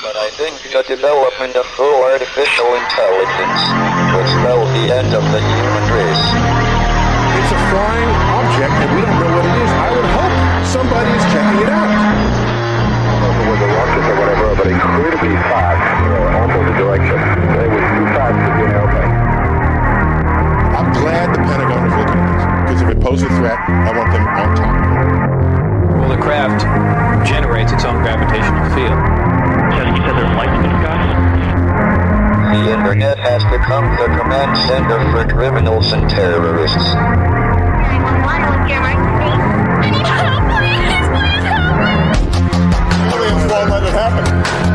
But I think the development of full artificial intelligence will spell the end of the human race. It's a flying object, and we don't know what it is. I would hope somebody's checking it out. I don't know if it was a rocket or whatever, but it could be fast, opposite direction. It was too fast to be an airplane. I'm glad the Pentagon is looking at this, because if it poses a threat, I want them on top. Well, the craft generates its own gravitational field. You said there's lights in the sky? The internet has become the command center for criminals and terrorists. Aliens won't let it happen.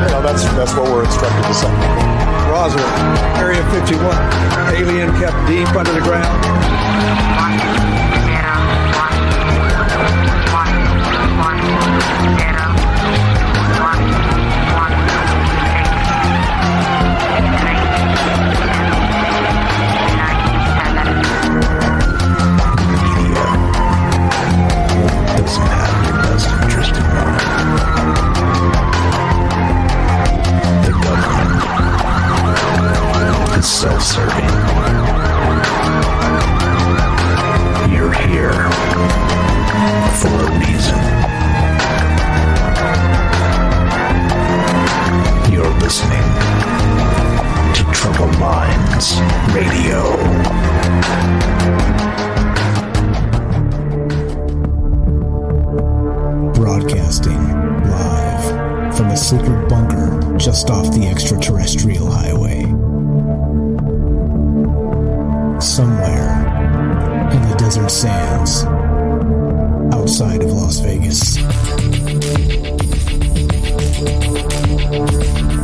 You know, that's what we're instructed to say. Roswell, Area 51. Alien kept deep under the ground. Doesn't have your best interest in mind. The government is self-serving. You're here for a reason. You're listening to Troubled Minds Radio. Broadcasting live from a secret bunker just off the extraterrestrial highway. Somewhere in the desert sands outside of Las Vegas.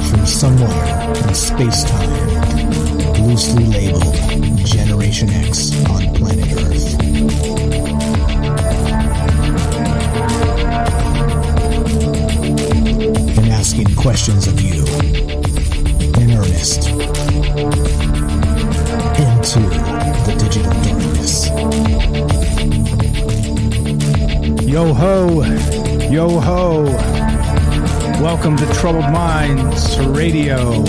From somewhere in space-time, loosely labeled Generation X on planet Earth. And asking questions of you in earnest into the digital darkness. Yo ho, yo ho. Welcome to Troubled Minds Radio.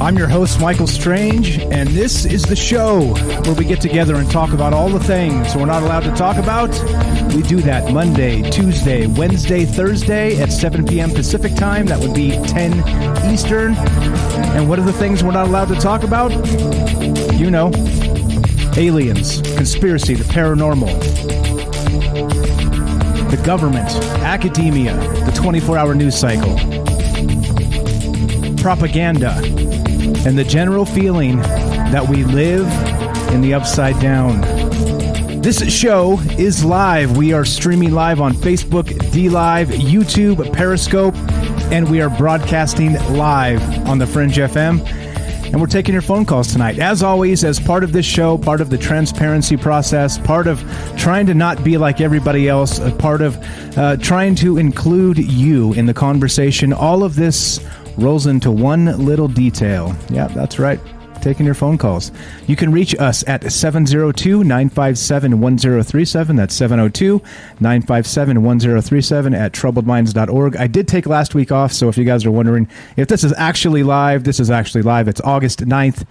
I'm your host, Michael Strange, and this is the show where we get together and talk about all the things we're not allowed to talk about. We do that Monday, Tuesday, Wednesday, Thursday at 7 p.m. Pacific time. That would be 10 Eastern. And what are the things we're not allowed to talk about? You know, aliens, conspiracy, the paranormal, the government, academia, the 24-hour news cycle, propaganda, and the general feeling that we live in the upside down. This show is live. We are streaming live on Facebook, DLive, YouTube, Periscope, and we are broadcasting live on the Fringe FM. And we're taking your phone calls tonight. As always, as part of this show, part of the transparency process, part of trying to not be like everybody else, a part of trying to include you in the conversation, all of this rolls into one little detail. Yeah, that's right. Taking your phone calls. You can reach us at 702-957-1037. That's 702-957-1037 at troubledminds.org. I did take last week off, so if you guys are wondering if this is actually live, this is actually live. It's August 9th,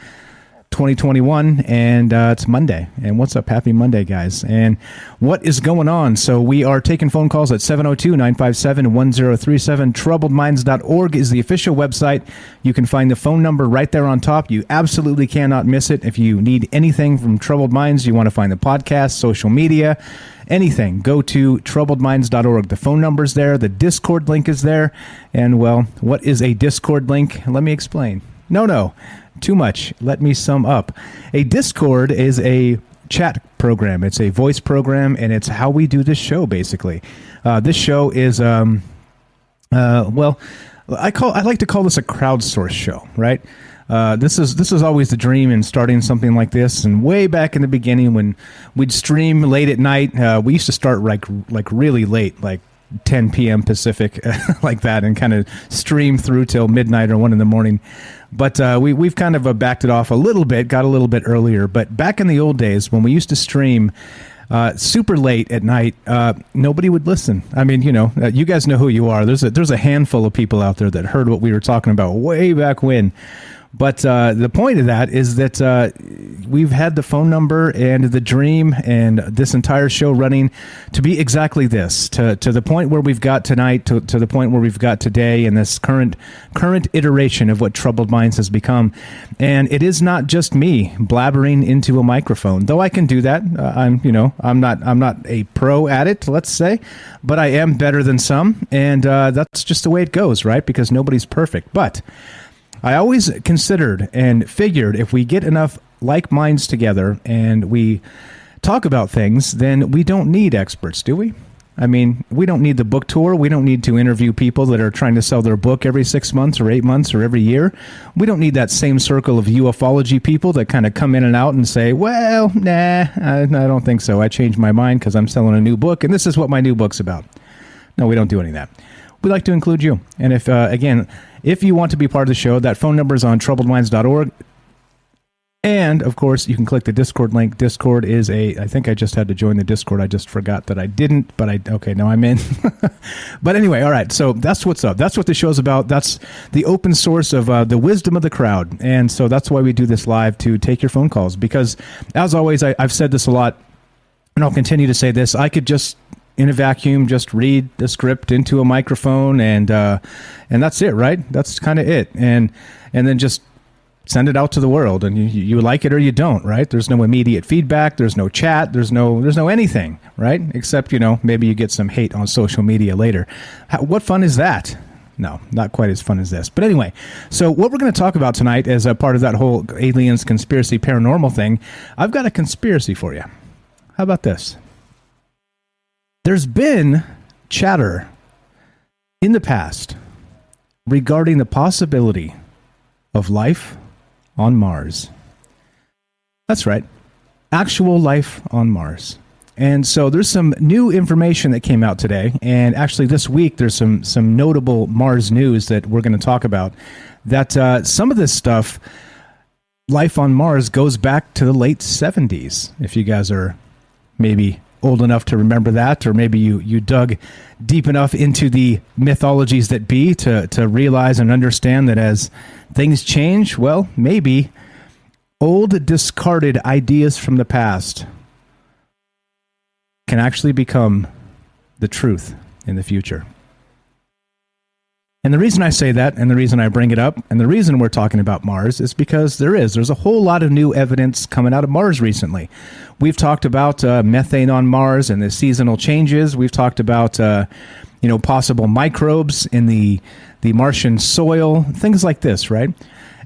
2021, and it's Monday. And what's up? Happy Monday, guys. And what is going on? So we are taking phone calls at 702-957-1037. Troubledminds.org is the official website. You can find the phone number right there on top. You absolutely cannot miss it. If you need anything from Troubled Minds, you want to find the podcast, social media, anything, go to troubledminds.org. The phone number's there. The Discord link is there. And, well, what is a Discord link? Let me explain. No. Too much. Let me sum up. A Discord is a chat program. It's a voice program, and it's how we do this show, basically. This show is, I like to call this a crowdsource show, right? This is always the dream in starting something like this. And way back in the beginning, when we'd stream late at night, we used to start like really late, like 10 p.m. Pacific, like that, and kind of stream through till midnight or 1 in the morning. But we've kind of backed it off a little bit, got a little bit earlier. But back in the old days, when we used to stream, super late at night, nobody would listen. I mean, you guys know who you are. There's a handful of people out there that heard what we were talking about way back when. But the point of that is that we've had the phone number and the dream and this entire show running to be exactly this, to the point where we've got tonight, to the point where we've got today in this current iteration of what Troubled Minds has become. And it is not just me blabbering into a microphone, though I can do that. I'm not a pro at it, let's say, but I am better than some. And that's just the way it goes, right? Because nobody's perfect. But I always considered and figured if we get enough like minds together and we talk about things, then we don't need experts, do we? I mean, we don't need the book tour. We don't need to interview people that are trying to sell their book every 6 months or 8 months or every year. We don't need that same circle of ufology people that kind of come in and out and say, well, nah, I don't think so. I changed my mind because I'm selling a new book, and this is what my new book's about. No, we don't do any of that. We like to include you. And if you want to be part of the show, that phone number is on troubledminds.org. And, of course, you can click the Discord link. Discord is I think I just had to join the Discord. I just forgot that I didn't, but now I'm in. But anyway, all right, so that's what's up. That's what the show's about. That's the open source of the wisdom of the crowd. And so that's why we do this live, to take your phone calls. Because, as always, I've said this a lot, and I'll continue to say this. I could just, in a vacuum, just read the script into a microphone, and that's it, right? That's kind of it, and then just send it out to the world, and you like it or you don't, right? There's no immediate feedback, there's no chat, there's no anything, right? Except maybe you get some hate on social media later. What fun is that? No, not quite as fun as this. But anyway, so what we're going to talk about tonight as a part of that whole aliens, conspiracy, paranormal thing, I've got a conspiracy for you. How about this? There's been chatter in the past regarding the possibility of life on Mars. That's right. Actual life on Mars. And so there's some new information that came out today. And actually this week there's some notable Mars news that we're going to talk about. That some of this stuff, life on Mars, goes back to the late 70s. If you guys are maybe old enough to remember that, or maybe you dug deep enough into the mythologies that be to realize and understand that as things change, well, maybe old discarded ideas from the past can actually become the truth in the future. And the reason I say that, and the reason I bring it up, and the reason we're talking about Mars is because there's a whole lot of new evidence coming out of Mars recently. We've talked about methane on Mars and the seasonal changes. We've talked about possible microbes in the Martian soil, things like this, right?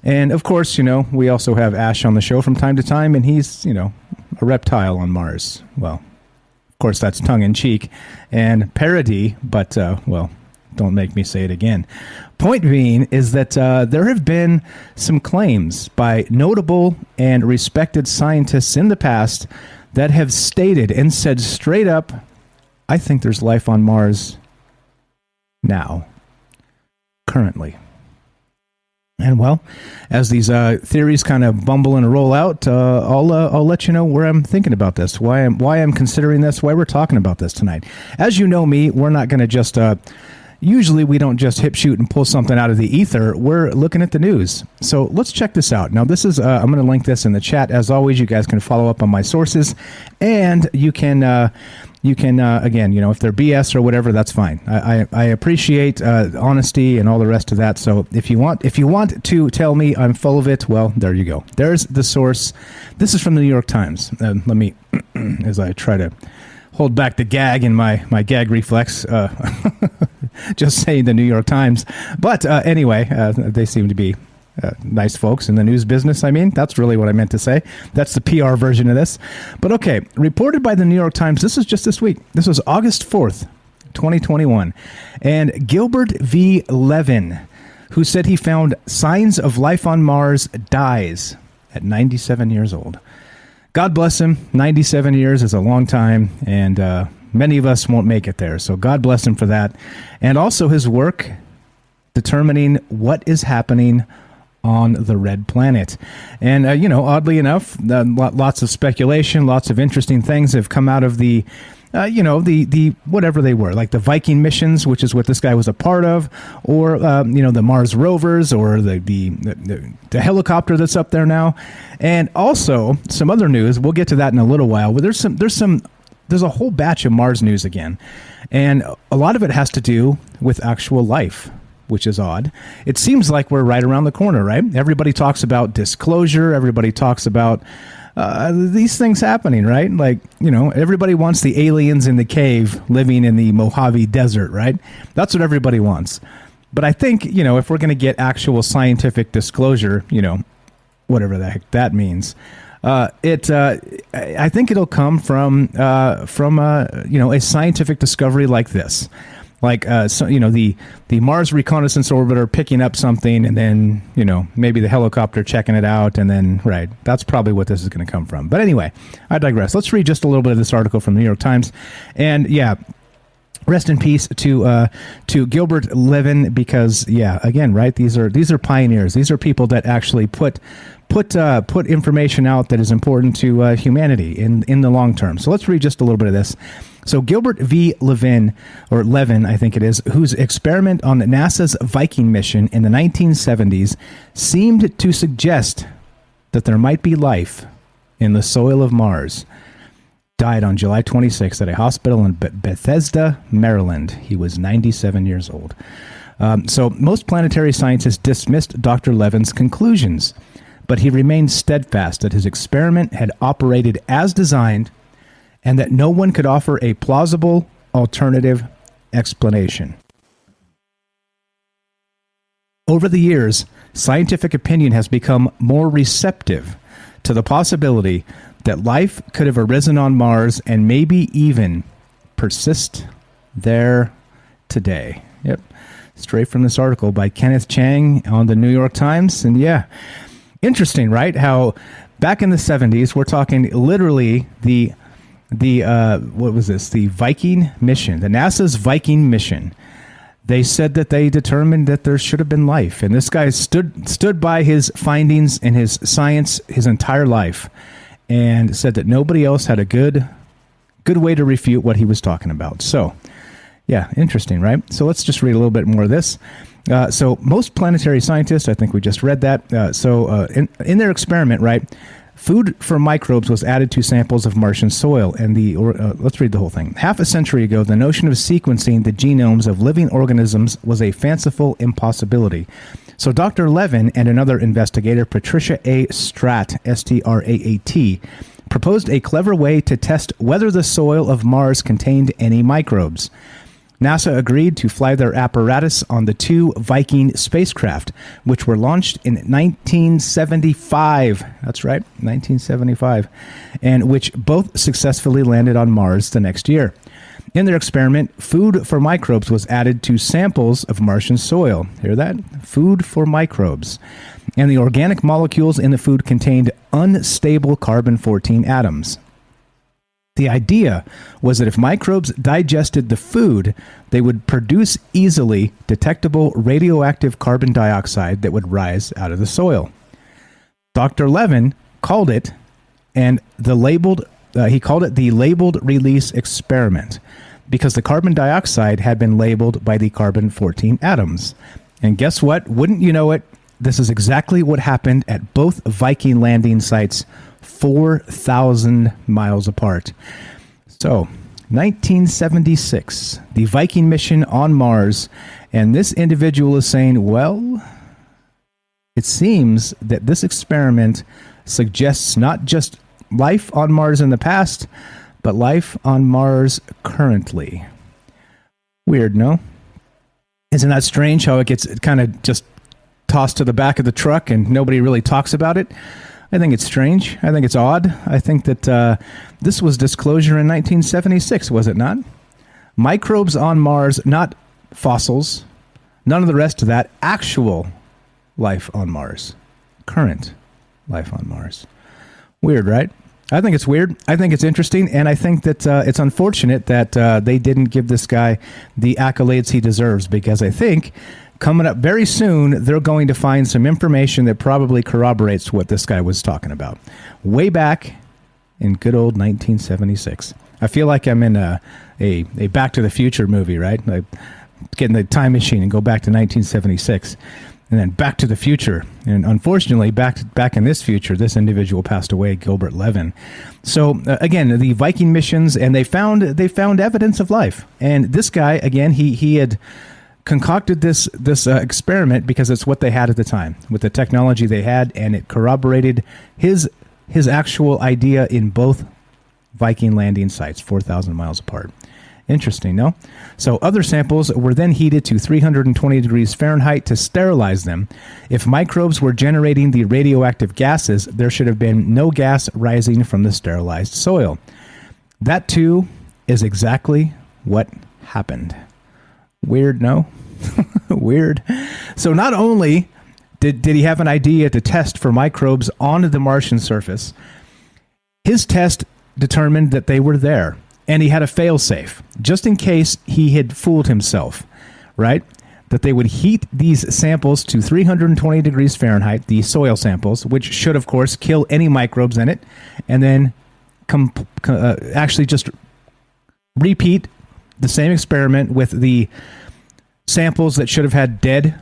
And of course, we also have Ash on the show from time to time, and he's a reptile on Mars. Well, of course, that's tongue in cheek and parody, but don't make me say it again. Point being is that there have been some claims by notable and respected scientists in the past that have stated and said straight up, I think there's life on Mars now, currently. And well, as these theories kind of bumble and roll out, I'll let you know where I'm thinking about this, why I'm considering this, why we're talking about this tonight. As you know me, we're not going to just usually we don't just hip shoot and pull something out of the ether. We're looking at the news. So let's check this out. Now, this is I'm going to link this in the chat. As always, you guys can follow up on my sources, and you can again, if they're BS or whatever, that's fine. I appreciate honesty and all the rest of that. So if you want to tell me I'm full of it, well, there you go. There's the source. This is from the New York Times. Let me, as I try to hold back the gag in my gag reflex, just saying the New York Times. But anyway, they seem to be nice folks in the news business. I mean, that's really what I meant to say. That's the PR version of this. But okay, reported by the New York Times, this is just this week. This was August 4th, 2021. And Gilbert V. Levin, who said he found signs of life on Mars, dies at 97 years old. God bless him. 97 years is a long time, and many of us won't make it there. So God bless him for that. And also his work determining what is happening on the red planet. And, oddly enough, lots of speculation, lots of interesting things have come out of the whatever they were, like the Viking missions, which is what this guy was a part of, or, the Mars rovers, or the helicopter that's up there now. And also some other news. We'll get to that in a little while. But there's a whole batch of Mars news again. And a lot of it has to do with actual life, which is odd. It seems like we're right around the corner, right? Everybody talks about disclosure. Everybody talks about these things happening, right? Like, everybody wants the aliens in the cave living in the Mojave Desert, right? That's what everybody wants. But I think, if we're going to get actual scientific disclosure, whatever the heck that means, I think it'll come from a scientific discovery like this. Like, the Mars Reconnaissance Orbiter picking up something, and then, maybe the helicopter checking it out, and then, right, that's probably what this is going to come from. But anyway, I digress. Let's read just a little bit of this article from the New York Times. And, yeah, rest in peace to Gilbert Levin, because, yeah, again, right, these are pioneers. These are people that actually put information out that is important to humanity in the long term. So let's read just a little bit of this. So Gilbert V. Levin, I think it is, whose experiment on NASA's Viking mission in the 1970s seemed to suggest that there might be life in the soil of Mars, died on July 26th at a hospital in Bethesda, Maryland. He was 97 years old. So most planetary scientists dismissed Dr. Levin's conclusions, but he remained steadfast that his experiment had operated as designed and that no one could offer a plausible alternative explanation. Over the years, scientific opinion has become more receptive to the possibility that life could have arisen on Mars and maybe even persist there today. Yep, straight from this article by Kenneth Chang on the New York Times. And yeah, interesting, right? How back in the 70s, we're talking literally the what was this? The Viking mission, the NASA's Viking mission. They said that they determined that there should have been life, and this guy stood by his findings and his science his entire life, and said that nobody else had a good way to refute what he was talking about. So, yeah, interesting, right? So let's just read a little bit more of this. So most planetary scientists, I think we just read that. In their experiment, right, food for microbes was added to samples of Martian soil. And let's read the whole thing. Half a century ago, the notion of sequencing the genomes of living organisms was a fanciful impossibility. So Dr. Levin and another investigator, Patricia A. Stratt, S-T-R-A-A-T, proposed a clever way to test whether the soil of Mars contained any microbes. NASA agreed to fly their apparatus on the two Viking spacecraft, which were launched in 1975. That's right, 1975, and which both successfully landed on Mars the next year. In their experiment, food for microbes was added to samples of Martian soil. Hear that? Food for microbes. And the organic molecules in the food contained unstable carbon-14 atoms. The idea was that if microbes digested the food, they would produce easily detectable radioactive carbon dioxide that would rise out of the soil. Dr. Levin called it the labeled release experiment because the carbon dioxide had been labeled by the carbon-14 atoms. And guess what? Wouldn't you know it? This is exactly what happened at both Viking landing sites 4,000 miles apart. So, 1976, the Viking mission on Mars, and this individual is saying, well, it seems that this experiment suggests not just life on Mars in the past, but life on Mars currently. Weird, no? Isn't that strange how it gets kind of just tossed to the back of the truck and nobody really talks about it? I think it's strange. I think it's odd. I think that this was disclosure in 1976, was it not? Microbes on Mars, not fossils, none of the rest of that, actual life on Mars, current life on Mars. Weird, right? I think it's weird. I think it's interesting, and I think that it's unfortunate that they didn't give this guy the accolades he deserves, because I think coming up very soon, they're going to find some information that probably corroborates what this guy was talking about. Way back in good old 1976. I feel like I'm in a Back to the Future movie, right? Like get in the time machine and go back to 1976. And then Back to the Future. And unfortunately, back in this future, this individual passed away, Gilbert Levin. So, again, the Viking missions, and they found evidence of life. And this guy, again, he had concocted this experiment because it's what they had at the time, with the technology they had, and it corroborated his actual idea in both Viking landing sites, 4,000 miles apart. Interesting, no? So other samples were then heated to 320 degrees Fahrenheit to sterilize them. If microbes were generating the radioactive gases, there should have been no gas rising from the sterilized soil. That, too, is exactly what happened. Weird, no? Weird. So not only did he have an idea to test for microbes on the Martian surface, his test determined that they were there. And he had a fail-safe, just in case he had fooled himself, right? That they would heat these samples to 320 degrees Fahrenheit, the soil samples, which should, of course, kill any microbes in it, and then actually just repeat the same experiment with the samples that should have had dead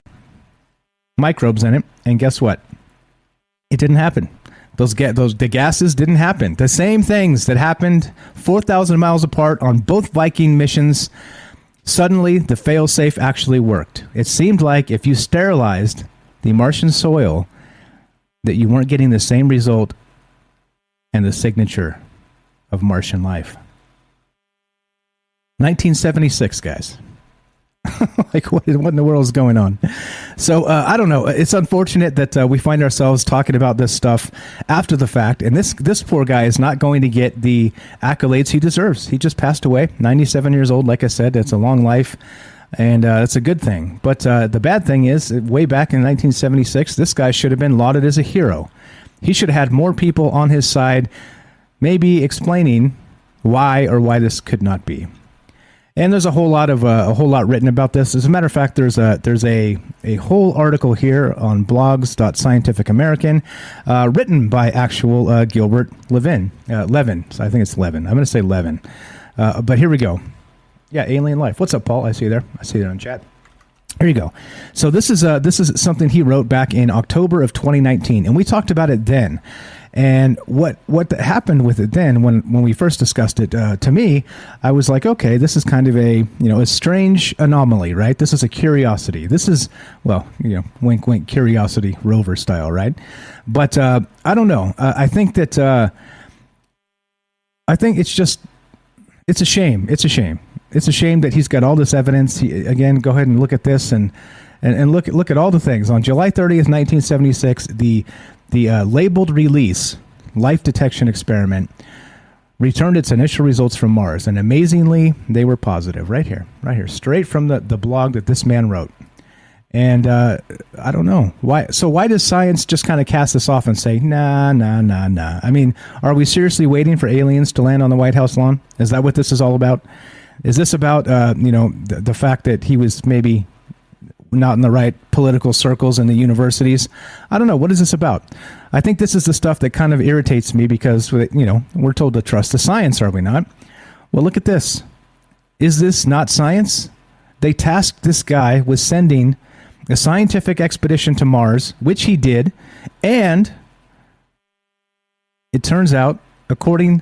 microbes in it. And guess what? It didn't happen. The gases didn't happen. The same things that happened 4,000 miles apart on both Viking missions, suddenly the failsafe actually worked. It seemed like if you sterilized the Martian soil, that you weren't getting the same result and the signature of Martian life. 1976, guys. Like, what in the world is going on? So, I don't know. It's unfortunate that we find ourselves talking about this stuff after the fact. And this poor guy is not going to get the accolades he deserves. He just passed away, 97 years old. Like I said, it's a long life. And it's a good thing. But the bad thing is, way back in 1976, this guy should have been lauded as a hero. He should have had more people on his side, maybe explaining why this could not be. And there's a whole lot written about this. As a matter of fact, there's a whole article here on blogs.scientificamerican, written by actual Gilbert Levin. So I think it's Levin. I'm going to say Levin. But here we go. Yeah, alien life. What's up, Paul? I see you there. I see you there in chat. Here you go. So this is something he wrote back in October of 2019, and we talked about it then. And what happened with it then, when we first discussed it, to me, I was like, okay, this is kind of a strange anomaly, right? This is a curiosity. This is, wink, wink, curiosity rover style, right? But I don't know. I think it's a shame. It's a shame. It's a shame that he's got all this evidence. Again, go ahead and look at this and look at all the things. On July 30th, 1976, the labeled release, Life Detection Experiment, returned its initial results from Mars. And amazingly, they were positive. Right here, straight from the blog that this man wrote. And I don't know. Why. So why does science just kind of cast this off and say, nah? I mean, are we seriously waiting for aliens to land on the White House lawn? Is that what this is all about? Is this about, the fact that he was maybe not in the right political circles in the universities? I don't know. What is this about? I think this is the stuff that kind of irritates me because, we're told to trust the science, are we not? Well, look at this. Is this not science? They tasked this guy with sending a scientific expedition to Mars, which he did, and it turns out, according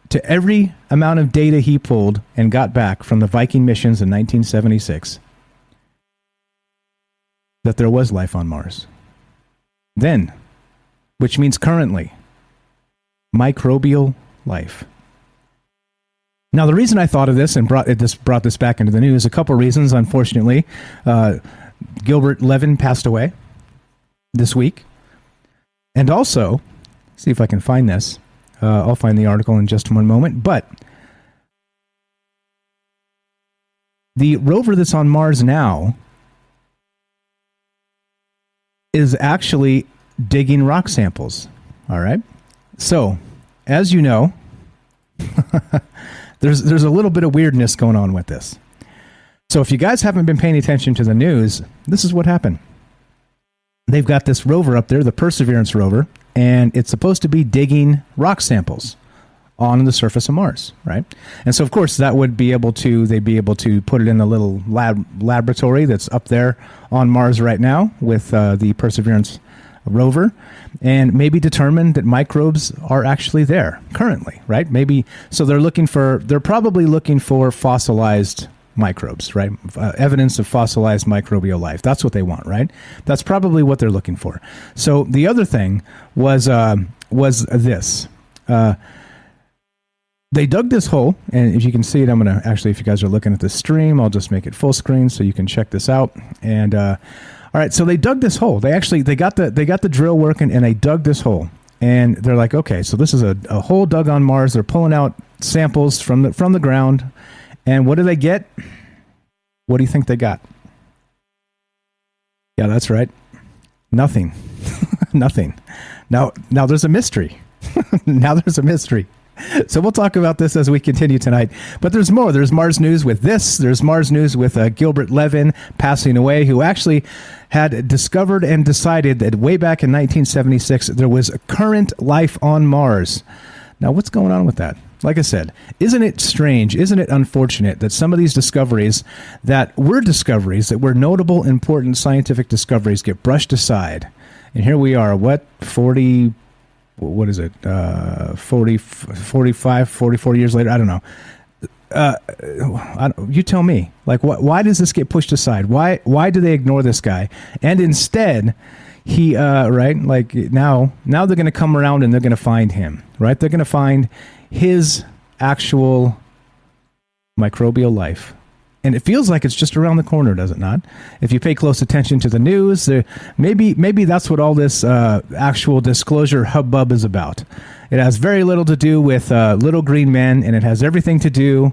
to every amount of data he pulled and got back from the Viking missions in 1976, that there was life on Mars. Then, which means currently, microbial life. Now, the reason I thought of this and brought this back into the news, a couple reasons. Unfortunately, Gilbert Levin passed away this week. And also, see if I can find this. I'll find the article in just one moment. But the rover that's on Mars now is actually digging rock samples. All right. So, as you know, there's a little bit of weirdness going on with this. So if you guys haven't been paying attention to the news, this is what happened. They've got this rover up there, the Perseverance rover, and it's supposed to be digging rock samples on the surface of Mars, right? And so, of course, that would be able to, they'd be able to put it in a little laboratory that's up there on Mars right now with the Perseverance rover, and maybe determine that microbes are actually there currently, right? Maybe, so they're probably looking for fossilized microbes, right? Evidence of fossilized microbial life. That's what they want, right? That's probably what they're looking for. So the other thing was this. They dug this hole, and if you can see it, I'm going to actually, if you guys are looking at the stream, I'll just make it full screen so you can check this out. And all right, so they dug this hole. They got the drill working, and they dug this hole. And they're like, okay, so this is a hole dug on Mars. They're pulling out samples from the ground. And what do they get? What do you think they got? Yeah, that's right. Nothing. Nothing. Now there's a mystery. Now there's a mystery. So we'll talk about this as we continue tonight. But there's more. There's Mars news with this. There's Mars news with Gilbert Levin passing away, who actually had discovered and decided that way back in 1976 there was a current life on Mars. Now, what's going on with that? Like I said, isn't it strange, isn't it unfortunate that some of these discoveries that were notable, important scientific discoveries get brushed aside? And here we are, 44 years later? I don't know. You tell me. Like, why does this get pushed aside? Why do they ignore this guy? And instead, he, right, like now they're going to come around and they're going to find him, right? They're going to find his actual microbial life. And it feels like it's just around the corner, does it not? If you pay close attention to the news, maybe that's what all this actual disclosure hubbub is about. It has very little to do with little green men, and it has everything to do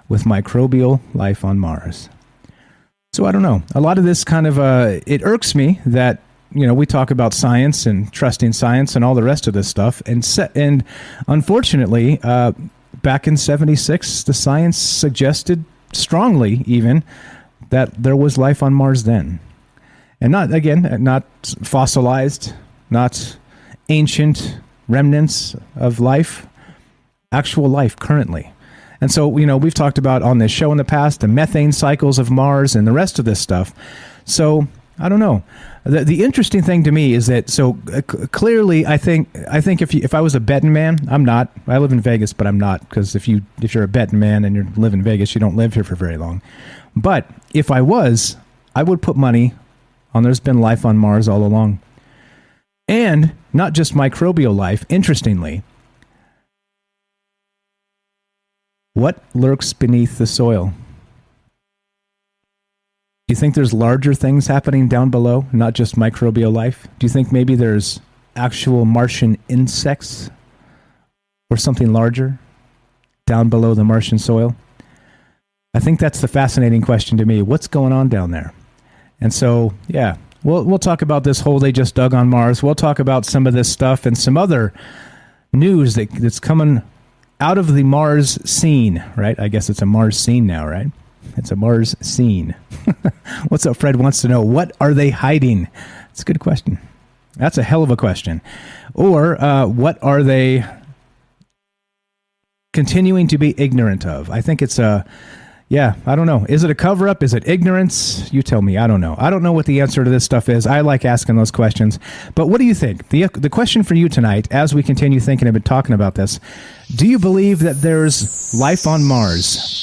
with microbial life on Mars. So I don't know. A lot of this kind of, it irks me that, we talk about science and trusting science and all the rest of this stuff. And unfortunately, back in 76, the science suggested strongly even that there was life on Mars then. And not fossilized, not ancient remnants of life, actual life currently. And so, we've talked about on this show in the past, the methane cycles of Mars and the rest of this stuff. So, I don't know. The interesting thing to me is that, clearly, I think if I was a betting man, I'm not. I live in Vegas, but I'm not, because if you're a betting man and you live in Vegas, you don't live here for very long. But if I was, I would put money on there's been life on Mars all along. And not just microbial life, interestingly. What lurks beneath the soil? Do you think there's larger things happening down below, not just microbial life? Do you think maybe there's actual Martian insects or something larger down below the Martian soil? I think that's the fascinating question to me. What's going on down there? And so, yeah, we'll talk about this hole they just dug on Mars. We'll talk about some of this stuff and some other news that's coming out of the Mars scene, right? I guess it's a Mars scene now, right? It's a Mars scene. What's up, Fred wants to know, what are they hiding? It's a good question. That's a hell of a question. Or what are they continuing to be ignorant of? I think it's I don't know. Is it a cover-up? Is it ignorance? You tell me. I don't know. I don't know what the answer to this stuff is. I like asking those questions. But what do you think? The question for you tonight, as we continue thinking and talking about this, do you believe that there's life on Mars?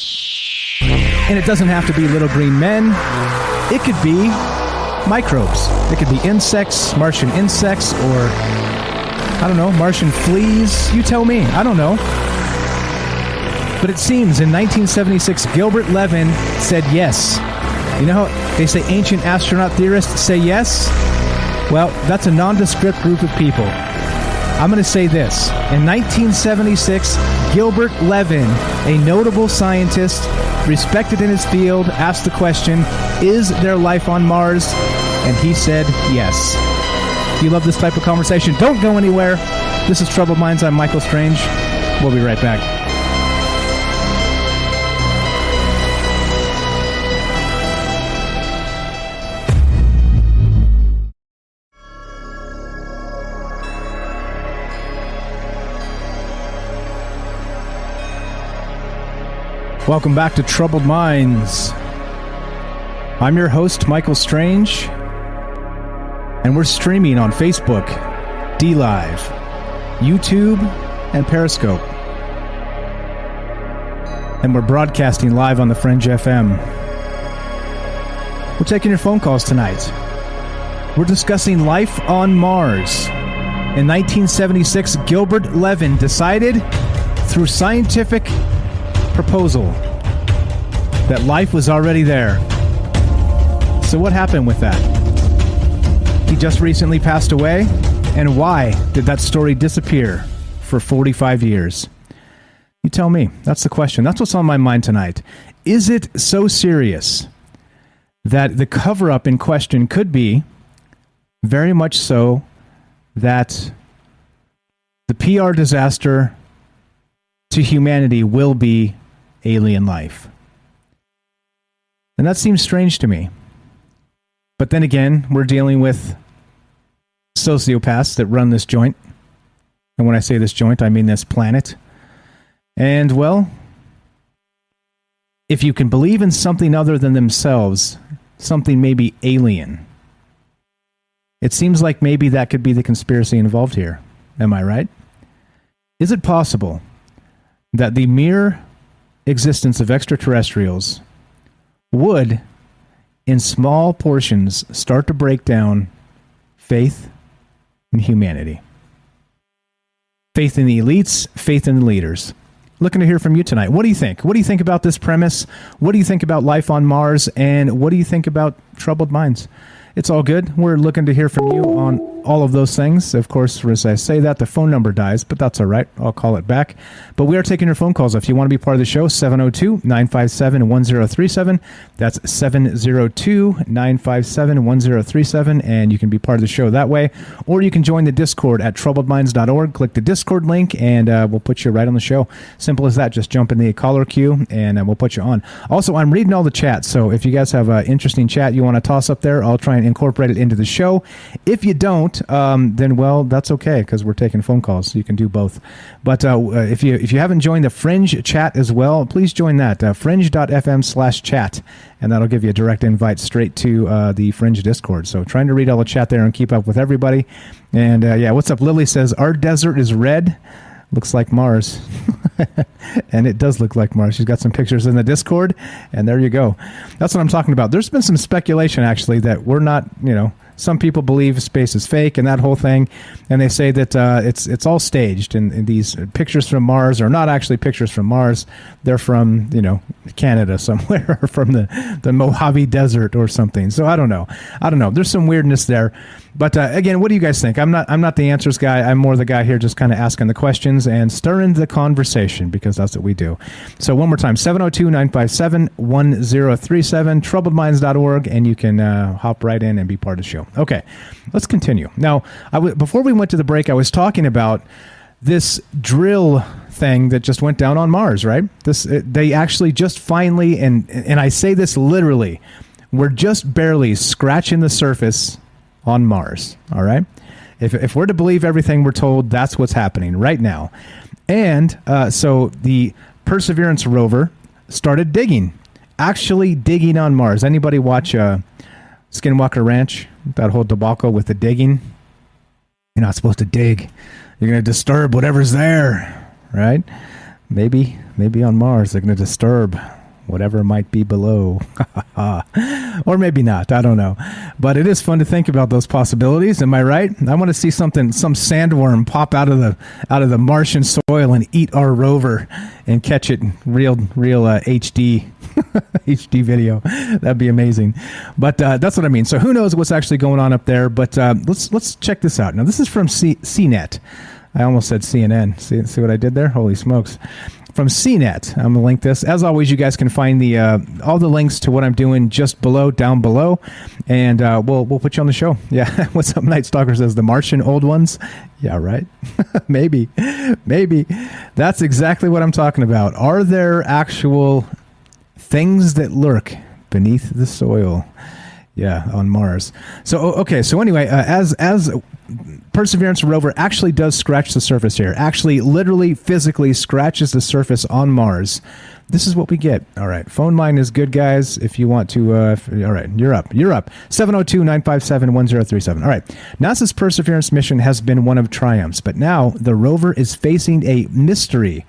And it doesn't have to be little green men. It could be microbes. It could be insects, Martian insects, or, I don't know, Martian fleas. You tell me. I don't know. But it seems in 1976, Gilbert Levin said yes. You know how they say ancient astronaut theorists say yes? Well, that's a nondescript group of people. I'm going to say this. In 1976, Gilbert Levin, a notable scientist, respected in his field, asked the question, is there life on Mars? And he said yes. If you love this type of conversation, don't go anywhere. This is Troubled Minds. I'm Michael Strange. We'll be right back. Welcome back to Troubled Minds. I'm your host, Michael Strange, and we're streaming on Facebook, DLive, YouTube, and Periscope. And we're broadcasting live on the Fringe FM. We're taking your phone calls tonight. We're discussing life on Mars. In 1976, Gilbert Levin decided, through scientific proposal, that life was already there. So what happened with that? He just recently passed away, and why did that story disappear for 45 years? You tell me. That's the question. That's what's on my mind tonight. Is it so serious that the cover-up in question could be very much so that the PR disaster to humanity will be alien life? And that seems strange to me. But then again, we're dealing with sociopaths that run this joint. And when I say this joint, I mean this planet. And, well, if you can believe in something other than themselves, something maybe alien, it seems like maybe that could be the conspiracy involved here. Am I right? Is it possible that the mere existence of extraterrestrials would, in small portions, start to break down faith in humanity? Faith in the elites, faith in the leaders. Looking to hear from you tonight. What do you think? What do you think about this premise? What do you think about life on Mars? And what do you think about Troubled Minds? It's all good. We're looking to hear from you on all of those things. Of course, as I say that, the phone number dies, but that's all right. I'll call it back. But we are taking your phone calls. If you want to be part of the show, 702-957-1037. That's 702-957-1037, and you can be part of the show that way. Or you can join the Discord at troubledminds.org. Click the Discord link, and we'll put you right on the show. Simple as that. Just jump in the caller queue, and we'll put you on. Also, I'm reading all the chat, so if you guys have an interesting chat you want to toss up there, I'll try and incorporate it into the show. If you don't, then, well, that's okay, because we're taking phone calls, so you can do both. But if you haven't joined the Fringe chat as well, please join that, fringe.fm/chat, and that'll give you a direct invite straight to the Fringe Discord. So trying to read all the chat there and keep up with everybody. And yeah, what's up? Lily says, our desert is red. Looks like Mars. And it does look like Mars. She's got some pictures in the Discord, and there you go. That's what I'm talking about. There's been some speculation, actually, that we're not, some people believe space is fake and that whole thing, and they say that it's all staged, and these pictures from Mars are not actually pictures from Mars. They're from, Canada somewhere, or from the Mojave Desert or something. So I don't know. There's some weirdness there. But again, what do you guys think? I'm not the answers guy. I'm more the guy here just kind of asking the questions and stirring the conversation, because that's what we do. So one more time, 702-957-1037, troubledminds.org, and you can hop right in and be part of the show. Okay, let's continue. Now, before we went to the break, I was talking about this drill thing that just went down on Mars, right? They actually just finally, and I say this literally, we're just barely scratching the surface on Mars, all right? If we're to believe everything we're told, that's what's happening right now. And so the Perseverance rover started actually digging on Mars. Anybody watch Skinwalker Ranch? That whole debacle with the digging? You're not supposed to dig. You're going to disturb whatever's there, right? Maybe on Mars they're going to disturb whatever might be below. Or maybe not. I don't know. But it is fun to think about those possibilities. Am I right? I want to see some sandworm pop out of the Martian soil and eat our rover and catch it in real HD HD video. That'd be amazing. But that's what I mean. So who knows what's actually going on up there? But let's check this out. Now, this is from CNET. I almost said CNN. See what I did there? Holy smokes. From CNET. I'm going to link this. As always, you guys can find the all the links to what I'm doing just down below, and we'll put you on the show. Yeah. What's up, Night Stalker says, the Martian old ones? Yeah, right. Maybe. That's exactly what I'm talking about. Are there actual things that lurk beneath the soil? Yeah, on Mars. So, okay. So anyway, as Perseverance rover actually does scratch the surface here. Actually, literally, physically scratches the surface on Mars. This is what we get. All right. Phone line is good, guys. If you want to, all right, you're up. 702-957-1037. All right. NASA's Perseverance mission has been one of triumphs, but now the rover is facing a mystery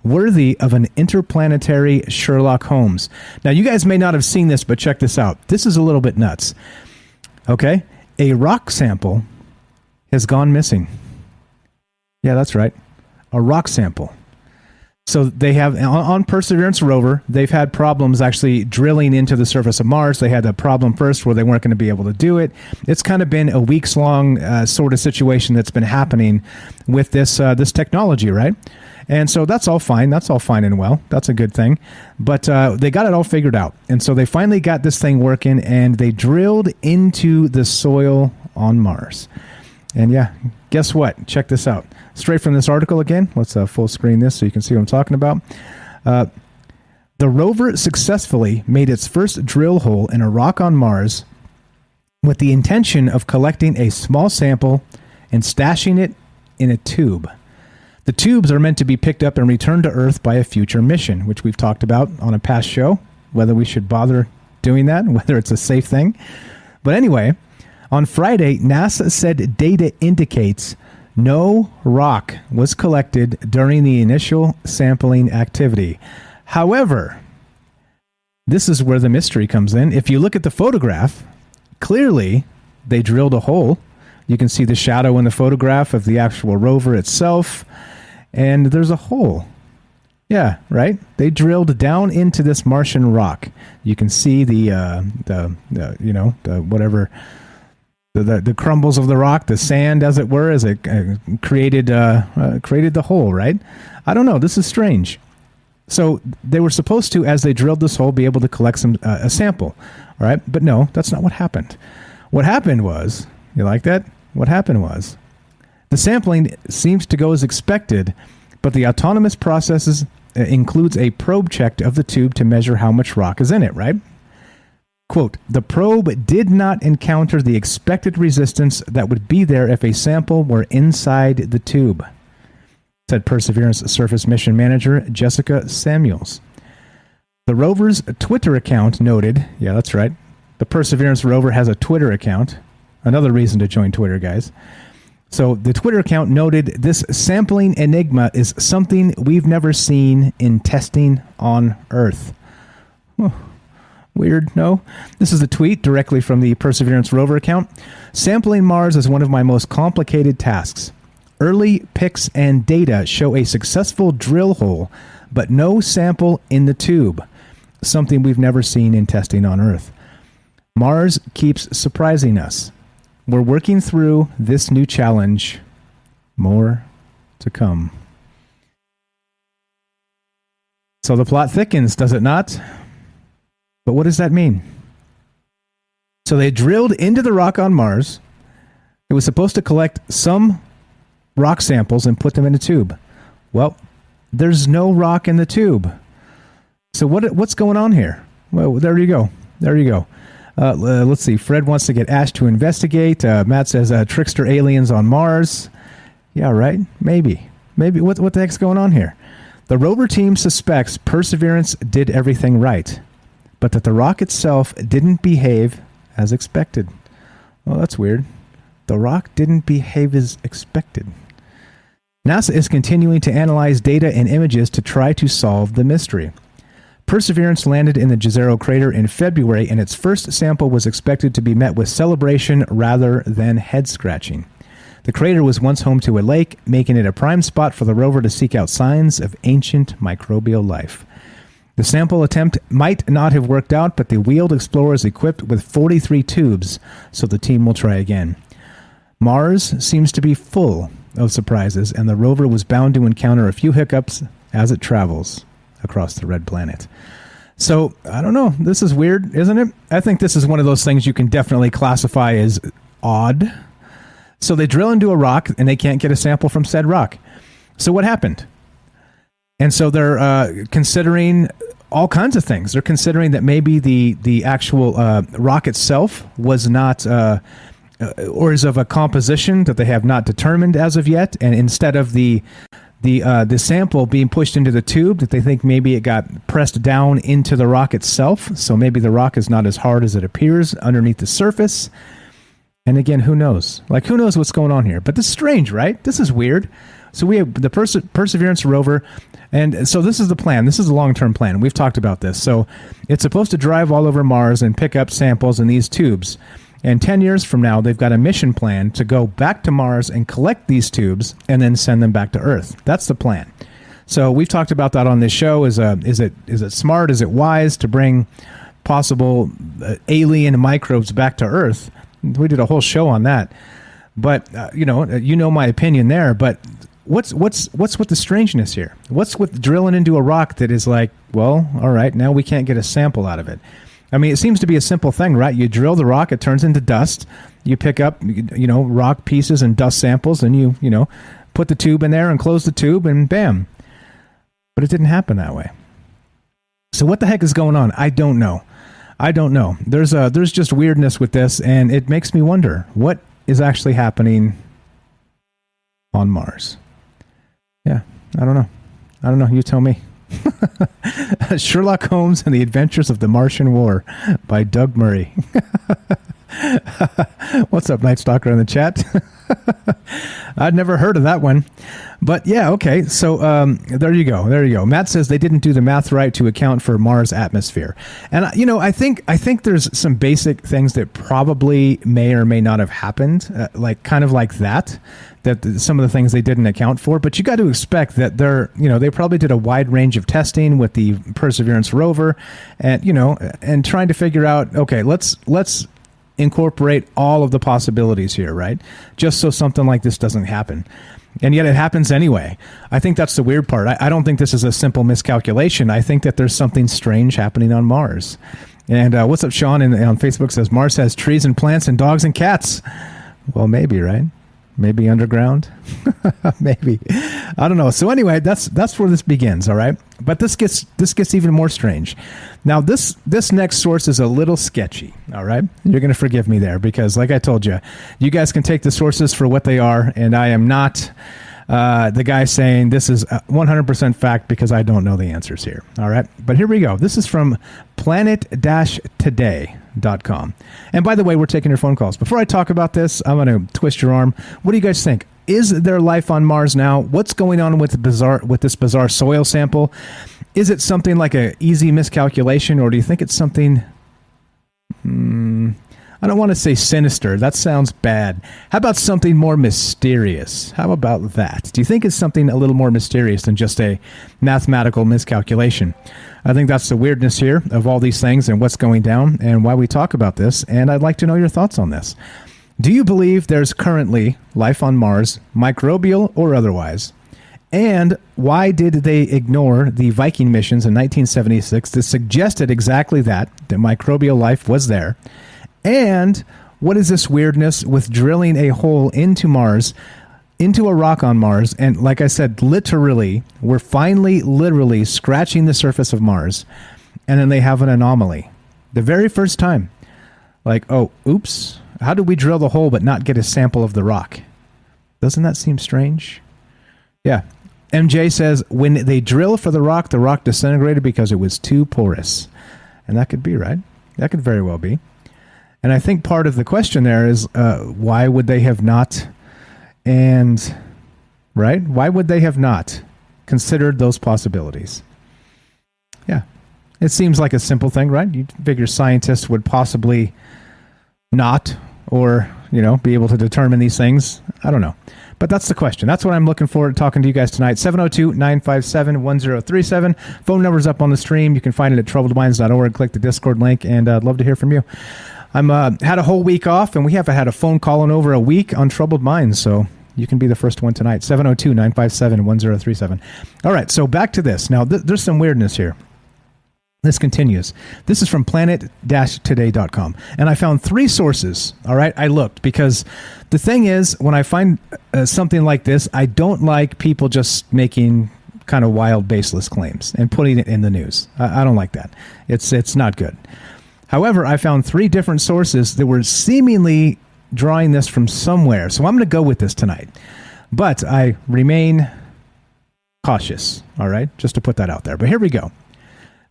worthy of an interplanetary Sherlock Holmes. Now, you guys may not have seen this, but check this out. This is a little bit nuts. Okay? A rock sample has gone missing. Yeah, that's right. A rock sample. So they have, on Perseverance rover, they've had problems actually drilling into the surface of Mars. They had a problem first where they weren't going to be able to do it. It's kind of been a weeks-long sort of situation that's been happening with this technology, right? And so that's all fine. That's all fine and well. That's a good thing. But they got it all figured out. And so they finally got this thing working, and they drilled into the soil on Mars. And yeah, guess what? Check this out. Straight from this article again. Let's full screen this so you can see what I'm talking about. The rover successfully made its first drill hole in a rock on Mars with the intention of collecting a small sample and stashing it in a tube. The tubes are meant to be picked up and returned to Earth by a future mission, which we've talked about on a past show, whether we should bother doing that, whether it's a safe thing. But anyway, on Friday, NASA said data indicates no rock was collected during the initial sampling activity. However, this is where the mystery comes in. If you look at the photograph, clearly they drilled a hole. You can see the shadow in the photograph of the actual rover itself, and there's a hole. Yeah, right? They drilled down into this Martian rock. You can see the crumbles of the rock, the sand, as it were, as it created the hole, right? I don't know. This is strange. So they were supposed to, as they drilled this hole, be able to collect a sample, all right? But no, that's not what happened. What happened was, you like that? What happened was, the sampling seems to go as expected, but the autonomous processes includes a probe check of the tube to measure how much rock is in it, right? Quote, the probe did not encounter the expected resistance that would be there if a sample were inside the tube, said Perseverance Surface Mission Manager Jessica Samuels. The rover's Twitter account noted, yeah, that's right, the Perseverance rover has a Twitter account. Another reason to join Twitter, guys. So the Twitter account noted this sampling enigma is something we've never seen in testing on Earth. Oh. Weird, no? This is a tweet directly from the Perseverance rover account. Sampling Mars is one of my most complicated tasks. Early pics and data show a successful drill hole, but no sample in the tube, something we've never seen in testing on Earth. Mars keeps surprising us. We're working through this new challenge. More to come. So the plot thickens, does it not? But what does that mean? So they drilled into the rock on Mars. It was supposed to collect some rock samples and put them in a tube. Well, there's no rock in the tube. So what's going on here? Well, there you go. Let's see. Fred wants to get Ash to investigate. Matt says trickster aliens on Mars. Yeah, right. Maybe. What the heck's going on here? The rover team suspects Perseverance did everything right, but that the rock itself didn't behave as expected. Well, that's weird. The rock didn't behave as expected. NASA is continuing to analyze data and images to try to solve the mystery. Perseverance landed in the Jezero crater in February, and its first sample was expected to be met with celebration rather than head-scratching. The crater was once home to a lake, making it a prime spot for the rover to seek out signs of ancient microbial life. The sample attempt might not have worked out, but the wheeled explorer is equipped with 43 tubes, so the team will try again. Mars seems to be full of surprises, and the rover was bound to encounter a few hiccups as it travels across the red planet. So, I don't know. This is weird, isn't it? I think this is one of those things you can definitely classify as odd. So they drill into a rock, and they can't get a sample from said rock. So what happened? And so they're considering all kinds of things. They're considering that maybe the actual rock itself was not or is of a composition that they have not determined as of yet, and instead of the sample being pushed into the tube, that they think maybe it got pressed down into the rock itself, so maybe the rock is not as hard as it appears underneath the surface. And again, who knows? Like, who knows what's going on here? But this is strange, right? This is weird. So we have the Perseverance rover, and so this is the plan. This is the long-term plan. We've talked about this. So it's supposed to drive all over Mars and pick up samples in these tubes. And 10 years from now, they've got a mission plan to go back to Mars and collect these tubes and then send them back to Earth. That's the plan. So we've talked about that on this show. Is it smart? Is it wise to bring possible alien microbes back to Earth? We did a whole show on that. But you know my opinion there. But what's with the strangeness here? What's with drilling into a rock that is like, well, all right, now we can't get a sample out of it? I mean, it seems to be a simple thing, right? You drill the rock, it turns into dust. You pick up, rock pieces and dust samples, and you put the tube in there and close the tube, and bam. But it didn't happen that way. So what the heck is going on? I don't know. There's just weirdness with this, and it makes me wonder what is actually happening on Mars. Yeah, I don't know. You tell me. Sherlock Holmes and the Adventures of the Martian War by Doug Murray. What's up, Night Stalker in the chat? I'd never heard of that one. But yeah, okay. So there you go. Matt says they didn't do the math right to account for Mars' atmosphere. And I think there's some basic things that probably may or may not have happened, like that some of the things they didn't account for. But you got to expect that they probably did a wide range of testing with the Perseverance rover, and trying to figure out, okay, let's incorporate all of the possibilities here, right? Just so something like this doesn't happen. And yet it happens anyway. I think that's the weird part. I don't think this is a simple miscalculation. I think that there's something strange happening on Mars. And what's up, Sean on Facebook says, Mars has trees and plants and dogs and cats. Well, maybe, right? Maybe underground? Maybe. I don't know. So anyway, that's where this begins, all right? But this gets even more strange. Now, this next source is a little sketchy, all right? You're going to forgive me there because, like I told you, you guys can take the sources for what they are, and I am not the guy saying this is 100% fact because I don't know the answers here, all right? But here we go. This is from planet-today.com. And by the way, we're taking your phone calls. Before I talk about this, I'm going to twist your arm. What do you guys think? Is there life on Mars now? What's going on with this bizarre soil sample? Is it something like an easy miscalculation, or do you think it's something... I don't want to say sinister. That sounds bad. How about something more mysterious? How about that? Do you think it's something a little more mysterious than just a mathematical miscalculation? I think that's the weirdness here of all these things and what's going down and why we talk about this, and I'd like to know your thoughts on this. Do you believe there's currently life on Mars, microbial or otherwise? And why did they ignore the Viking missions in 1976 that suggested exactly that microbial life was there? And what is this weirdness with drilling a hole into Mars, into a rock on Mars? And like I said, literally, we're finally literally scratching the surface of Mars. And then they have an anomaly. The very first time. Like, oh, oops. How did we drill the hole but not get a sample of the rock? Doesn't that seem strange? Yeah. MJ says, when they drill for the rock disintegrated because it was too porous. And that could be, right? That could very well be. And I think part of the question there is, why would they have not, why would they have not considered those possibilities? Yeah. It seems like a simple thing, right? You'd figure scientists would possibly not, or, be able to determine these things. I don't know. But that's the question. That's what I'm looking forward to talking to you guys tonight. 702-957-1037. Phone number's up on the stream. You can find it at troubledminds.org. Click the Discord link, and I'd love to hear from you. I'm had a whole week off, and we haven't had a phone call in over a week on Troubled Minds, so you can be the first one tonight. 702-957-1037. All right, so back to this. Now, there's some weirdness here. This continues. This is from planet-today.com. And I found 3 sources. All right, I looked because the thing is, when I find something like this, I don't like people just making kind of wild, baseless claims and putting it in the news. I don't like that. It's not good. However, I found 3 different sources that were seemingly drawing this from somewhere. So I'm going to go with this tonight. But I remain cautious, all right? Just to put that out there. But here we go.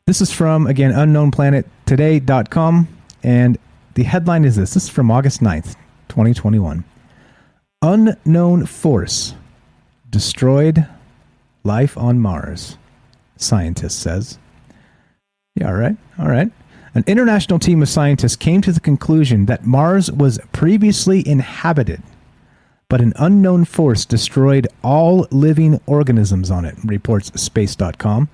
This is from, again, unknownplanettoday.com, and the headline is this. This is from August 9th, 2021. Unknown force destroyed life on Mars, scientist says. Yeah, all right, all right. An international team of scientists came to the conclusion that Mars was previously inhabited, but an unknown force destroyed all living organisms on it, reports Space.com.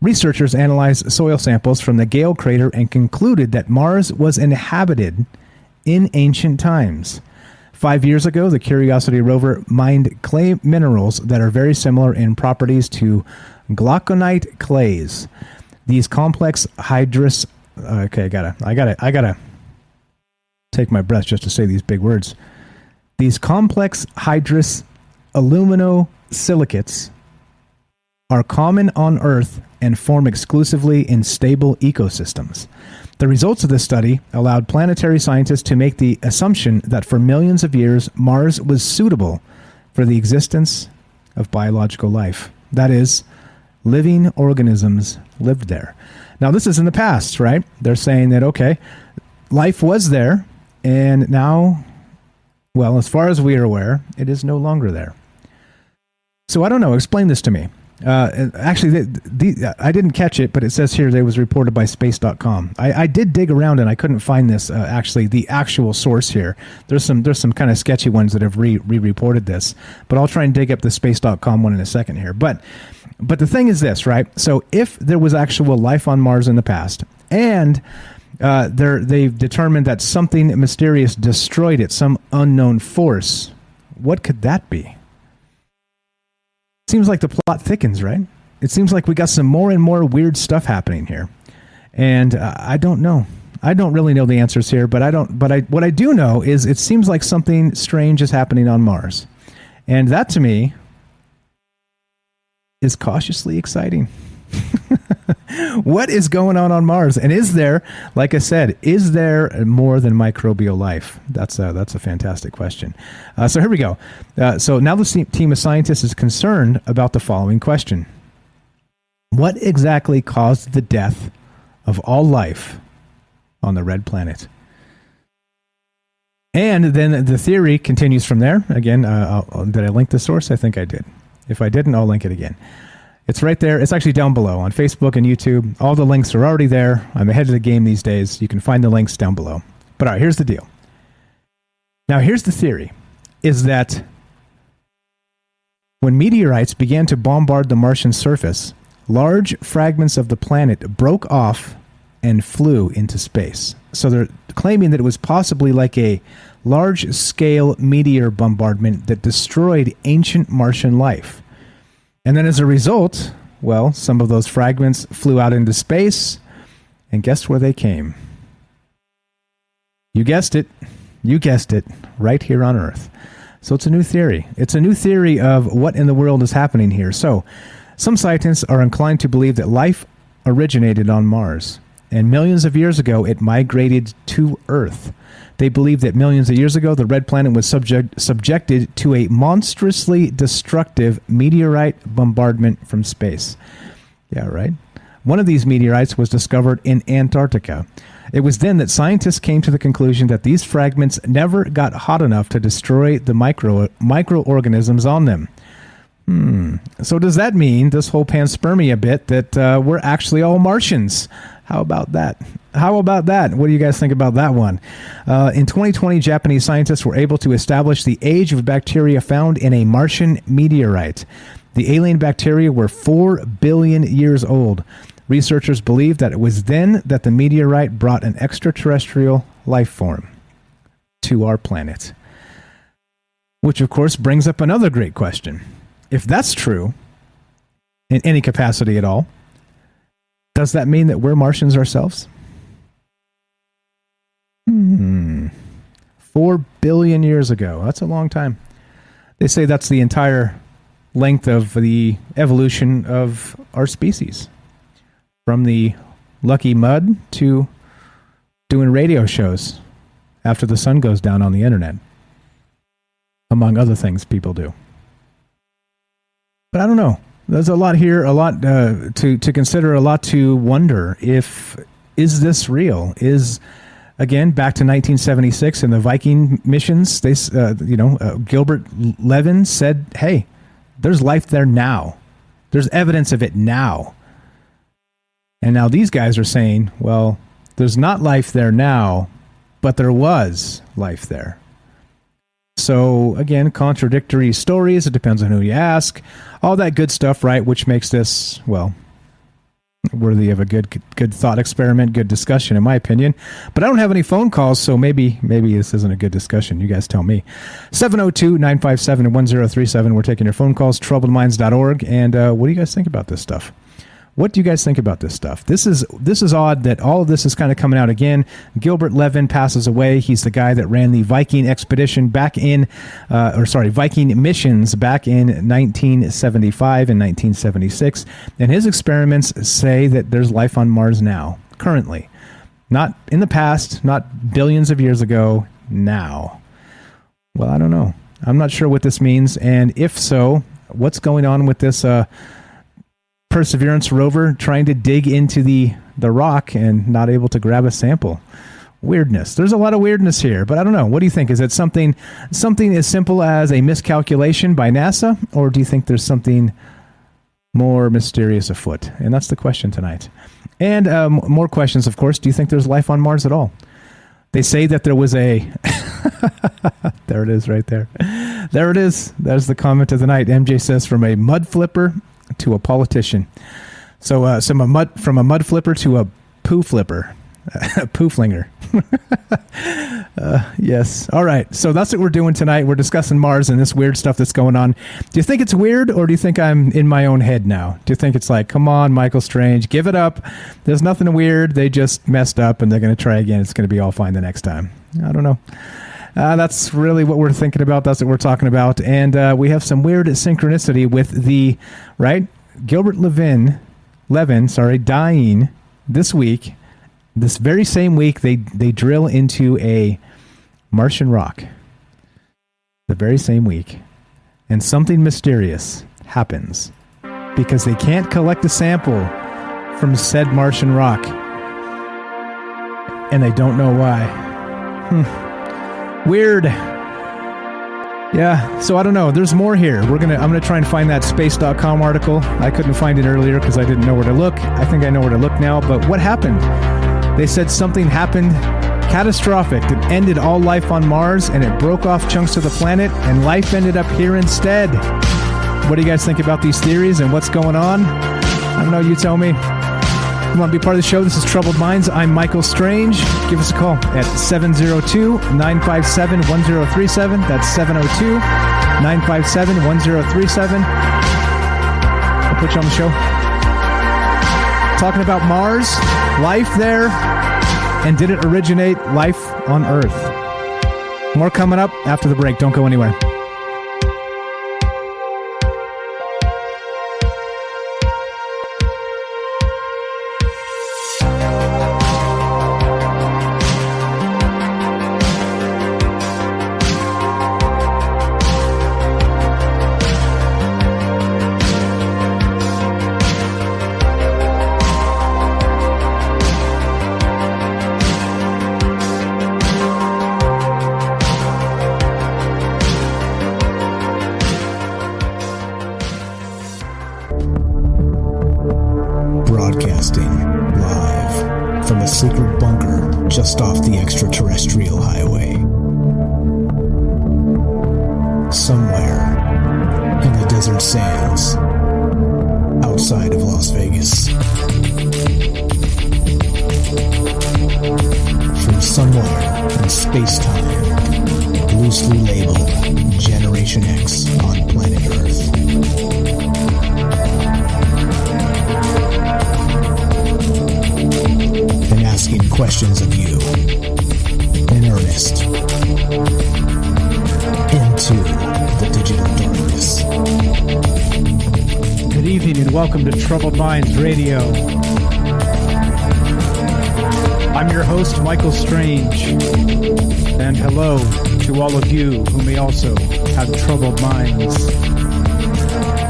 Researchers analyzed soil samples from the Gale crater and concluded that Mars was inhabited in ancient times. 5 years ago, the Curiosity rover mined clay minerals that are very similar in properties to glauconite clays. These complex hydrous... Okay, I gotta take my breath just to say these big words. These complex hydrous aluminosilicates are common on Earth and form exclusively in stable ecosystems. The results of this study allowed planetary scientists to make the assumption that for millions of years, Mars was suitable for the existence of biological life. That is, living organisms lived there. Now, this is in the past, right? They're saying that, okay, life was there, and now, well, as far as we are aware, it is no longer there. So I don't know. Explain this to me. Actually, I didn't catch it, but it says here that it was reported by Space.com. I did dig around and I couldn't find this, actually, the actual source here. There's some kind of sketchy ones that have re-reported this, but I'll try and dig up the Space.com one in a second here. But the thing is this, right? So if there was actual life on Mars in the past, and they've determined that something mysterious destroyed it, some unknown force, what could that be? Seems like the plot thickens, right? It seems like we got some more and more weird stuff happening here, and I don't know. I don't really know the answers here, but what I do know is it seems like something strange is happening on Mars, and that to me is cautiously exciting. What is going on Mars? And is there, like I said, is there more than microbial life? That's a fantastic question. So here we go. So now the team of scientists is concerned about the following question. What exactly caused the death of all life on the red planet? And then the theory continues from there. Again, did I link the source? I think I did. If I didn't, I'll link it again. It's right there. It's actually down below on Facebook and YouTube. All the links are already there. I'm ahead of the game these days. You can find the links down below. But all right, here's the deal. Now, here's the theory, is that when meteorites began to bombard the Martian surface, large fragments of the planet broke off and flew into space. So they're claiming that it was possibly like a large-scale meteor bombardment that destroyed ancient Martian life. And then as a result, well, some of those fragments flew out into space, and guess where they came? You guessed it. You guessed it. Right here on Earth. So it's a new theory. It's a new theory of what in the world is happening here. So some scientists are inclined to believe that life originated on Mars, and millions of years ago it migrated to Earth. They believe that millions of years ago, the red planet was subjected to a monstrously destructive meteorite bombardment from space. Yeah, right. One of these meteorites was discovered in Antarctica. It was then that scientists came to the conclusion that these fragments never got hot enough to destroy the microorganisms on them. So does that mean, this whole panspermia bit, that we're actually all Martians? How about that? How about that? What do you guys think about that one? In 2020, Japanese scientists were able to establish the age of bacteria found in a Martian meteorite. The alien bacteria were 4 billion years old. Researchers believe that it was then that the meteorite brought an extraterrestrial life form to our planet. Which, of course, brings up another great question. If that's true, in any capacity at all, does that mean that we're Martians ourselves? 4 billion years ago. That's a long time. They say that's the entire length of the evolution of our species. From the lucky mud to doing radio shows after the sun goes down on the internet, among other things people do. But I don't know. There's a lot here, a lot to consider, a lot to wonder. Is this real? Again, back to 1976 in the Viking missions, Gilbert Levin said, hey, there's life there now. There's evidence of it now. And now these guys are saying, well, there's not life there now, but there was life there. So, again, contradictory stories. It depends on who you ask. All that good stuff, right? Which makes this, well, worthy of a good thought experiment, good discussion, in my opinion. But I don't have any phone calls, so maybe this isn't a good discussion. You guys tell me. 702-957-1037. We're taking your phone calls, troubledminds.org. And what do you guys think about this stuff? What do you guys think about this stuff? This is odd that all of this is kind of coming out again. Gilbert Levin passes away. He's the guy that ran the Viking expedition Viking missions back in 1975 and 1976. And his experiments say that there's life on Mars now, currently. Not in the past, not billions of years ago, now. Well, I don't know. I'm not sure what this means. And if so, what's going on with this Perseverance rover trying to dig into the rock and not able to grab a sample? Weirdness. There's a lot of weirdness here, but I don't know. What do you think? Is it something as simple as a miscalculation by NASA, or do you think there's something more mysterious afoot? And that's the question tonight. And more questions, of course. Do you think there's life on Mars at all? They say that there was a... There it is right there. There it is. There's the comment of the night. MJ says, from a mud flipper to a politician. So from a mud flipper to a poo flipper. A poo flinger. Yes. All right. So that's what we're doing tonight. We're discussing Mars and this weird stuff that's going on. Do you think it's weird, or do you think I'm in my own head now? Do you think it's like, come on, Michael Strange, give it up. There's nothing weird. They just messed up and they're going to try again. It's going to be all fine the next time. I don't know. That's really what we're thinking about. That's what we're talking about. And we have some weird synchronicity with the, right? Gilbert Levin, dying this week. This very same week, they drill into a Martian rock. The very same week. And something mysterious happens because they can't collect a sample from said Martian rock. And they don't know why. Weird. Yeah, so I don't know. There's more here. I'm gonna try and find that space.com article. I couldn't find it earlier because I didn't know where to look. I think I know where to look now. But what happened? They said something happened catastrophic that ended all life on Mars, and it broke off chunks of the planet, and life ended up here instead. What do you guys think about these theories and what's going on? I don't know. You tell me. You want to be part of the show? This is Troubled Minds. I'm Michael Strange. Give us a call at 702-957-1037. That's 702-957-1037. I'll put you on the show. Talking about Mars, life there, and did it originate life on Earth? More coming up after the break. Don't go anywhere. Just off the extraterrestrial highway. Somewhere in the desert sands outside of Las Vegas. From somewhere in space-time, loosely labeled Generation X on planet Earth. Asking questions of you in earnest into the digital darkness. Good evening and welcome to Troubled Minds Radio. I'm your host, Michael Strange. And hello to all of you who may also have troubled minds.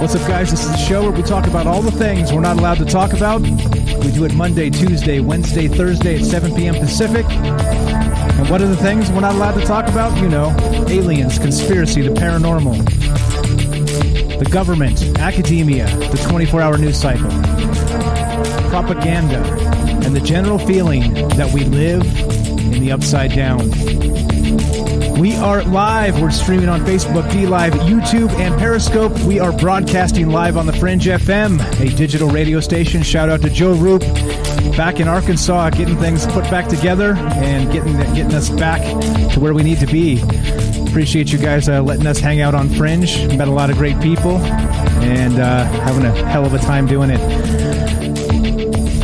What's up, guys? This is the show where we talk about all the things we're not allowed to talk about. We do it Monday, Tuesday, Wednesday, Thursday at 7 p.m. Pacific. And what are the things we're not allowed to talk about? You know, aliens, conspiracy, the paranormal, the government, academia, the 24-hour news cycle, propaganda, and the general feeling that we live in the upside down. We are live. We're streaming on Facebook, D-Live, YouTube, and Periscope. We are broadcasting live on the Fringe FM, a digital radio station. Shout out to Joe Roop, back in Arkansas, getting things put back together and getting us back to where we need to be. Appreciate you guys letting us hang out on Fringe. Met a lot of great people and having a hell of a time doing it.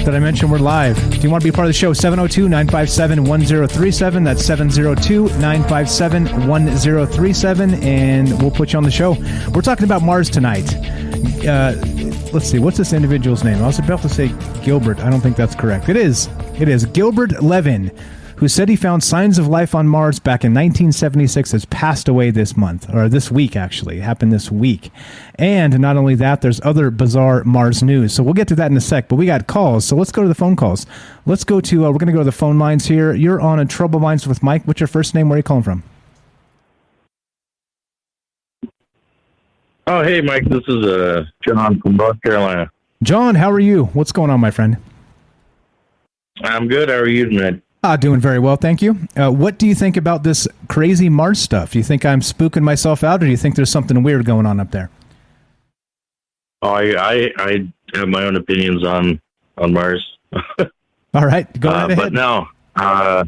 Did I mention we're live? Do you want to be part of the show? 702-957-1037. That's 702-957-1037. And we'll put you on the show. We're talking about Mars tonight. Let's see. What's this individual's name? I was about to say Gilbert. I don't think that's correct. It is. Gilbert Levin, who said he found signs of life on Mars back in 1976, has passed away this month, or this week, actually. It happened this week. And not only that, there's other bizarre Mars news. So we'll get to that in a sec, but we got calls. So let's go to the phone calls. Let's go to, we're going to go to the phone lines here. You're on a Trouble Minds with Mike. What's your first name? Where are you calling from? Oh, hey, Mike. This is John from North Carolina. John, how are you? What's going on, my friend? I'm good. How are you tonight? Doing very well, thank you. What do you think about this crazy Mars stuff? Do you think I'm spooking myself out, or do you think there's something weird going on up there? Oh, I have my own opinions on Mars. All right, go right ahead. But no, I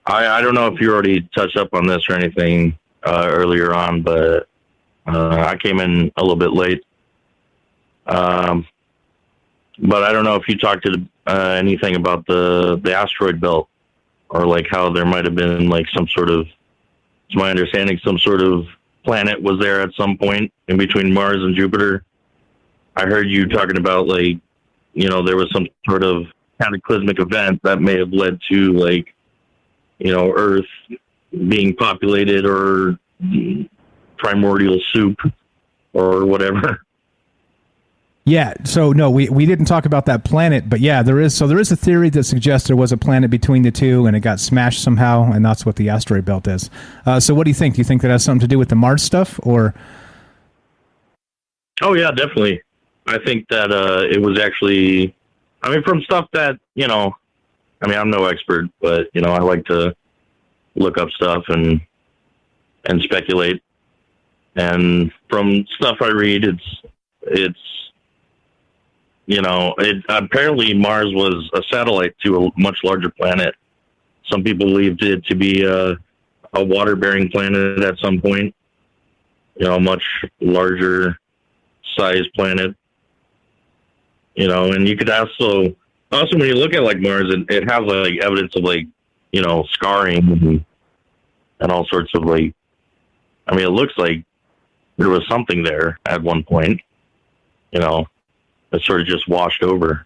don't know if you already touched up on this or anything earlier on, but I came in a little bit late. But I don't know if you talked to anything about the asteroid belt, or like how there might have been like some sort of, it's my understanding, some sort of planet was there at some point in between Mars and Jupiter. I heard you talking about like, you know, there was some sort of cataclysmic event that may have led to like, you know, Earth being populated or primordial soup or whatever. Yeah, so no, we didn't talk about that planet, but yeah, there is a theory that suggests there was a planet between the two and it got smashed somehow, and that's what the asteroid belt is. So what do you think? Do you think that has something to do with the Mars stuff, or? Oh yeah, definitely. I think that it was actually, I mean, from stuff that, you know, I mean, I'm no expert, but, you know, I like to look up stuff and speculate. And from stuff I read, it's, you know, apparently Mars was a satellite to a much larger planet. Some people believed it to be a water-bearing planet at some point. You know, a much larger size planet. You know, and you could also when you look at like Mars, it has like evidence of like, you know, scarring and all sorts of like, I mean, it looks like there was something there at one point, you know. It sort of just washed over.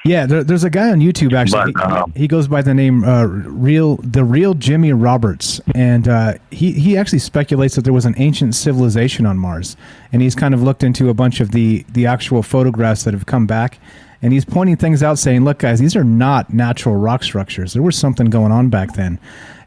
Yeah, there's a guy on YouTube actually. But, he goes by the name the real Jimmy Roberts, and he actually speculates that there was an ancient civilization on Mars, and he's kind of looked into a bunch of the actual photographs that have come back, and he's pointing things out, saying, "Look, guys, these are not natural rock structures. There was something going on back then,"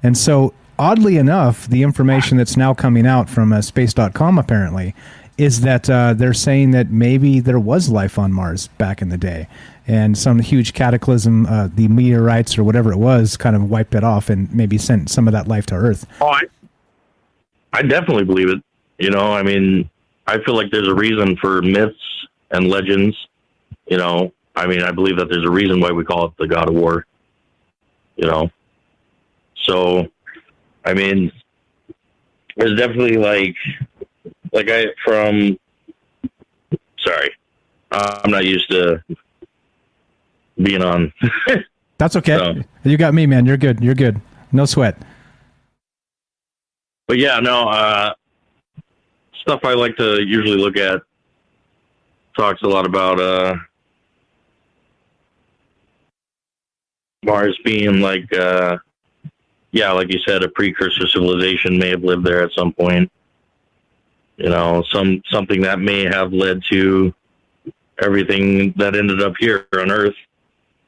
and so oddly enough, the information that's now coming out from space.com apparently is that they're saying that maybe there was life on Mars back in the day, and some huge cataclysm, the meteorites or whatever it was, kind of wiped it off and maybe sent some of that life to Earth. Oh, I definitely believe it. You know, I mean, I feel like there's a reason for myths and legends. You know, I mean, I believe that there's a reason why we call it the God of War. You know, so, I mean, there's definitely sorry, I'm not used to being on. That's okay. So, you got me, man. You're good. You're good. No sweat. But yeah, no, stuff I like to usually look at talks a lot about Mars being like, like you said, a precursor civilization may have lived there at some point. You know, something that may have led to everything that ended up here on Earth.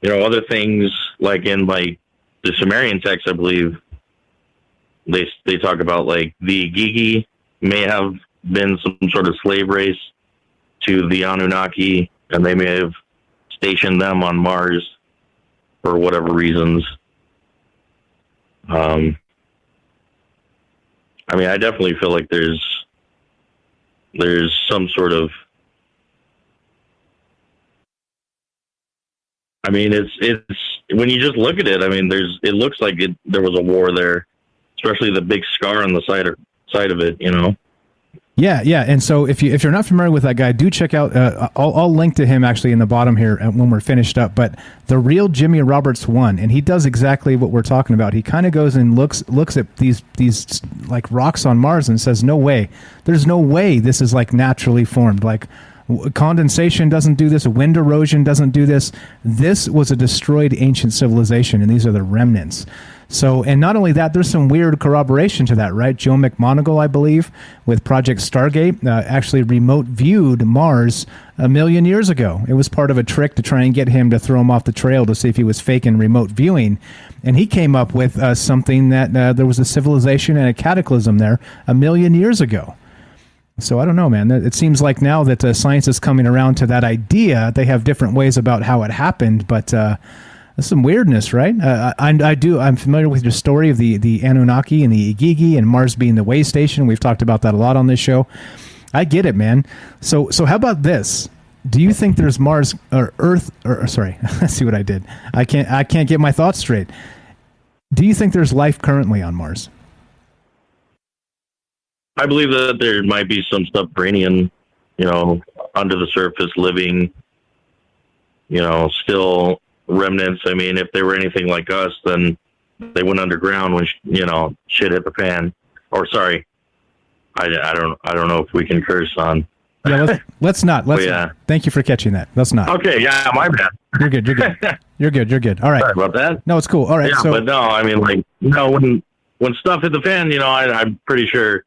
You know, other things like in like the Sumerian text, I believe they talk about like the Gigi may have been some sort of slave race to the Anunnaki, and they may have stationed them on Mars for whatever reasons. I mean, I definitely feel like there's some sort of, I mean, it's when you just look at it, I mean, it looks like there was a war there, especially the big scar on the side of it, you know? Yeah, yeah. And so if you're not familiar with that guy, do check out, I'll link to him actually in the bottom here when we're finished up, but The Real Jimmy Roberts 1, and he does exactly what we're talking about. He kind of goes and looks at these like rocks on Mars and says, no way, there's no way this is like naturally formed. Like condensation doesn't do this, wind erosion doesn't do this. This was a destroyed ancient civilization, and these are the remnants. So, and not only that, there's some weird corroboration to that, right? Joe McMoneagle, I believe, with Project Stargate, actually remote viewed Mars 1 million years ago. It was part of a trick to try and get him to throw him off the trail to see if he was faking remote viewing. And he came up with something that there was a civilization and a cataclysm there 1 million years ago. So I don't know, man. It seems like now that science is coming around to that idea, they have different ways about how it happened, but that's some weirdness, right? I'm familiar with your story of the Anunnaki and the Igigi and Mars being the way station. We've talked about that a lot on this show. I get it, man. So how about this? Do you think there's Mars or Earth? Or sorry, let's see what I did. I can't get my thoughts straight. Do you think there's life currently on Mars? I believe that there might be some subterranean, you know, under the surface living, you know, still remnants. I mean, if they were anything like us, then they went underground when, you know, shit hit the fan. Or sorry, I don't know if we can curse on. Yeah, let's not. Not. Thank you for catching that. Let's not. Okay, yeah, my bad. You're good. You're good. All right. Sorry about that. No, it's cool. All right. Yeah, but no, I mean, like, you know, when stuff hit the fan, you know, I'm pretty sure,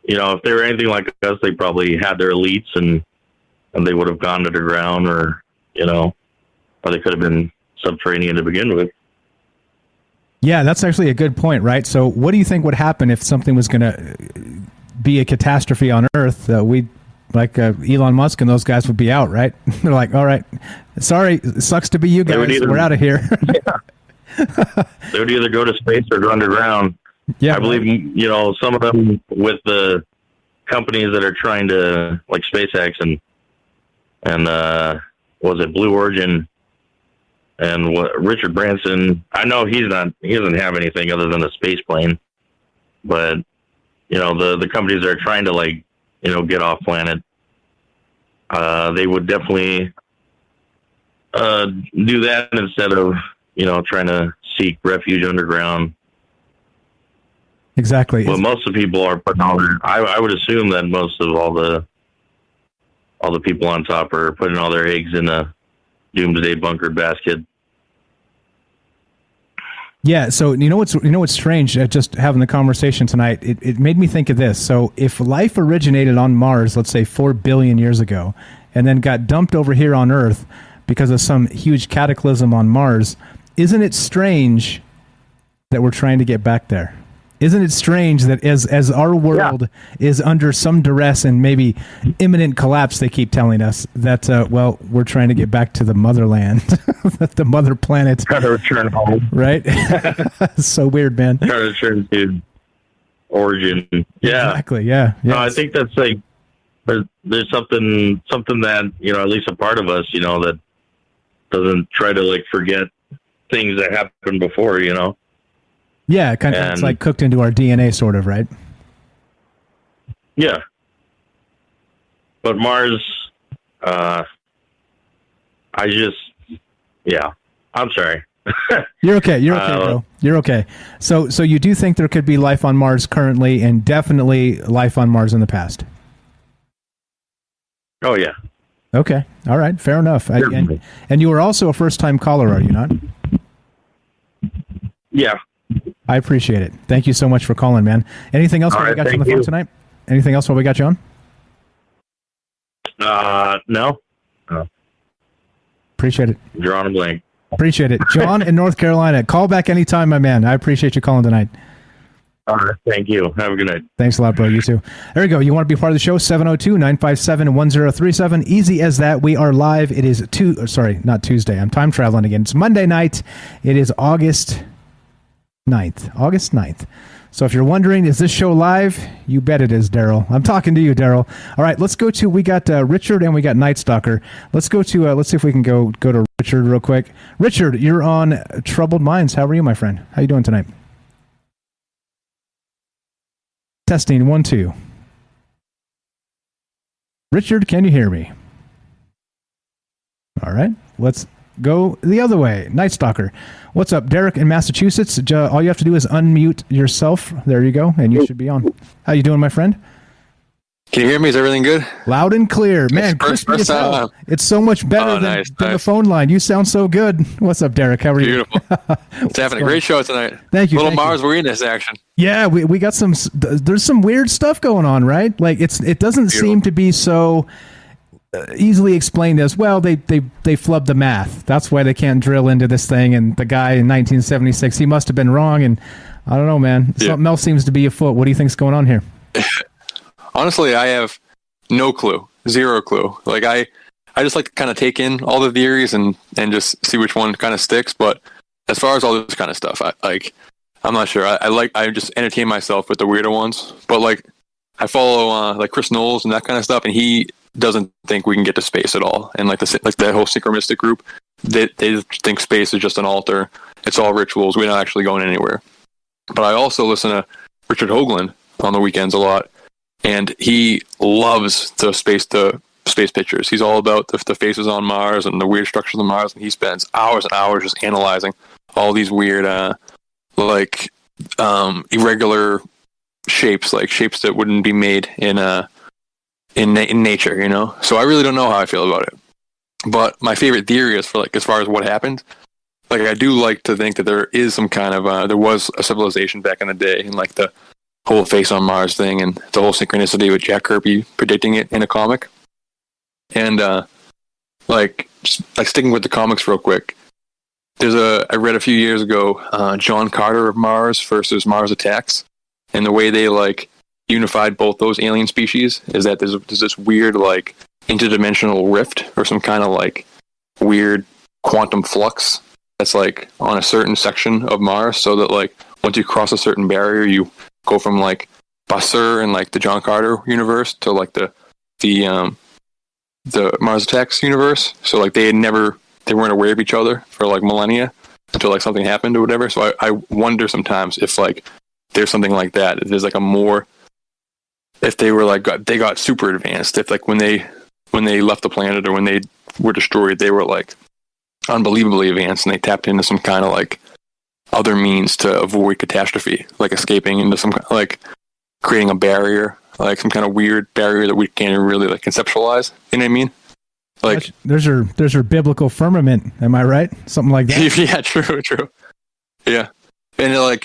you know, if they were anything like us, they probably had their elites and they would have gone underground, or, you know, or they could have been subterranean to begin with. Yeah, that's actually a good point, right? So what do you think would happen if something was going to be a catastrophe on Earth? Elon Musk and those guys would be out, right? They're like, all right, sorry, it sucks to be you guys. We're out of here. Yeah. They would either go to space or go underground. Yeah, I believe, you know, some of them with the companies that are trying to, like SpaceX and was it Blue Origin and Richard Branson. I know he doesn't have anything other than a space plane, but you know, the companies that are trying to, like, you know, get off planet, they would definitely do that instead of, you know, trying to seek refuge underground. Exactly. But most of the people are putting all their, I would assume that most of all the people on top are putting all their eggs in a doomsday bunker basket. Yeah. So you know what's strange? Just having the conversation tonight, it made me think of this. So if life originated on Mars, let's say 4 billion years ago, and then got dumped over here on Earth because of some huge cataclysm on Mars, isn't it strange that we're trying to get back there? Isn't it strange that as our world is under some duress and maybe imminent collapse, they keep telling us that, we're trying to get back to the motherland, the mother planet. Try to return home. Right? So weird, man. Try to return to origin. Yeah. Exactly, yeah. No, I think that's like, there's something that, you know, at least a part of us, you know, that doesn't try to, like, forget things that happened before, you know? Yeah, kind of, it's like cooked into our DNA, sort of, right? Yeah. But Mars, I'm sorry. You're okay, bro. You're okay. So you do think there could be life on Mars currently, and definitely life on Mars in the past? Oh, yeah. Okay. All right. Fair enough. And you were also a first-time caller, are you not? Yeah. I appreciate it. Thank you so much for calling, man. Anything else All while we right, got you on the thank phone you. tonight? Anything else while we got you on? No. Appreciate it. Drawing a blank. Appreciate it. John in North Carolina. Call back anytime, my man. I appreciate you calling tonight. All right. Thank you. Have a good night. Thanks a lot, bro. You too. There you go. You want to be part of the show? 702-957-1037. Easy as that. We are live. It is not Tuesday. I'm time traveling again. It's Monday night. It is August 9th. So if you're wondering, is this show live? You bet it is, Daryl. I'm talking to you, Daryl. All right, let's go to, we got Richard and we got Night Stalker. Let's go to, let's see if we can go to Richard real quick. Richard, you're on Troubled Minds. How are you, my friend? How you doing tonight? Testing 1 2. Richard, can you hear me? All right, let's go the other way. Night Stalker. What's up, Derek in Massachusetts? All you have to do is unmute yourself. There you go, and you should be on. How you doing, my friend? Can you hear me? Is everything good? Loud and clear. Man, crispy as hell. It's so much better than the phone line. You sound so good. What's up, Derek? How are you? Beautiful. It's having a great show tonight. Thank you. Little Mars Arenas action. Yeah, we got some. There's some weird stuff going on, right? Like it doesn't seem to be so easily explained as well. They flubbed the math. That's why they can't drill into this thing. And the guy in 1976, he must have been wrong. And I don't know, man. Something else seems to be afoot. What do you think's going on here? Honestly, I have no clue, zero clue. Like I just like to kind of take in all the theories and just see which one kind of sticks. But as far as all this kind of stuff, I'm not sure. I just entertain myself with the weirder ones. But like I follow like Chris Knowles and that kind of stuff, and he doesn't think we can get to space at all. And like the whole synchronistic group, they think space is just an altar. It's all rituals. We're not actually going anywhere. But I also listen to Richard Hoagland on the weekends a lot. And he loves the space pictures.'s all about the faces on Mars and the weird structures on Mars. And he spends hours and hours just analyzing all these weird, irregular shapes, like shapes that wouldn't be made in nature, you know? So I really don't know how I feel about it. But my favorite theory is for as far as what happened. Like I do like to think that there is some kind of, there was a civilization back in the day, and like the whole face on Mars thing and the whole synchronicity with Jack Kirby predicting it in a comic. And sticking with the comics real quick, I read a few years ago John Carter of Mars versus Mars Attacks, and the way they unified both those alien species is that there's this weird interdimensional rift or some kind of weird quantum flux that's on a certain section of Mars, so that once you cross a certain barrier, you go from Basur and the John Carter universe to the Mars Attacks universe. So they weren't aware of each other for millennia until something happened or whatever. So I wonder sometimes if there's something like that. If there's if they were they got super advanced. If when they left the planet or when they were destroyed, they were unbelievably advanced, and they tapped into some kind of other means to avoid catastrophe, escaping into some creating a barrier, some kind of weird barrier that we can't even really conceptualize. You know what I mean? There's your biblical firmament. Am I right? Something like that. Yeah, true. Yeah, and I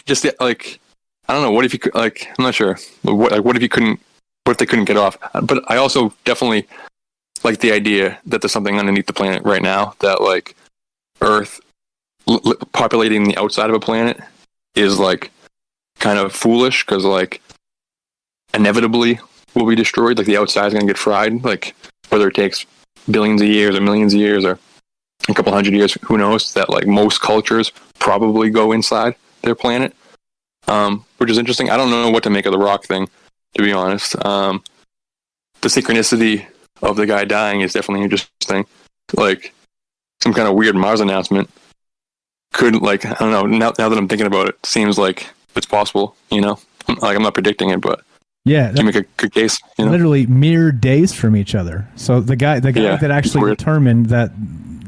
don't know. What if you could? I'm not sure. What if you couldn't? What if they couldn't get off? But I also definitely like the idea that there's something underneath the planet right now that Earth populating the outside of a planet is kind of foolish, because inevitably will be destroyed. The outside is going to get fried. Whether it takes billions of years or millions of years or a couple hundred years, who knows? That most cultures probably go inside their planet, which is interesting. I don't know what to make of the rock thing, to be honest. The synchronicity of the guy dying is definitely interesting. Some kind of weird Mars announcement could, I don't know, now that I'm thinking about it, seems like it's possible, you know? I'm not predicting it, but yeah, you make a good case, you know? Literally mere days from each other. So the guy that actually determined that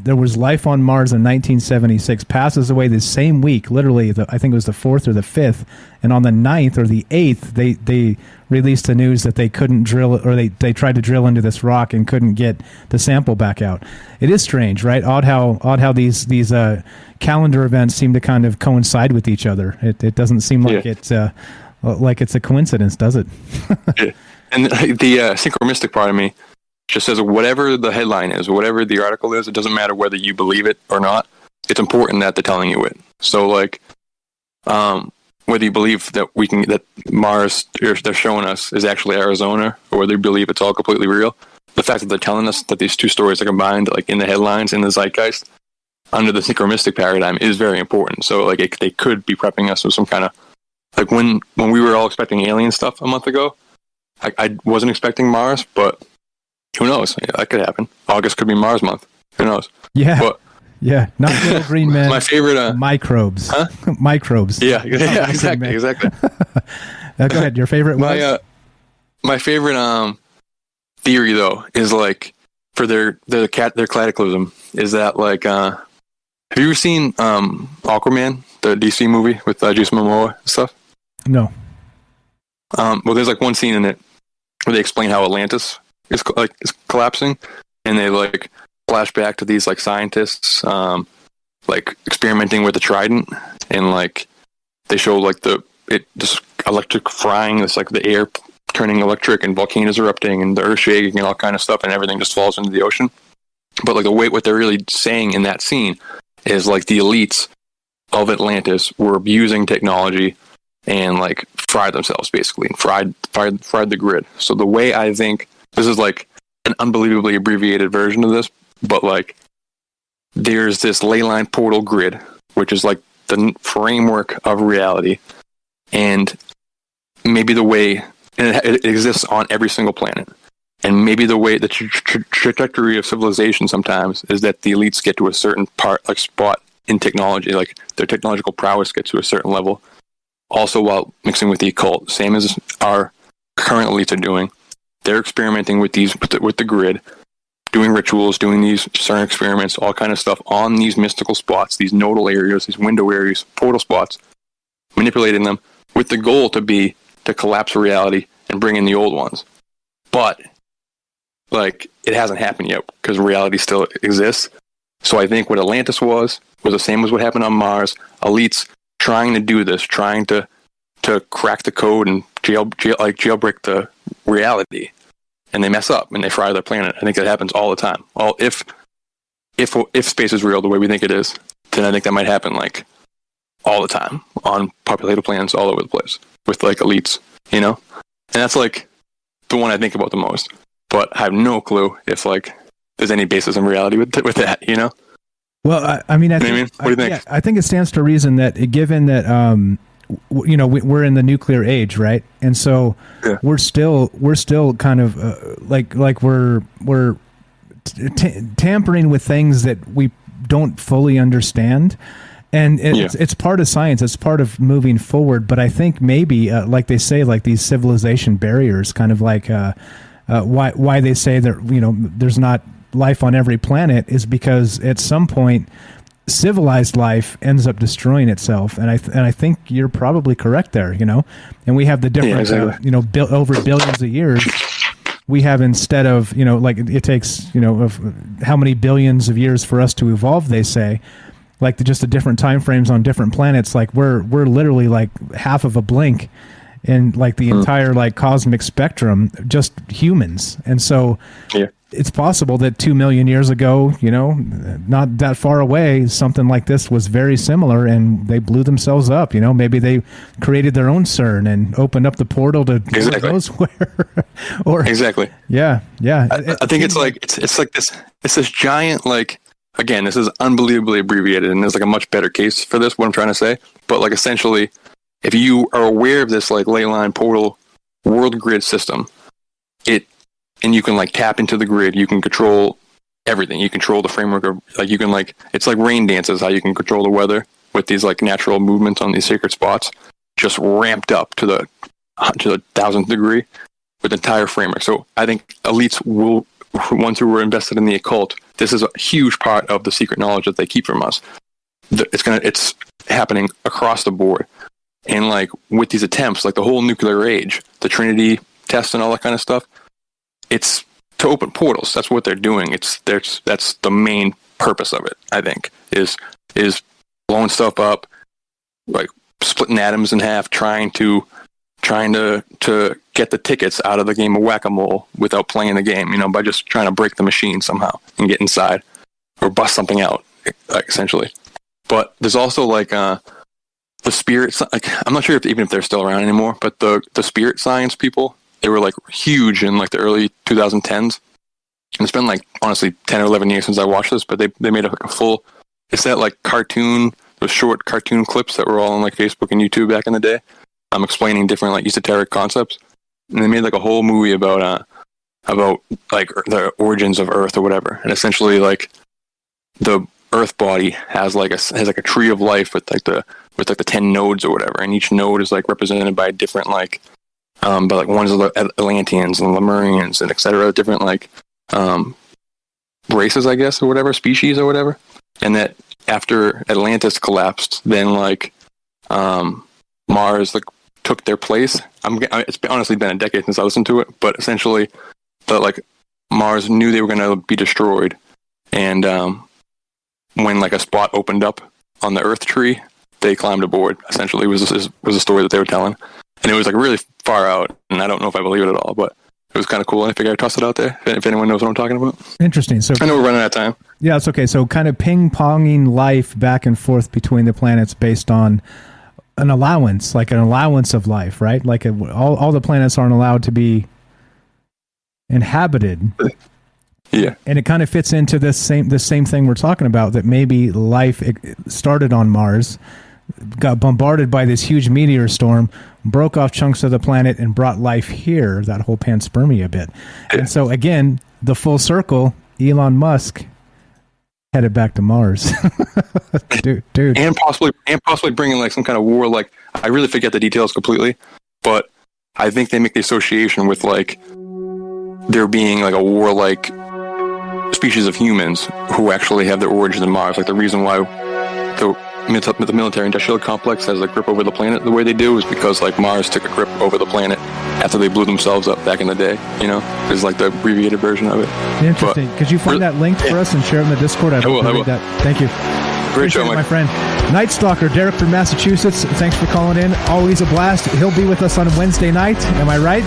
there was life on Mars in 1976, passes away the same week, literally, I think it was the 4th or the 5th, and on the 9th or the 8th, they released the news that they couldn't drill, or they tried to drill into this rock and couldn't get the sample back out. It is strange, right? Odd how these calendar events seem to kind of coincide with each other. It doesn't seem like it's a coincidence, does it? Yeah. And the synchronistic part of me just says whatever the headline is, whatever the article is, it doesn't matter whether you believe it or not. It's important that they're telling you it. So, like, whether you believe that Mars they're showing us is actually Arizona, or whether you believe it's all completely real, the fact that they're telling us that these two stories are combined, like in the headlines, in the zeitgeist, under the synchronistic paradigm, is very important. So, like, they could be prepping us with some kind of, like, when we were all expecting alien stuff a month ago, I wasn't expecting Mars, but who knows? Yeah, that could happen. August could be Mars month. Who knows? Yeah. But, yeah. Not little green men. My favorite... microbes. Huh? Microbes. Yeah, exactly. Go ahead. Your favorite one? My favorite theory, though, is, like, for their cataclysm, is that, like... have you ever seen Aquaman, the DC movie with Jason Momoa and stuff? No. Well, there's, like, one scene in it where they explain how Atlantis is collapsing, and they, like, flash back to these, like, scientists like experimenting with the trident, and, like, they show, like, just electric frying, this, like, the air turning electric, and volcanoes erupting, and the earth shaking, and all kind of stuff, and everything just falls into the ocean. But, like, what they're really saying in that scene is, like, the elites of Atlantis were abusing technology and, like, fried themselves, basically, and fried the grid. So the way I think, this is, like, an unbelievably abbreviated version of this, but, like, there's this ley line portal grid, which is, like, the framework of reality, and maybe the way, and it exists on every single planet, and maybe the way, the trajectory of civilization sometimes is that the elites get to a certain part, like, spot in technology, like, their technological prowess gets to a certain level, also while mixing with the occult, same as our current elites are doing. They're experimenting with the grid, doing rituals, doing these certain experiments, all kind of stuff on these mystical spots, these nodal areas, these window areas, portal spots, manipulating them with the goal to collapse reality and bring in the old ones. But, like, it hasn't happened yet because reality still exists. So I think what Atlantis was the same as what happened on Mars. Elites trying to do this, trying to crack the code and jailbreak the reality, and they mess up and they fry their planet. I think that happens all the time. If space is real the way we think it is, then I think that might happen, like, all the time on populated planets all over the place with, like, elites, you know. And that's, like, the one I think about the most. But I have no clue if, like, there's any basis in reality with that, you know. Well, I mean, what do you think? Yeah, I think it stands to reason that, given that, you know, we're in the nuclear age, right? And so we're still kind of like we're tampering with things that we don't fully understand, and it's part of science. It's part of moving forward. But I think maybe, like they say, like these civilization barriers, kind of like why they say that, you know, there's not life on every planet, is because at some point civilized life ends up destroying itself, and I think you're probably correct there, you know. And we have the different you know, over billions of years we have, instead of, you know, like it takes, you know, of how many billions of years for us to evolve, they say, like just the different time frames on different planets, like we're literally like half of a blink in, like, the entire, like, cosmic spectrum, just humans. And so it's possible that 2 million years ago, you know, not that far away, something like this was very similar, and they blew themselves up. You know, maybe they created their own CERN and opened up the portal to who knows where. Or exactly. Yeah. I think it's like this giant, like, again, this is unbelievably abbreviated, and there's, like, a much better case for this, what I'm trying to say. But, like, essentially, if you are aware of this, like, ley line portal world grid system, and you can, like, tap into the grid, you can control everything. You control the framework of, like, you can, like, it's like rain dances, how you can control the weather with these, like, natural movements on these sacred spots, just ramped up to the 1,000th degree with the entire framework. So I think elites ones who were invested in the occult, this is a huge part of the secret knowledge that they keep from us. It's happening across the board. And like with these attempts, like the whole nuclear age, the Trinity test and all that kind of stuff, it's to open portals. That's what they're doing. That's the main purpose of it, I think, is blowing stuff up, like splitting atoms in half, trying to get the tickets out of the game of whack-a-mole without playing the game, by just trying to break the machine somehow and get inside or bust something out, like, essentially. But there's also like the spirit, like, I'm not sure even if they're still around anymore, but the spirit science people, they were like huge in like the early 2010s. And it's been like honestly 10 or 11 years since I watched this, but they made a full, it's that like cartoon, those short cartoon clips that were all on like Facebook and YouTube back in the day. I'm explaining different like esoteric concepts, and they made like a whole movie about like the origins of Earth or whatever. And essentially, like the Earth body has like a tree of life with the 10 nodes or whatever, and each node is like represented by different like one's the Atlanteans and Lemurians and etc. Different like races, I guess, or whatever, species or whatever. And that after Atlantis collapsed, then like Mars like took their place. It's honestly been a decade since I listened to it, but essentially, Mars knew they were going to be destroyed, and when like a spot opened up on the Earth tree, they climbed aboard. Essentially, was a story that they were telling, and it was like really far out, and I don't know if I believe it at all, but it was kind of cool, and I figured I'd toss it out there if anyone knows what I'm talking about. Interesting. So I know we're running out of time. Yeah, it's okay. So kind of ping-ponging life back and forth between the planets based on an allowance of life, right? Like all the planets aren't allowed to be inhabited. Yeah. And it kind of fits into the same thing we're talking about, that maybe life started on Mars, got bombarded by this huge meteor storm, broke off chunks of the planet, and brought life here, that whole panspermia bit. Yeah. And so again, the full circle, Elon Musk headed back to Mars. dude. And possibly bringing like some kind of war. Like, I really forget the details completely, but I think they make the association with like there being like a warlike species of humans who actually have their origins in Mars. Like the reason why the military industrial complex has a grip over the planet the way they do is because like Mars took a grip over the planet after they blew themselves up back in the day. It's like the abbreviated version of it. Interesting. Could you find that link for us and share it in the Discord? I will. That. Thank you. Great show, my friend. Night Stalker, Derek from Massachusetts. Thanks for calling in. Always a blast. He'll be with us on Wednesday night. Am I right?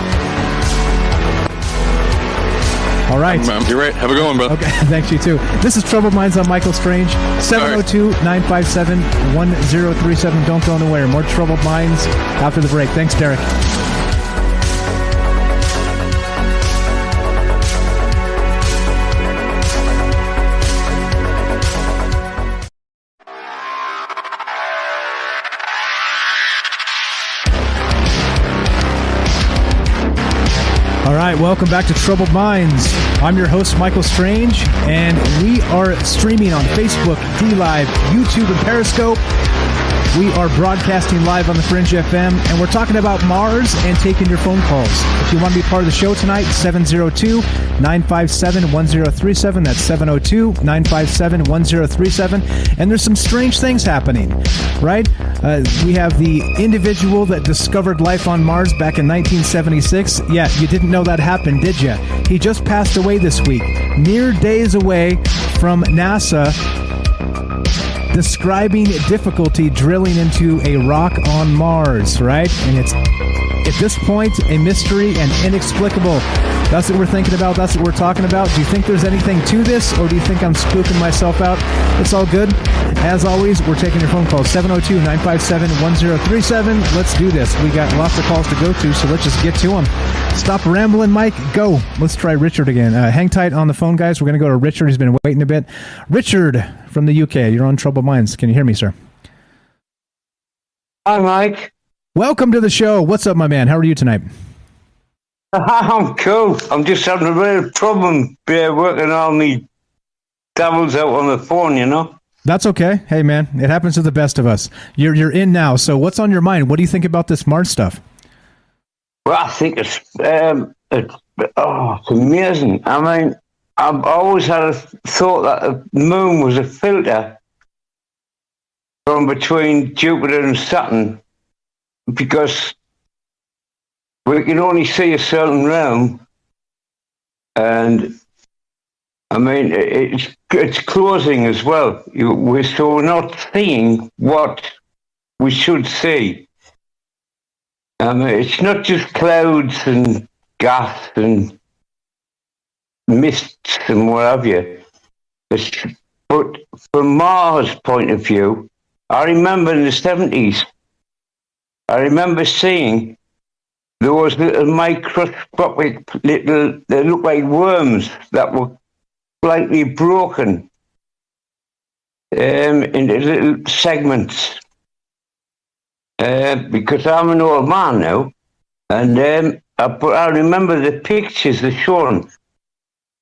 All right. You're right. Have a good one, bro. Okay. Thanks, you too. This is Troubled Minds on Michael Strange. 702-957-1037. Don't go nowhere. More Troubled Minds after the break. Thanks, Derek. All right, welcome back to Troubled Minds. I'm your host, Michael Strange, and we are streaming on Facebook, DLive, YouTube, and Periscope. We are broadcasting live on the Fringe FM, and we're talking about Mars and taking your phone calls. If you want to be part of the show tonight, 702-957-1037. That's 702-957-1037. And there's some strange things happening, right? We have the individual that discovered life on Mars back in 1976. Yeah, you didn't know that happened, did you? He just passed away this week, mere days away from NASA describing difficulty drilling into a rock on Mars, right? And it's, at this point, a mystery and inexplicable. That's what we're thinking about. That's what we're talking about. Do you think there's anything to this, or do you think I'm spooking myself out? It's all good. As always, we're taking your phone calls, 702-957-1037. Let's do this. We got lots of calls to go to, so let's just get to them. Stop rambling, Mike. Go. Let's try Richard again. Hang tight on the phone, guys. We're going to go to Richard. He's been waiting a bit. Richard from the UK. You're on Troubled Minds. Can you hear me, sir? Hi, Mike. Welcome to the show. What's up, my man? How are you tonight? I'm cool. I'm just having a real problem working all me doubles out on the phone, That's okay. Hey, man, it happens to the best of us. You're in now. So what's on your mind? What do you think about this Mars stuff? Well, I think it's amazing. I mean, I've always had a thought that the moon was a filter from between Jupiter and Saturn, because we can only see a certain realm, and I mean it's closing as well. So we're not seeing what we should see. I mean, it's not just clouds and gas and mists and what have you. But from Mars' point of view, I remember in the 70s, I remember seeing those little microscopic they look like worms that were slightly broken into little segments. Because I'm an old man now, and but I remember the pictures they shown.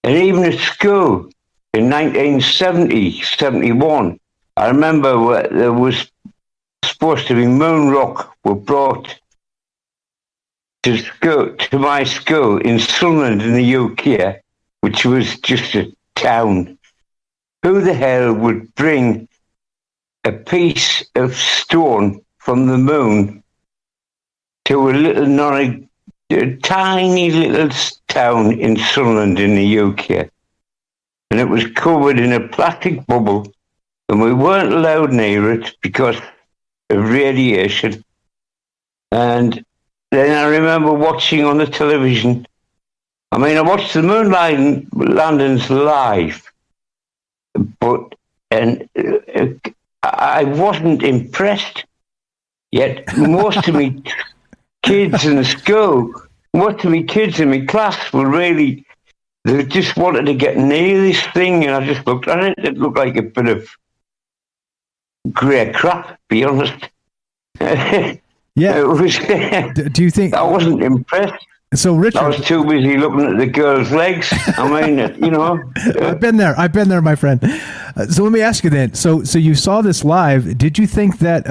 And even at school in 1970, 71, I remember there was supposed to be moon rock were brought to my school in Sunderland in the UK, which was just a town. Who the hell would bring a piece of stone from the moon to a tiny little town in Sunderland in the UK? And it was covered in a plastic bubble, and we weren't allowed near it because of radiation. And then I remember watching on the television. I mean, I watched the moon landings live, but I wasn't impressed. Yet most of me kids in school, most of me kids in my class were really, they just wanted to get near this thing, and I just looked at it. It looked like a bit of grey crap, to be honest. Yeah. It was, do you think... I wasn't impressed. So, Richard... I was too busy looking at the girls' legs. I mean, you know... I've been there, my friend. So let me ask you then. So you saw this live. Did you think that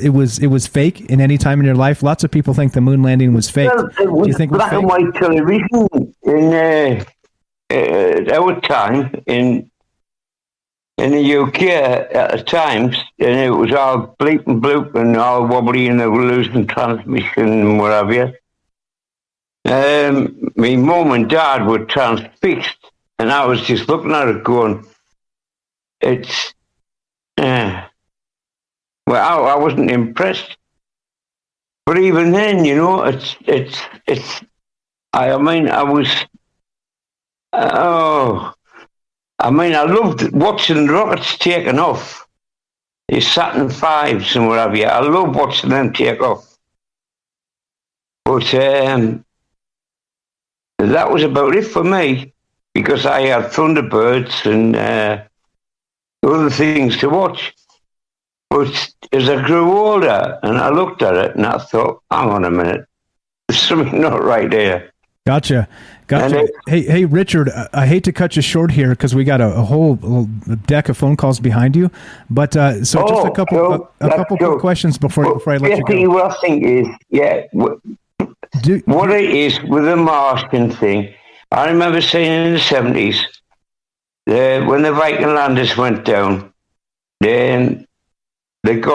it was fake in any time in your life? Lots of people think the moon landing was fake. Well, it was, do you think black and white television in our time in the UK at the times, and it was all bleep and bloop and all wobbly, and they were losing transmission and what have you. My mum and dad were transfixed, and I was just looking at it going, it's, well, I wasn't impressed. But even then, you know, I mean, I loved watching the rockets taking off. The Saturn V's and what have you. I love watching them take off. But that was about it for me, because I had Thunderbirds and other things to watch. But as I grew older and I looked at it and I thought, hang on a minute, there's something not right here. Gotcha. Hey, Richard, I hate to cut you short here because we got a whole deck of phone calls behind you. But just a couple quick questions before I let you go. What I think is, what it is with the Martian thing, I remember seeing in the 70s, when the Viking landers went down, then it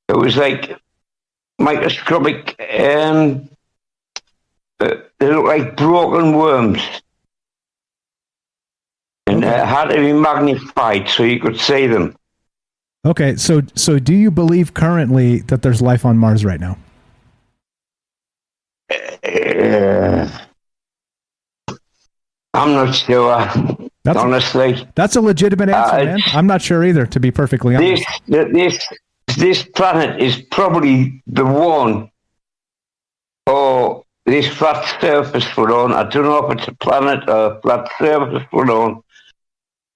was like microscopic, they looked like broken worms. And they had to be magnified so you could see them. Okay, so do you believe currently that there's life on Mars right now? I'm not sure. Honestly, that's a legitimate answer, man. I'm not sure either, to be perfectly honest. This planet is probably the one, or this flat surface we're on. I don't know if it's a planet or a flat surface we're on.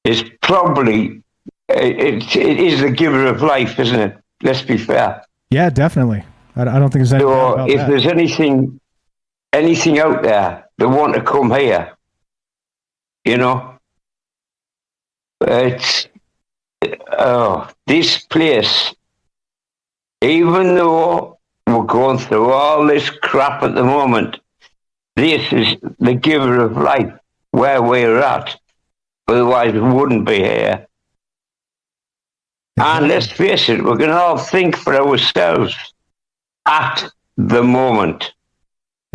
It's probably it is the giver of life, isn't it? Let's be fair. Yeah, definitely. I don't think there's any doubt about if that. there's anything out there that want to come here, you know, it's this place. Even though we're going through all this crap at the moment, this is the giver of life where we're at. Otherwise, we wouldn't be here. And let's face it, we can all think for ourselves at the moment.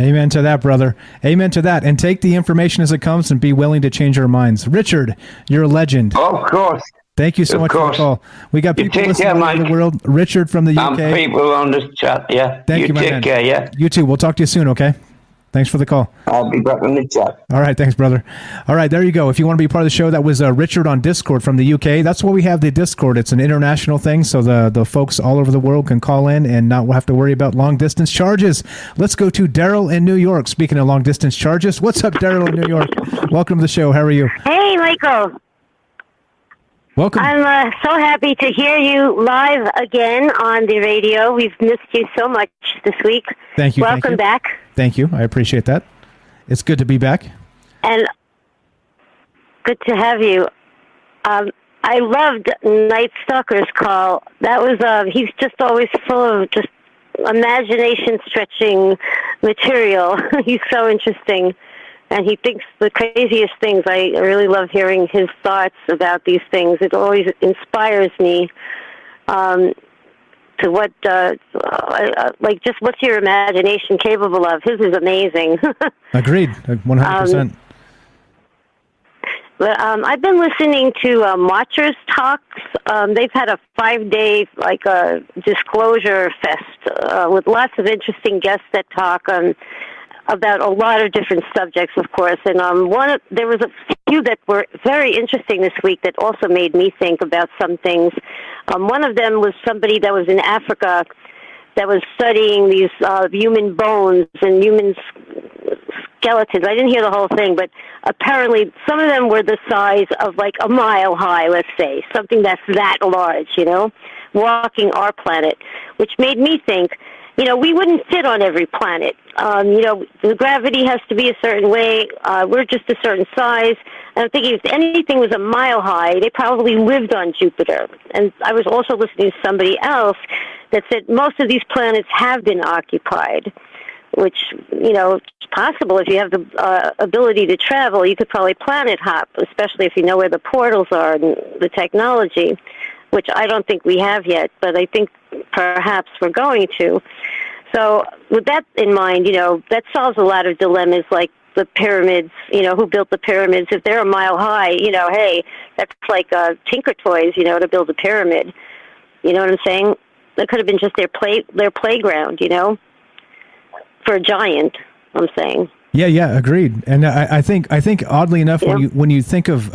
Amen to that, brother. Amen to that. And take the information as it comes and be willing to change our minds. Richard, you're a legend. Of course. Thank you so much for the call. We got people listening all over the world. Richard from the UK. And people on this chat, yeah. Thank you, my man. Take care, yeah. You too. We'll talk to you soon, okay? Thanks for the call. I'll be back on the chat. All right, thanks, brother. All right, there you go. If you want to be part of the show, that was Richard on Discord from the UK. That's why we have the Discord. It's an international thing, so the folks all over the world can call in and not have to worry about long-distance charges. Let's go to Daryl in New York. Speaking of long-distance charges, what's up, Daryl in New York? Welcome to the show. How are you? Hey, Michael. Welcome. I'm so happy to hear you live again on the radio. We've missed you so much this week. Thank you. Welcome back. Thank you. I appreciate that. It's good to be back. And good to have you. I loved Night Stalker's call. That was, he's just always full of just imagination-stretching material. He's so interesting. And he thinks the craziest things. I really love hearing his thoughts about these things. It always inspires me to what, like, just what's your imagination capable of? His is amazing. Agreed, 100%. But I've been listening to Watchers Talks. They've had a 5-day, like, disclosure fest with lots of interesting guests that talk about a lot of different subjects, of course. And there was a few that were very interesting this week that also made me think about some things. One of them was somebody that was in Africa that was studying these human bones and human skeletons. I didn't hear the whole thing, but apparently some of them were the size of like a mile high, let's say, something that's that large, you know, walking our planet, which made me think, you know, we wouldn't fit on every planet. You know, the gravity has to be a certain way. We're just a certain size. And I'm thinking if anything was a mile high, they probably lived on Jupiter. And I was also listening to somebody else that said most of these planets have been occupied, which, you know, it's possible if you have the ability to travel, you could probably planet hop, especially if you know where the portals are and the technology, which I don't think we have yet, but I think perhaps we're going to. So with that in mind, you know, that solves a lot of dilemmas like the pyramids, you know, who built the pyramids. If they're a mile high, you know, hey, that's like Tinker Toys, you know, to build a pyramid. You know what I'm saying? That could have been just their playground, you know, for a giant, I'm saying. Yeah, agreed. And I think oddly enough, when you think of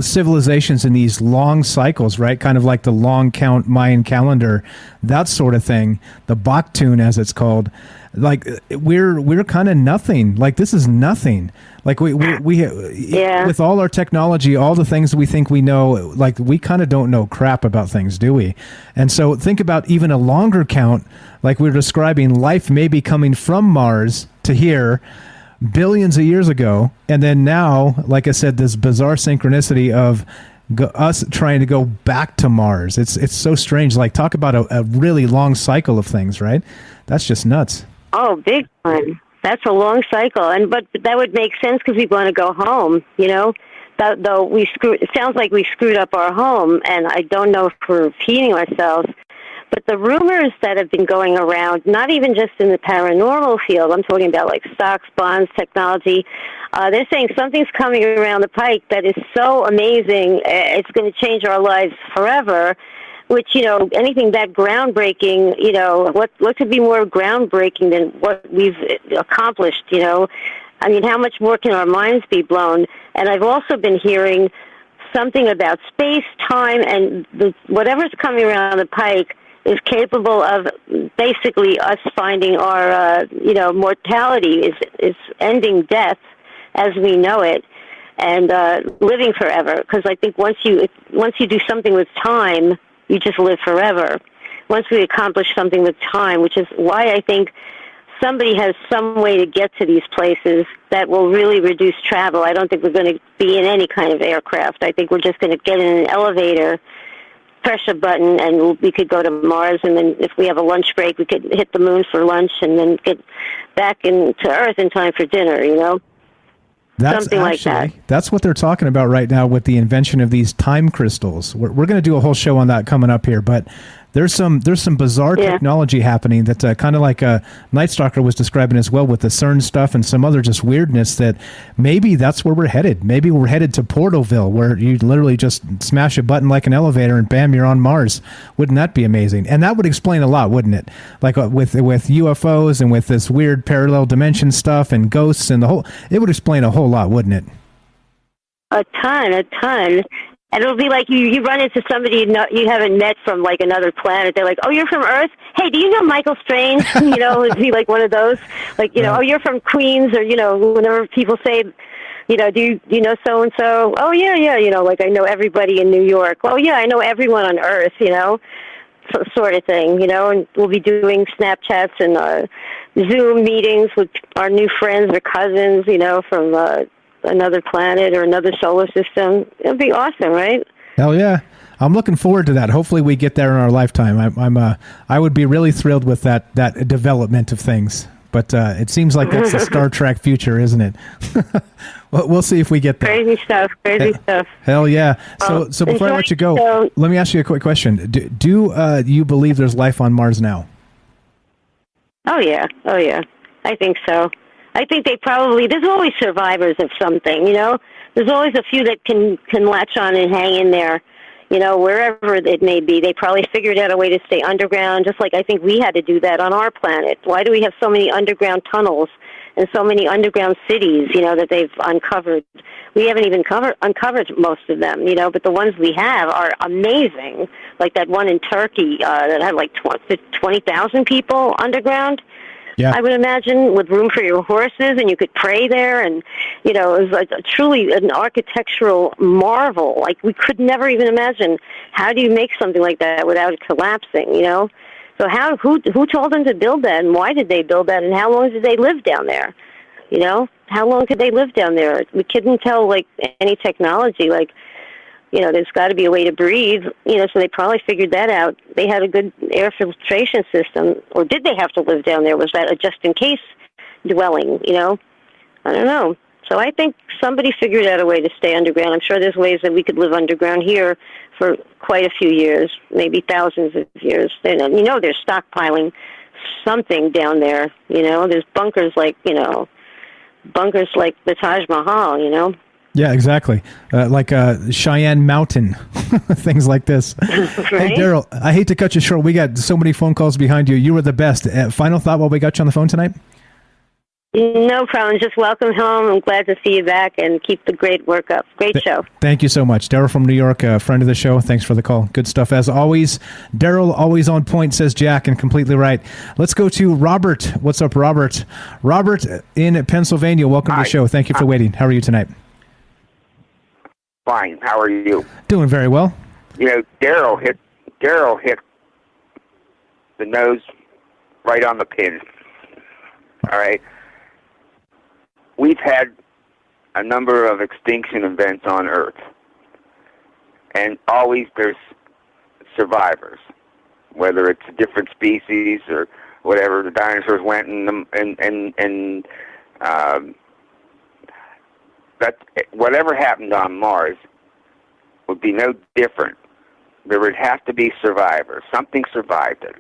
civilizations in these long cycles, right, kind of like the long count Mayan calendar, that sort of thing, the Baktun as it's called, like we're kind of nothing. Like this is nothing. Like we with all our technology, all the things we think we know, like we kind of don't know crap about things, do we? And so think about even a longer count, like we were describing, life may be coming from Mars to here billions of years ago, and then now, like I said, this bizarre synchronicity of us trying to go back to Mars. It's so strange. Like, talk about a really long cycle of things, right? That's just nuts. Oh, big time. That's a long cycle, but that would make sense because we want to go home. You know, though it sounds like we screwed up our home, and I don't know if we're repeating ourselves. But the rumors that have been going around, not even just in the paranormal field, I'm talking about like stocks, bonds, technology, they're saying something's coming around the pike that is so amazing, it's going to change our lives forever, which, you know, anything that groundbreaking, you know, what could be more groundbreaking than what we've accomplished, you know? I mean, how much more can our minds be blown? And I've also been hearing something about space, time, and whatever's coming around the pike is capable of basically us finding our, you know, mortality, is ending death as we know it, and living forever. Because I think once you do something with time, you just live forever. Once we accomplish something with time, which is why I think somebody has some way to get to these places that will really reduce travel. I don't think we're going to be in any kind of aircraft. I think we're just going to get in an elevator, press a button, and we could go to Mars, and then if we have a lunch break, we could hit the moon for lunch and then get back into Earth in time for dinner, you know? Something like that. That's what they're talking about right now with the invention of these time crystals. We're going to do a whole show on that coming up here, but there's some bizarre technology happening that kind of like Night Stalker was describing as well with the CERN stuff and some other just weirdness that maybe that's where we're headed. Maybe we're headed to Portalville, where you literally just smash a button like an elevator and bam, you're on Mars. Wouldn't that be amazing? And that would explain a lot, wouldn't it? Like with UFOs and with this weird parallel dimension stuff and ghosts and it would explain a whole lot, wouldn't it? A ton. And it'll be like you run into somebody you haven't met from like another planet. They're like, "Oh, you're from Earth? Hey, do you know Michael Strange?" It'd be like one of those, like, "Oh, you're from Queens," or whenever people say, "Do you know so and so?" "Oh, yeah, like I know everybody in New York." "Oh, yeah, I know everyone on Earth," sort of thing, and we'll be doing Snapchats and Zoom meetings with our new friends or cousins, from another planet or another solar system. It'll be awesome, right? Hell yeah. I'm looking forward to that. Hopefully we get there in our lifetime. I would be really thrilled with that development of things. But it seems like that's the Star Trek future, isn't it? We'll see if we get there. Crazy stuff. Hell yeah. So before I let you go, let me ask you a quick question. Do you believe there's life on Mars now? Oh yeah. I think so. I think there's always survivors of something, There's always a few that can latch on and hang in there, wherever it may be. They probably figured out a way to stay underground, just like I think we had to do that on our planet. Why do we have so many underground tunnels and so many underground cities, that they've uncovered? We haven't even uncovered most of them, but the ones we have are amazing. Like that one in Turkey that had like 20,000 people underground. Yeah. I would imagine, with room for your horses, and you could pray there, and it was like truly an architectural marvel. Like we could never even imagine, how do you make something like that without it collapsing? So who told them to build that, and why did they build that, and how long did they live down there? How long could they live down there? We couldn't tell like any technology, like. There's got to be a way to breathe, so they probably figured that out. They had a good air filtration system, or did they have to live down there? Was that a just-in-case dwelling, I don't know. So I think somebody figured out a way to stay underground. I'm sure there's ways that we could live underground here for quite a few years, maybe thousands of years. They're stockpiling something down there, There's bunkers like the Taj Mahal, Yeah, exactly. Like Cheyenne Mountain, things like this. Right? Hey, Daryl, I hate to cut you short. We got so many phone calls behind you. You were the best. Final thought while we got you on the phone tonight? No problem. Just welcome home. I'm glad to see you back, and keep the great work up. Great show. Thank you so much. Daryl from New York, a friend of the show. Thanks for the call. Good stuff as always. Daryl, always on point, says Jack, and completely right. Let's go to Robert. What's up, Robert? Robert in Pennsylvania. Welcome to the show. Thank you for waiting. How are you tonight? Fine. How are you? Doing very well. Daryl hit the nose right on the pin. All right. We've had a number of extinction events on Earth, and always there's survivors, whether it's a different species or whatever. The dinosaurs went and that whatever happened on Mars would be no different. There would have to be survivors. Something survived it.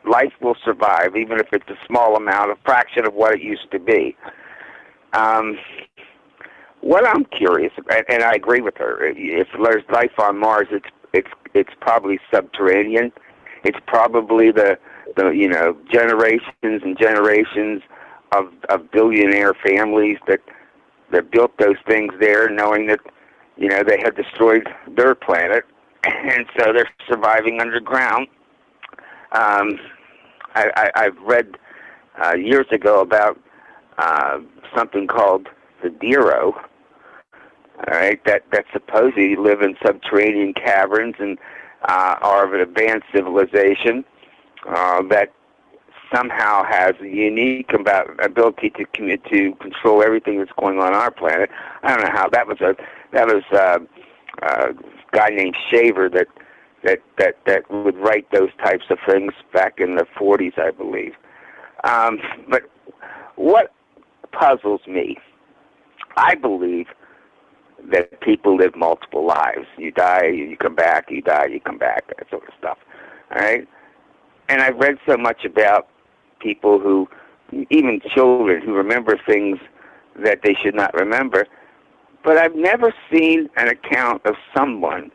Life will survive, even if it's a small amount, a fraction of what it used to be. What I'm curious about, and I agree with her, if there's life on Mars, it's probably subterranean. It's probably the generations and generations of billionaire families that built those things there, knowing that, they had destroyed their planet, and so they're surviving underground. I've read years ago about something called the Dero, all right, that supposedly live in subterranean caverns and are of an advanced civilization that somehow has a unique ability to control everything that's going on our planet. I don't know how. That was a guy named Shaver that would write those types of things back in the 40s, I believe. But what puzzles me I believe that people live multiple lives. You die, you come back, you die, you come back, that sort of stuff. All right? And I've read so much about people who, even children, who remember things that they should not remember. But I've never seen an account of someone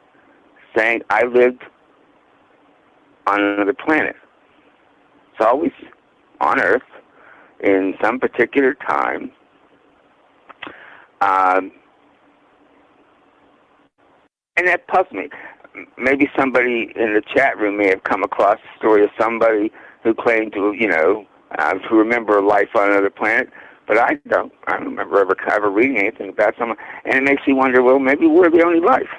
saying, I lived on another planet. It's always on Earth in some particular time. And that puzzles me. Maybe somebody in the chat room may have come across a story of somebody who claimed to, to remember a life on another planet, but I don't. I don't remember ever reading anything about someone, and it makes me wonder. Well, maybe we're the only life.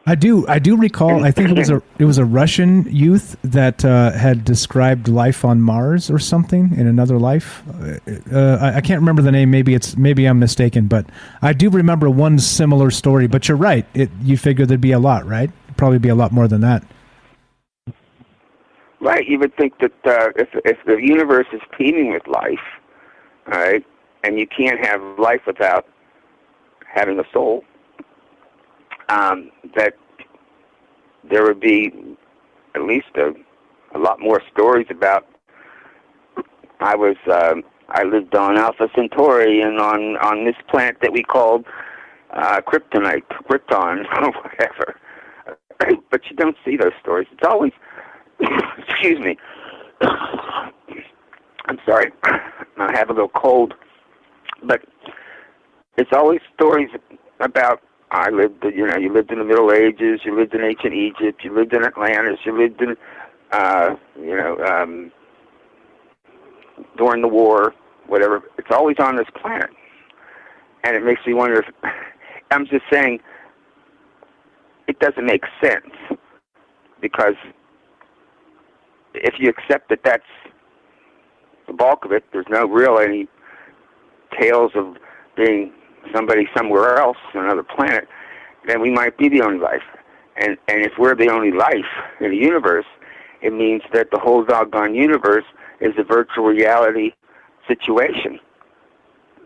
I do recall. I think it was a Russian youth that had described life on Mars or something in another life. I can't remember the name. Maybe I'm mistaken, but I do remember one similar story. But you're right. You figure there'd be a lot, right? Probably be a lot more than that. Right. You would think that if the universe is teeming with life, all right, and you can't have life without having a soul, that there would be at least a lot more stories about. I lived on Alpha Centauri and on this planet that we called Krypton, or whatever. But you don't see those stories. It's always, excuse me, I'm sorry, I have a little cold, but it's always stories about, you lived in the Middle Ages, you lived in ancient Egypt, you lived in Atlantis, you lived in, during the war, whatever. It's always on this planet. And it makes me wonder I'm just saying, it doesn't make sense, because if you accept that that's the bulk of it, there's no real any tales of being somebody somewhere else on another planet, then we might be the only life. And if we're the only life in the universe, it means that the whole doggone universe is a virtual reality situation.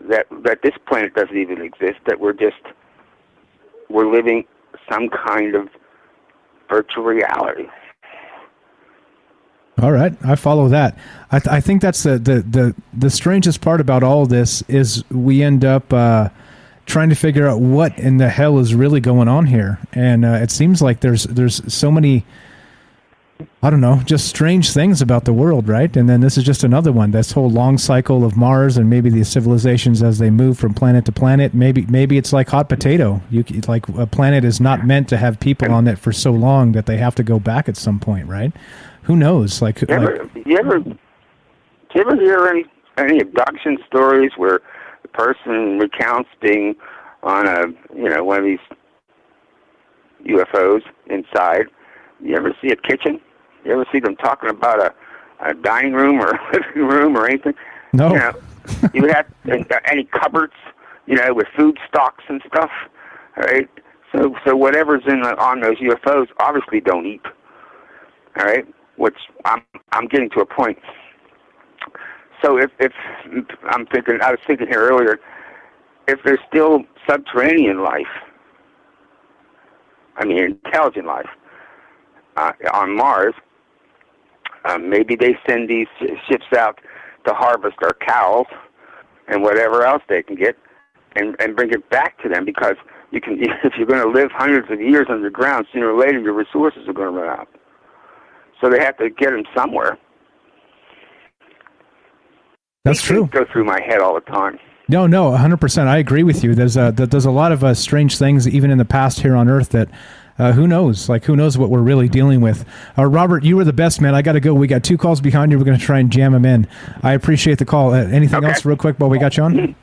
That this planet doesn't even exist, that we're living some kind of virtual reality. All right, I follow that. I think that's the strangest part about all this is we end up trying to figure out what in the hell is really going on here, and it seems like there's so many, I don't know, just strange things about the world, right? And then this is just another one. This whole long cycle of Mars, and maybe the civilizations as they move from planet to planet. Maybe it's like hot potato. Like a planet is not meant to have people on it for so long that they have to go back at some point, right? Who knows? Do you ever hear any abduction stories where the person recounts being on one of these UFOs inside? You ever see a kitchen? You ever see them talking about a dining room or a living room or anything? No. You have any cupboards, with food stocks and stuff, all right? So whatever's on those UFOs obviously don't eat, all right? Which I'm getting to a point. So if I was thinking here earlier, if there's still subterranean life, intelligent life, on Mars, maybe they send these ships out to harvest our cows and whatever else they can get, and bring it back to them, because if you're going to live hundreds of years underground, sooner or later your resources are going to run out. So they have to get them somewhere. That's true. Go through my head all the time. No, 100%. I agree with you. There's a lot of strange things even in the past here on Earth that who knows? Who knows what we're really dealing with? Robert, you were the best, man. I got to go. We got 2 calls behind you. We're going to try and jam them in. I appreciate the call. Anything else real quick while we got you on?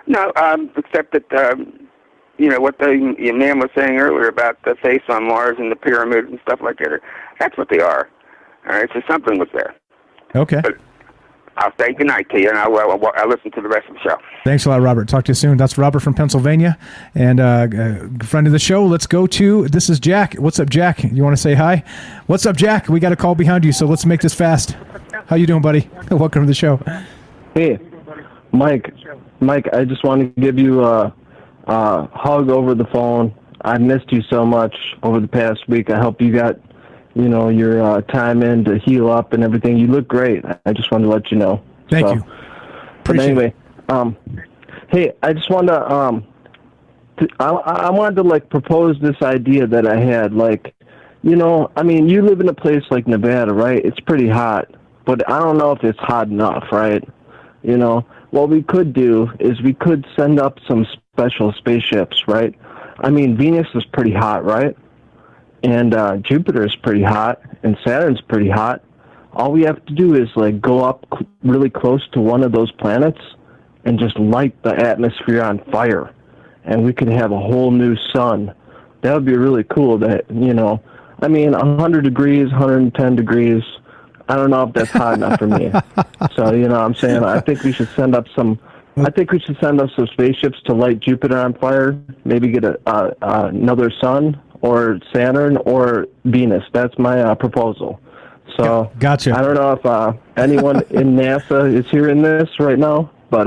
No, except that, what the man was saying earlier about the face on Mars and the pyramid and stuff like that. That's what they are. All right, so something was there. Okay. But I'll say goodnight to you, and I'll listen to the rest of the show. Thanks a lot, Robert. Talk to you soon. That's Robert from Pennsylvania, and a friend of the show. Let's go to, this is Jack. What's up, Jack? You want to say hi? What's up, Jack? We got a call behind you, so let's make this fast. How you doing, buddy? Welcome to the show. Hey, Mike. Mike, I just want to give you a hug over the phone. I missed you so much over the past week. I hope you got, your time in to heal up and everything. You look great. I just wanted to let you know. Thank you. But anyway, hey, I just wanted to, I wanted to propose this idea that I had. You live in a place like Nevada, right? It's pretty hot, but I don't know if it's hot enough, right? What we could do is we could send up some special spaceships, right? Venus is pretty hot, right? And Jupiter is pretty hot, and Saturn's pretty hot. All we have to do is go up really close to one of those planets and just light the atmosphere on fire, and we could have a whole new sun. That would be really cool. 100 degrees, 110 degrees. I don't know if that's hot enough for me. So, what I'm saying, I think we should send up some spaceships to light Jupiter on fire, maybe get another sun or Saturn or Venus. That's my proposal. So, gotcha. I don't know if anyone in NASA is hearing this right now, but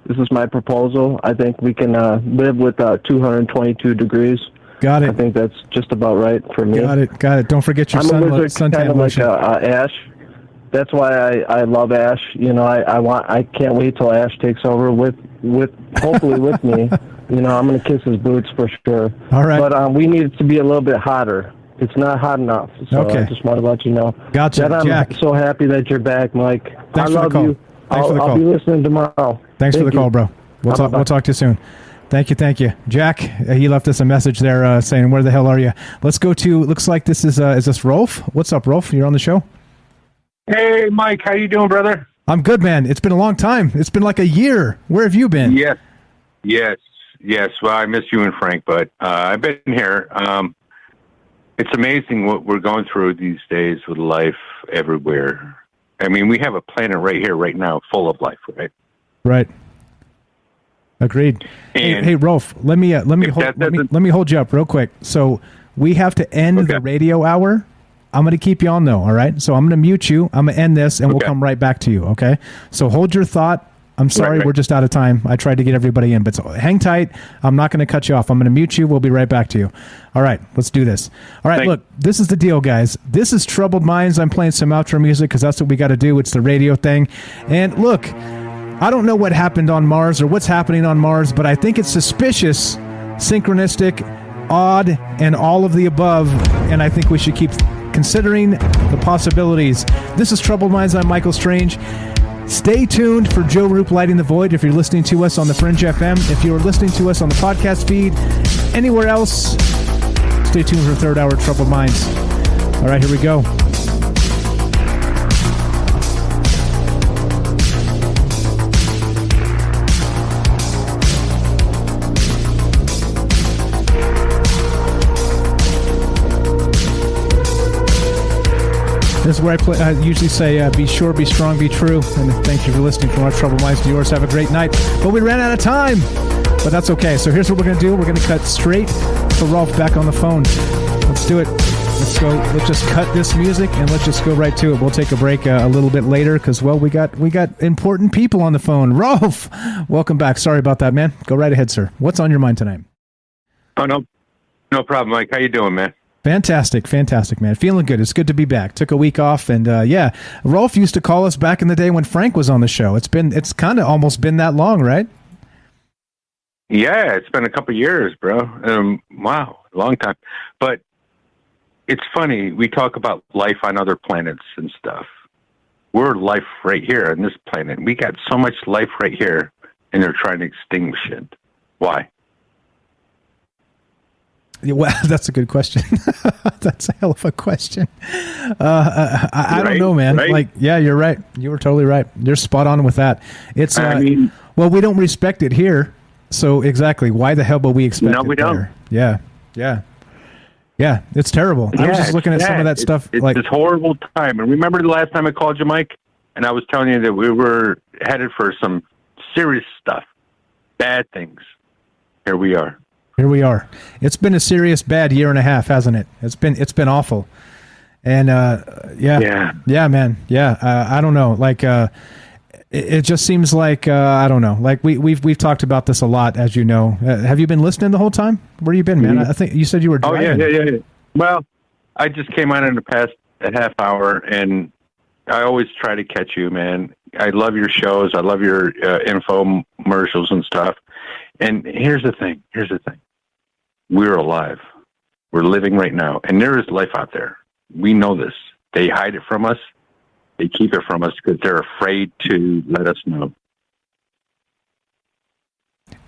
this is my proposal. I think we can live with 222 degrees. Got it. I think that's just about right for me. Got it. Don't forget your I'm a lizard, suntan kind of lotion. like Ash. That's why I love Ash. I can't wait till Ash takes over with hopefully with me. I'm going to kiss his boots for sure. All right. But we need it to be a little bit hotter. It's not hot enough. So okay. I just want to let you know. Gotcha, I'm Jack. so happy that you're back, Mike. Thanks I for love the call. you. I'll be listening tomorrow. Thanks for the call, bro. We'll talk to you soon. Thank you. Jack, he left us a message there saying, where the hell are you? Let's go to, looks like this is this Rolf? What's up, Rolf? You're on the show? Hey, Mike. How you doing, brother? I'm good, man. It's been a long time. It's been like a year. Where have you been? Yes. Well, I miss you and Frank, but I've been here. It's amazing what we're going through these days with life everywhere. We have a planet right here, right now, full of life, right? Right. Agreed. Hey, Rolf, let me hold you up real quick. So we have to end the radio hour. I'm going to keep you on though. All right. So I'm going to mute you. I'm going to end this and we'll come right back to you. Okay. So hold your thought. I'm sorry. We're just out of time. I tried to get everybody in, but hang tight. I'm not going to cut you off. I'm going to mute you. We'll be right back to you. All right. Let's do this. All right. Look, this is the deal, guys. This is Troubled Minds. I'm playing some outro music because that's what we got to do. It's the radio thing. And look, I don't know what happened on Mars or what's happening on Mars, but I think it's suspicious, synchronistic, odd, and all of the above. And I think we should keep considering the possibilities. This is Troubled Minds. I'm Michael Strange. Stay tuned for Joe Roop Lighting the Void if you're listening to us on the Fringe FM. If you're listening to us on the podcast feed, anywhere else, stay tuned for Third Hour Troubled Minds. All right, here we go. This is where I usually say, be sure, be strong, be true. And thank you for listening from our Troubled Minds to yours. Have a great night. But we ran out of time. But that's okay. So here's what we're going to do. We're going to cut straight to Rolf back on the phone. Let's do it. Let's go. Let's just cut this music and let's just go right to it. We'll take a break a little bit later because, well, we got important people on the phone. Rolf, welcome back. Sorry about that, man. Go right ahead, sir. What's on your mind tonight? Oh, no problem, Mike. How you doing, man? Fantastic, man. Feeling good. It's good to be back. Took a week off, and Rolf used to call us back in the day when Frank was on the show. It's kind of almost been that long, right? Yeah, it's been a couple years, bro. Wow, long time. But it's funny. We talk about life on other planets and stuff. We're life right here on this planet. We got so much life right here, and they're trying to extinguish it. Why? Well, that's a good question. That's a hell of a question. I don't know, man. Right? You're right. You were totally right. You're spot on with that. It's well, we don't respect it here. So exactly, why the hell will we expect it? No, we don't. There? Yeah. It's terrible. I was just looking at some of that stuff. It's this horrible time. And remember the last time I called you, Mike, and I was telling you that we were headed for some serious stuff, bad things. Here we are. It's been a serious bad year and a half, hasn't it? It's been awful. And man. I don't know. It just seems like I don't know. Like we've talked about this a lot, as you know. Have you been listening the whole time? Where you been, man? I think you said you were driving. Oh yeah. Well, I just came on in the past half hour, and I always try to catch you, man. I love your shows. I love your infomercials and stuff. And here's the thing. We're alive. We're living right now, and there is life out there. We know this. They hide it from us. They keep it from us because they're afraid to let us know.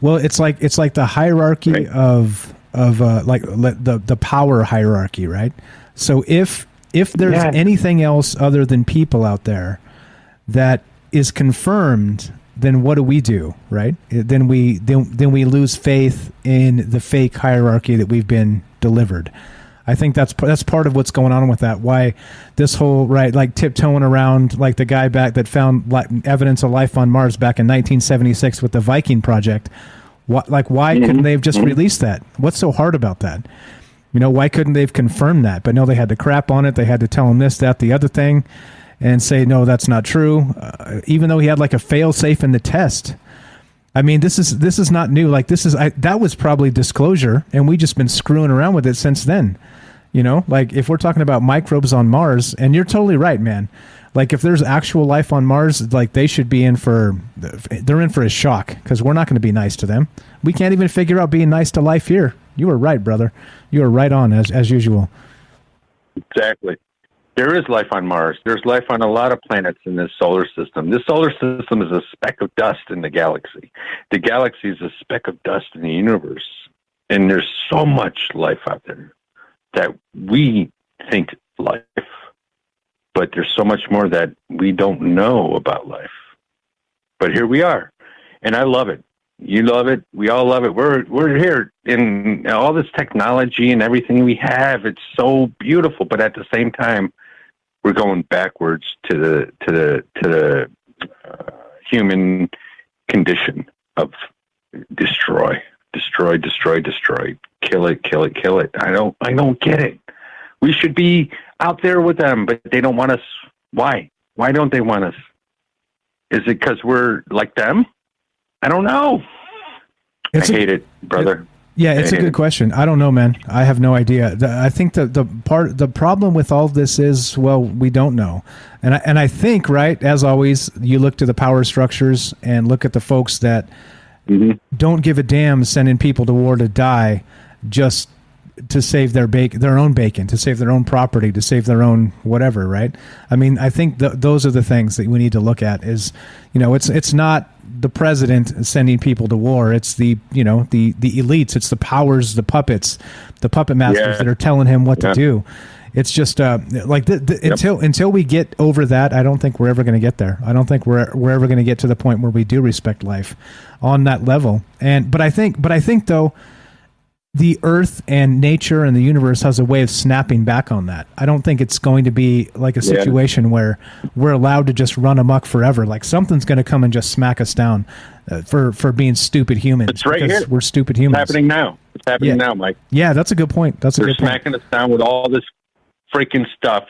Well, it's like the hierarchy of like the power hierarchy, right? So if there's anything else other than people out there that is confirmed, then what do, right? Then we lose faith in the fake hierarchy that we've been delivered. I think that's part of what's going on with that. Why this whole like tiptoeing around like the guy back that found evidence of life on Mars back in 1976 with the Viking project. Why couldn't they have just released that? What's so hard about that? Why couldn't they have confirmed that? But no, they had to crap on it. They had to tell him this, that, the other thing, and say no, that's not true. Even though he had like a fail safe in the test. I mean, this is not new. Like that was probably disclosure, and we just been screwing around with it since then. Like if we're talking about microbes on Mars, and you're totally right, man. Like if there's actual life on Mars, like they're in for a shock because we're not going to be nice to them. We can't even figure out being nice to life here. You were right, brother. You were right on as usual. Exactly. There is life on Mars. There's life on a lot of planets in this solar system. This solar system is a speck of dust in the galaxy. The galaxy is a speck of dust in the universe. And there's so much life out there that we think life. But there's so much more that we don't know about life. But here we are. And I love it. You love it. We all love it. We're here in all this technology and everything we have. It's so beautiful. But at the same time, we're going backwards to the human condition of destroy, kill it. I don't get it. We should be out there with them, but they don't want us. Why? Why don't they want us? Is it because we're like them? I don't know. I hate it, brother. Yeah, it's a good question. I don't know, man. I have no idea. I think the problem with all this is, well, we don't know. And I think, right, as always, you look to the power structures and look at the folks that don't give a damn sending people to war to die just to save their own bacon, to save their own property, to save their own whatever, right? I mean, I think those are the things that we need to look at is, it's not the president sending people to war. It's the elites. It's the powers, the puppets, the puppet masters that are telling him what to do. It's just until we get over that, I don't think we're ever going to get there. I don't think we're ever going to get to the point where we do respect life on that level. But I think though, the earth and nature and the universe has a way of snapping back on that. I don't think it's going to be like a situation where we're allowed to just run amok forever. Like something's going to come and just smack us down for being stupid humans. It's right here. We're stupid humans. It's happening now. It's happening now, Mike. Yeah, that's a good point. They're smacking us down with all this freaking stuff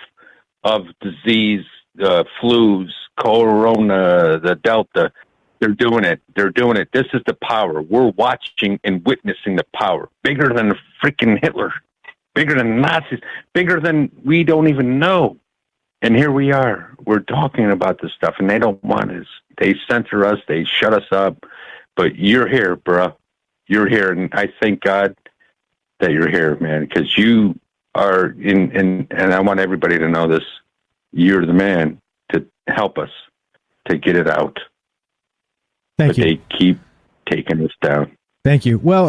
of disease, flus, corona, the Delta. They're doing it. This is the power. We're watching and witnessing the power. Bigger than freaking Hitler. Bigger than Nazis. Bigger than we don't even know. And here we are. We're talking about this stuff, and they don't want us. They censor us. They shut us up. But you're here, bruh. You're here, and I thank God that you're here, man, because you are and I want everybody to know this. You're the man to help us to get it out. Thank you. They keep taking us down. Thank you. Well,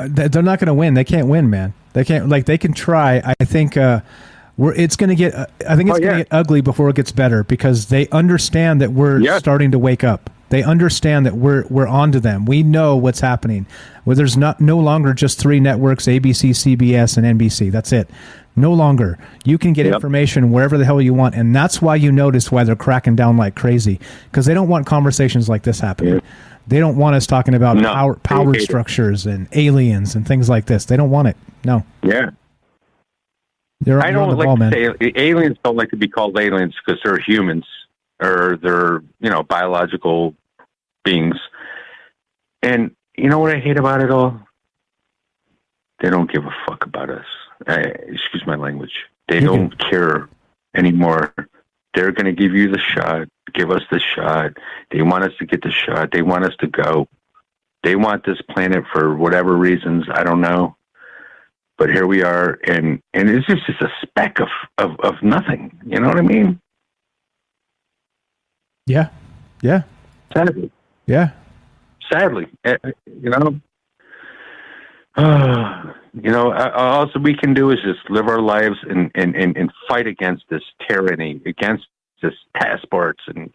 they're not going to win. They can't win, man. They can't. Like they can try. I think it's going to get. I think it's going to get ugly before it gets better because they understand that we're starting to wake up. They understand that we're onto them. We know what's happening. Well, there's no longer just three networks: ABC, CBS, and NBC. That's it. No longer. You can get information wherever the hell you want, and that's why you notice why they're cracking down like crazy because they don't want conversations like this happening. Yeah. They don't want us talking about power structures and aliens and things like this. They don't want it. No. Yeah. I don't like to say aliens don't like to be called aliens because they're humans. or they're, biological beings. And you know what I hate about it all? They don't give a fuck about us. Excuse my language. They don't care anymore. They're going to give you the shot, give us the shot. They want us to get the shot. They want us to go. They want this planet for whatever reasons. I don't know. But here we are, and it's just a speck of nothing. You know what I mean? Yeah. Yeah. Sadly. Yeah. Sadly. All we can do is just live our lives and fight against this tyranny, against this passports, and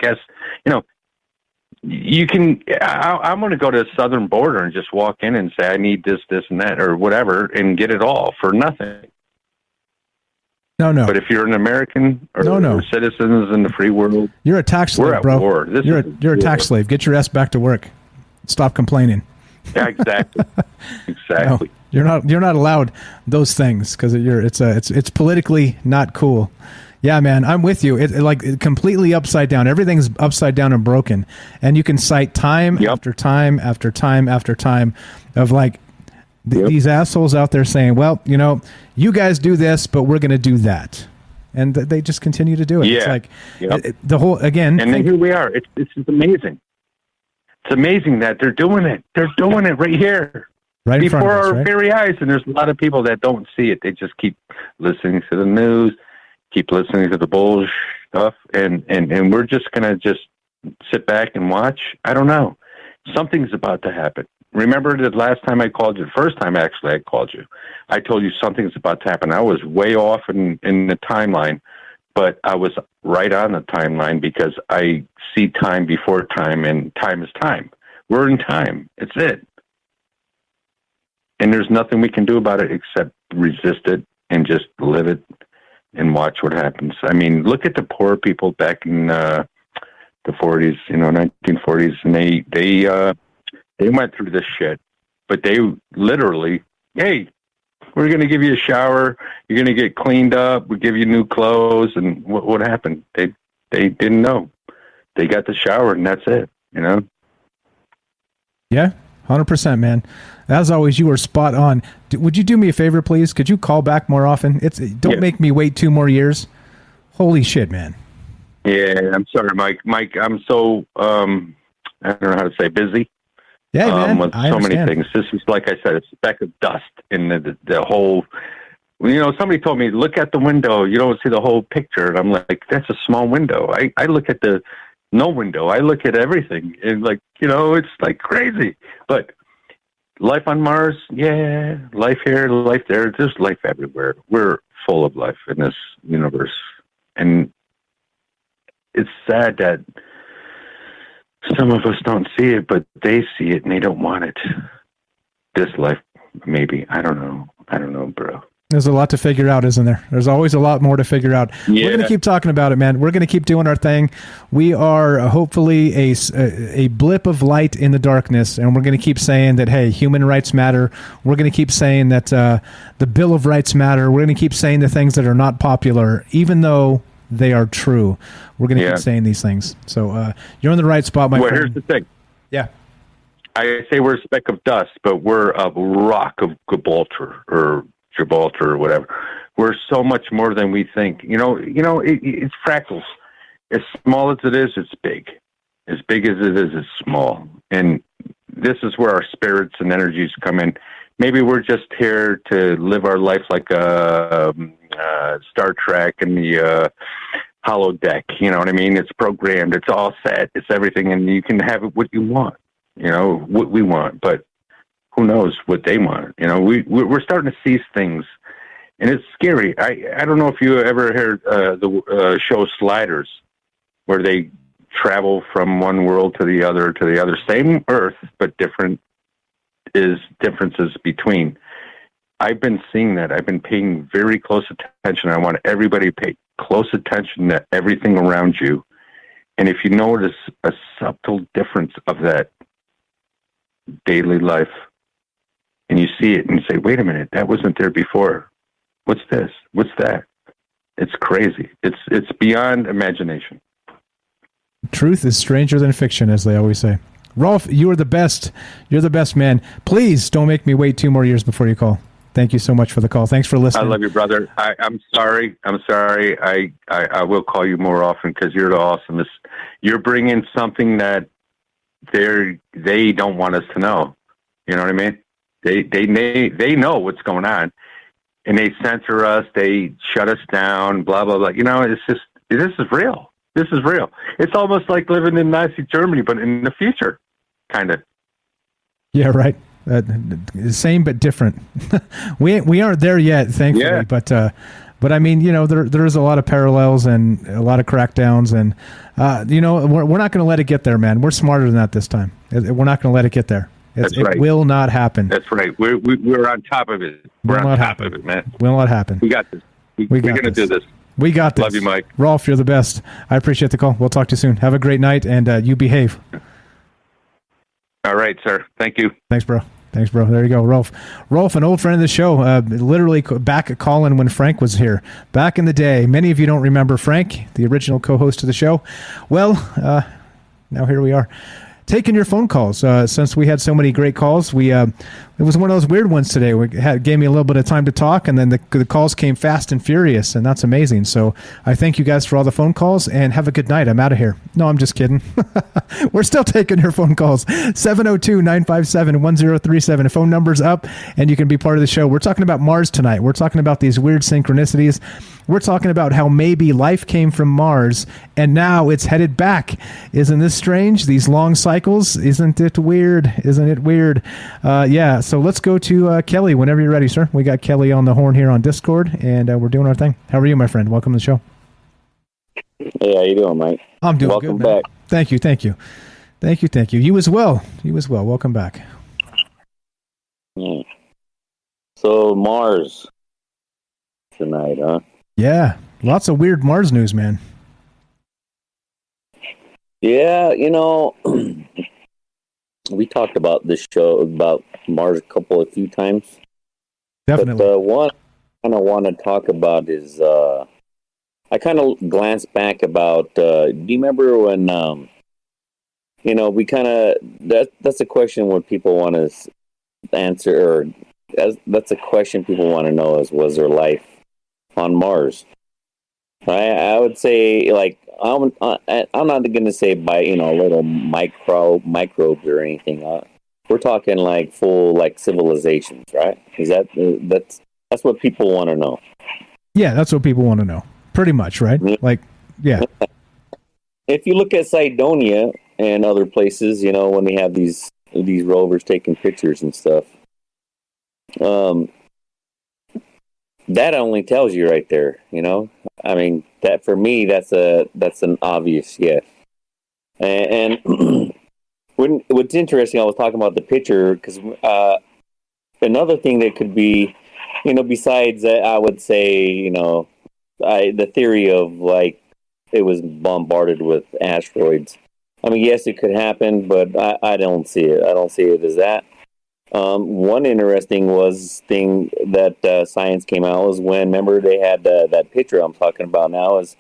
you can. I'm going to go to the southern border and just walk in and say I need this, and that, or whatever, and get it all for nothing. No. But if you're an American or citizens in the free world, you're a tax slave, we're at bro. war. You're a tax slave. Get your ass back to work. Stop complaining. Yeah, exactly. Exactly. No, you're not allowed those things because it's politically not cool. Yeah, man, I'm with you. It completely upside down. Everything's upside down and broken, and you can cite time after time after time after time of these assholes out there saying, "Well, you guys do this, but we're going to do that," and they just continue to do it. Yeah. It's the whole again. And then here we are. It's amazing. It's amazing that they're doing it. They're doing it right here. Right in front before of us, our right? very eyes, and there's a lot of people that don't see it. They just keep listening to the news, keep listening to the bullshit stuff, and we're just gonna just sit back and watch. I don't know. Something's about to happen. Remember the last time I called you, the first time actually I called you, I told you something's about to happen. I was way off in the timeline, but I was right on the timeline because I see time before time, and time is time. We're in time. It's it. And there's nothing we can do about it except resist it and just live it and watch what happens. I mean, look at the poor people back in the 40s, 1940s, and they went through this shit. But they literally, hey, we're going to give you a shower. You're going to get cleaned up. We give you new clothes. And what happened? They didn't know. They got the shower, and that's it. Yeah, 100%, man. As always, you are spot on. Would you do me a favor, please? Could you call back more often? Don't make me wait 2 more years. Holy shit, man. Yeah, I'm sorry, Mike. Mike, I'm so I don't know how to say busy. Yeah, man. With so many things. This is, like I said, a speck of dust in the whole. Somebody told me, look at the window. You don't see the whole picture, and I'm like, that's a small window. I look at the no window. I look at everything, and it's like crazy. But life on Mars, yeah, life here, life there. There's life everywhere. We're full of life in this universe, and it's sad that some of us don't see it, but they see it and they don't want it. This life, maybe. I don't know, bro. There's a lot to figure out, isn't there? There's always a lot more to figure out. Yeah. We're going to keep talking about it, man. We're going to keep doing our thing. We are hopefully a blip of light in the darkness, and we're going to keep saying that, hey, human rights matter. We're going to keep saying that the Bill of Rights matter. We're going to keep saying the things that are not popular, even though they are true. We're going to keep saying these things. So you're in the right spot, my friend. Here's the thing. Yeah. I say we're a speck of dust, but we're a rock of Gibraltar or whatever. We're so much more than we think. It's fractals. As small as it is, it's big. As big as it is, it's small. And this is where our spirits and energies come in. Maybe we're just here to live our life like a Star Trek and the holodeck. You know what I mean? It's programmed. It's all set. It's everything, and you can have it what you want. What we want, but who knows what they want? We're starting to see things, and it's scary. I don't know if you ever heard the show Sliders, where they travel from one world to the other, same Earth, but differences between. I've been seeing that. I've been paying very close attention. I want everybody to pay close attention to everything around you. And if you notice a subtle difference of that daily life, and you see it and you say, wait a minute, that wasn't there before. What's this? What's that? It's crazy. It's beyond imagination. Truth is stranger than fiction, as they always say. Rolf, you are the best. You're the best, man. Please don't make me wait 2 more years before you call. Thank you so much for the call. Thanks for listening. I love you, brother. I'm sorry. I will call you more often because you're the awesomest. You're bringing something that they don't want us to know. You know what I mean? They know what's going on, and they censor us. They shut us down. Blah blah blah. You know, it's just this is real. This is real. It's almost like living in Nazi Germany, but in the future, kind of. Yeah, right. Same but different. we aren't there yet, thankfully. Yeah. But I mean, you know, there's a lot of parallels and a lot of crackdowns, and you know, we're not going to let it get there, man. We're smarter than that this time. We're not going to let it get there. That's right. It will not happen. That's right. We're on top of it. We're on top of it, man. Will not happen. We got this. We're going to do this. We got this. Love you, Mike. Rolf, you're the best. I appreciate the call. We'll talk to you soon. Have a great night, and you behave. All right, sir. Thank you. Thanks, bro. There you go, Rolf. Rolf, an old friend of the show, literally back at calling when Frank was here. Back in the day. Many of you don't remember Frank, the original co-host of the show. Well, now here we are. Taking your phone calls. Since we had so many great calls, it was one of those weird ones today. Gave me a little bit of time to talk, and then the calls came fast and furious, and that's amazing. So I thank you guys for all the phone calls, and have a good night. I'm out of here. No, I'm just kidding. We're still taking your phone calls. 702-957-1037. The phone number's up, and you can be part of the show. We're talking about Mars tonight. We're talking about these weird synchronicities. We're talking about how maybe life came from Mars, and now it's headed back. Isn't this strange? These long cycles? Isn't it weird? Yeah, so let's go to Kelly whenever you're ready, sir. We got Kelly on the horn here on Discord, and we're doing our thing. How are you, my friend? Welcome to the show. Hey, how you doing, Mike? I'm doing Welcome good, man. back. Thank you. You as well. Welcome back. So, Mars tonight, huh? Yeah, lots of weird Mars news, man. Yeah, you know, we talked about this show about Mars a few times. Definitely. But one I kind of want to talk about is I kind of glanced back about. Do you remember when? You know, we kind of that's a question what people want to answer, or that's a question people want to know: is was there life on Mars? I would say, like, I'm not going to say by, you know, little microbes or anything. We're talking like full, like, civilizations, right? That's what people want to know. Yeah, that's what people want to know. Pretty much, right? Like, yeah. If you look at Cydonia and other places, you know, when they have these rovers taking pictures and stuff, that only tells you right there, you know. I mean, that for me, that's an obvious yes. And what's interesting, I was talking about the picture because another thing that could be, you know, besides I would say, you know, the theory of like it was bombarded with asteroids. I mean, yes, it could happen, but I don't see it. I don't see it as that. One interesting thing that science came out was when, remember, they had that picture I'm talking about now is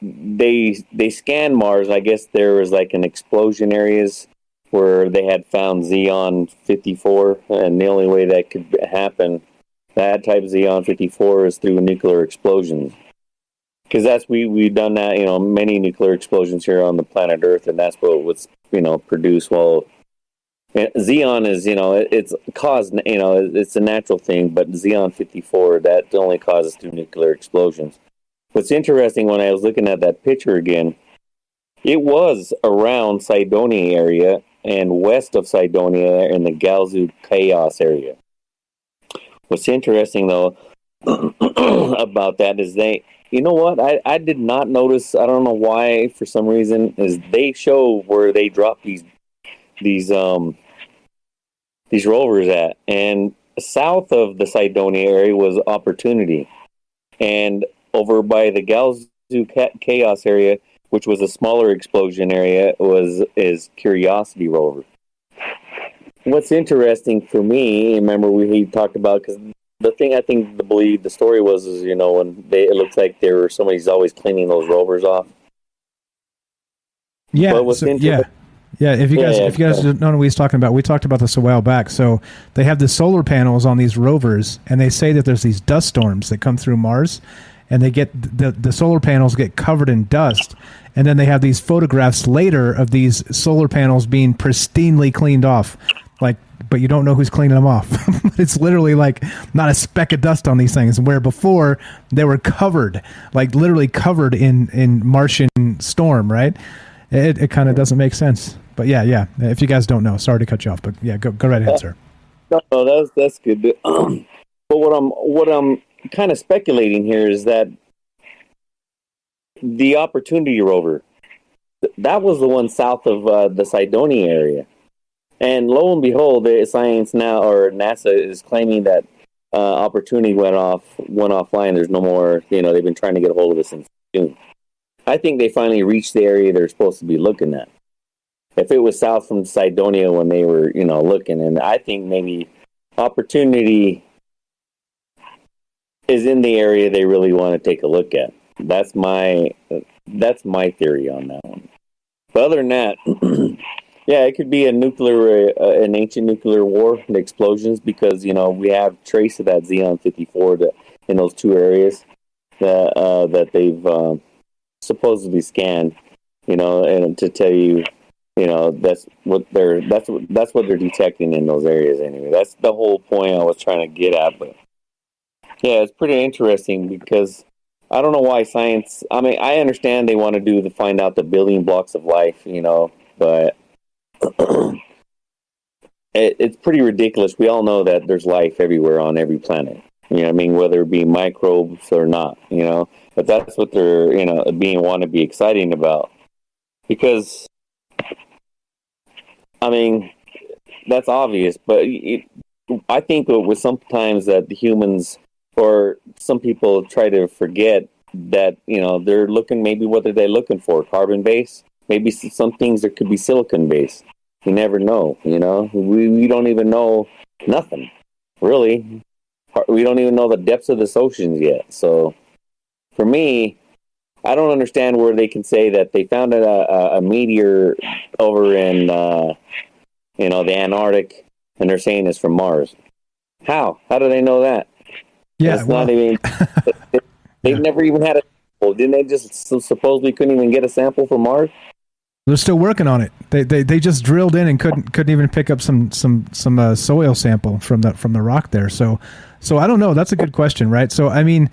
they scanned Mars. I guess there was like an explosion areas where they had found Xeon 54, and the only way that could happen, that type of Xeon 54, is through nuclear explosions. Because we've done that, you know, many nuclear explosions here on the planet Earth, and that's what was, you know, produced. Well, Xeon is, you know, it's caused, you know, it's a natural thing, but Xeon 54, that only causes through nuclear explosions. What's interesting, when I was looking at that picture again, it was around Cydonia area and west of Cydonia in the Galzu Chaos area. What's interesting, though, about that is you know what, I did not notice, I don't know why, for some reason, is they show where they drop these rovers at, and south of the Cydonia area was Opportunity, and over by the Galzu Chaos area, which was a smaller explosion area, is Curiosity rover. What's interesting for me, remember we talked about, because the thing I think the story was, is, you know, when it looks like somebody's always cleaning those rovers off. Yeah, But what's yeah. If you guys don't know what he's talking about, we talked about this a while back. So they have the solar panels on these rovers, and they say that there's these dust storms that come through Mars, and they get the solar panels get covered in dust, and then they have these photographs later of these solar panels being pristinely cleaned off, but you don't know who's cleaning them off. It's literally like not a speck of dust on these things, where before they were covered, like literally covered in Martian storm, right? It kind of doesn't make sense. But yeah. If you guys don't know, sorry to cut you off, but yeah, go right ahead, sir. No, that's good. But what I'm kind of speculating here is that the Opportunity rover, that was the one south of the Cydonia area, and lo and behold, the science now, or NASA, is claiming that Opportunity went offline. There's no more. They've been trying to get a hold of it since June. I think they finally reached the area they're supposed to be looking at. If it was south from Cydonia when they were, looking, and I think maybe Opportunity is in the area they really want to take a look at. That's my theory on that one. But other than that, yeah, it could be an ancient nuclear war, the explosions, because we have trace of that Xeon 54 in those two areas that they've supposedly scanned, and to tell you. That's what they're detecting in those areas anyway. That's the whole point I was trying to get at. But yeah, it's pretty interesting because I don't know why science. I mean, I understand they want to find out the building blocks of life, but it's pretty ridiculous. We all know that there's life everywhere on every planet. Whether it be microbes or not, But that's what they're want to be exciting about, because. I mean, that's obvious, but I think it was sometimes that the humans or some people try to forget that, they're looking, maybe what are they looking for? Carbon base? Maybe some things that could be silicon based. You never know, we don't even know nothing, really. We don't even know the depths of the oceans yet. So for me, I don't understand where they can say that they found a meteor over in, the Antarctic, and they're saying it's from Mars. How? How do they know that? Yeah, it's not even. They've never even had a sample. Didn't they just supposedly couldn't even get a sample from Mars? They're still working on it. They just drilled in and couldn't even pick up some soil sample from the rock there. So I don't know. That's a good question, right? So I mean.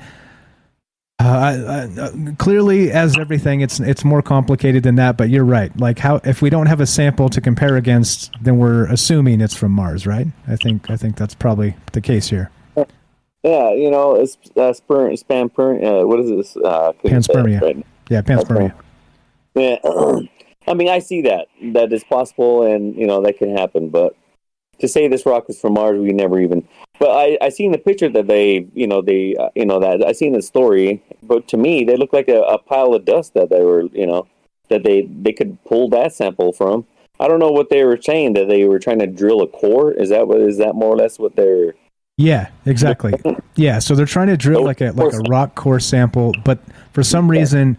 Clearly, as everything, it's more complicated than that. But you're right. Like, how if we don't have a sample to compare against, then we're assuming it's from Mars, right? I think that's probably the case here. Yeah, it's what is this? Panspermia. Right? Yeah, panspermia. Yeah, I mean, I see that is possible, and that can happen. But to say this rock is from Mars, we never even. But I seen the picture that that I seen the story. But to me, they look like a pile of dust that they were, that they could pull that sample from. I don't know what they were saying, that they were trying to drill a core. Is that more or less what they're? Yeah, exactly. Yeah, so they're trying to drill like a rock core sample, but for some reason,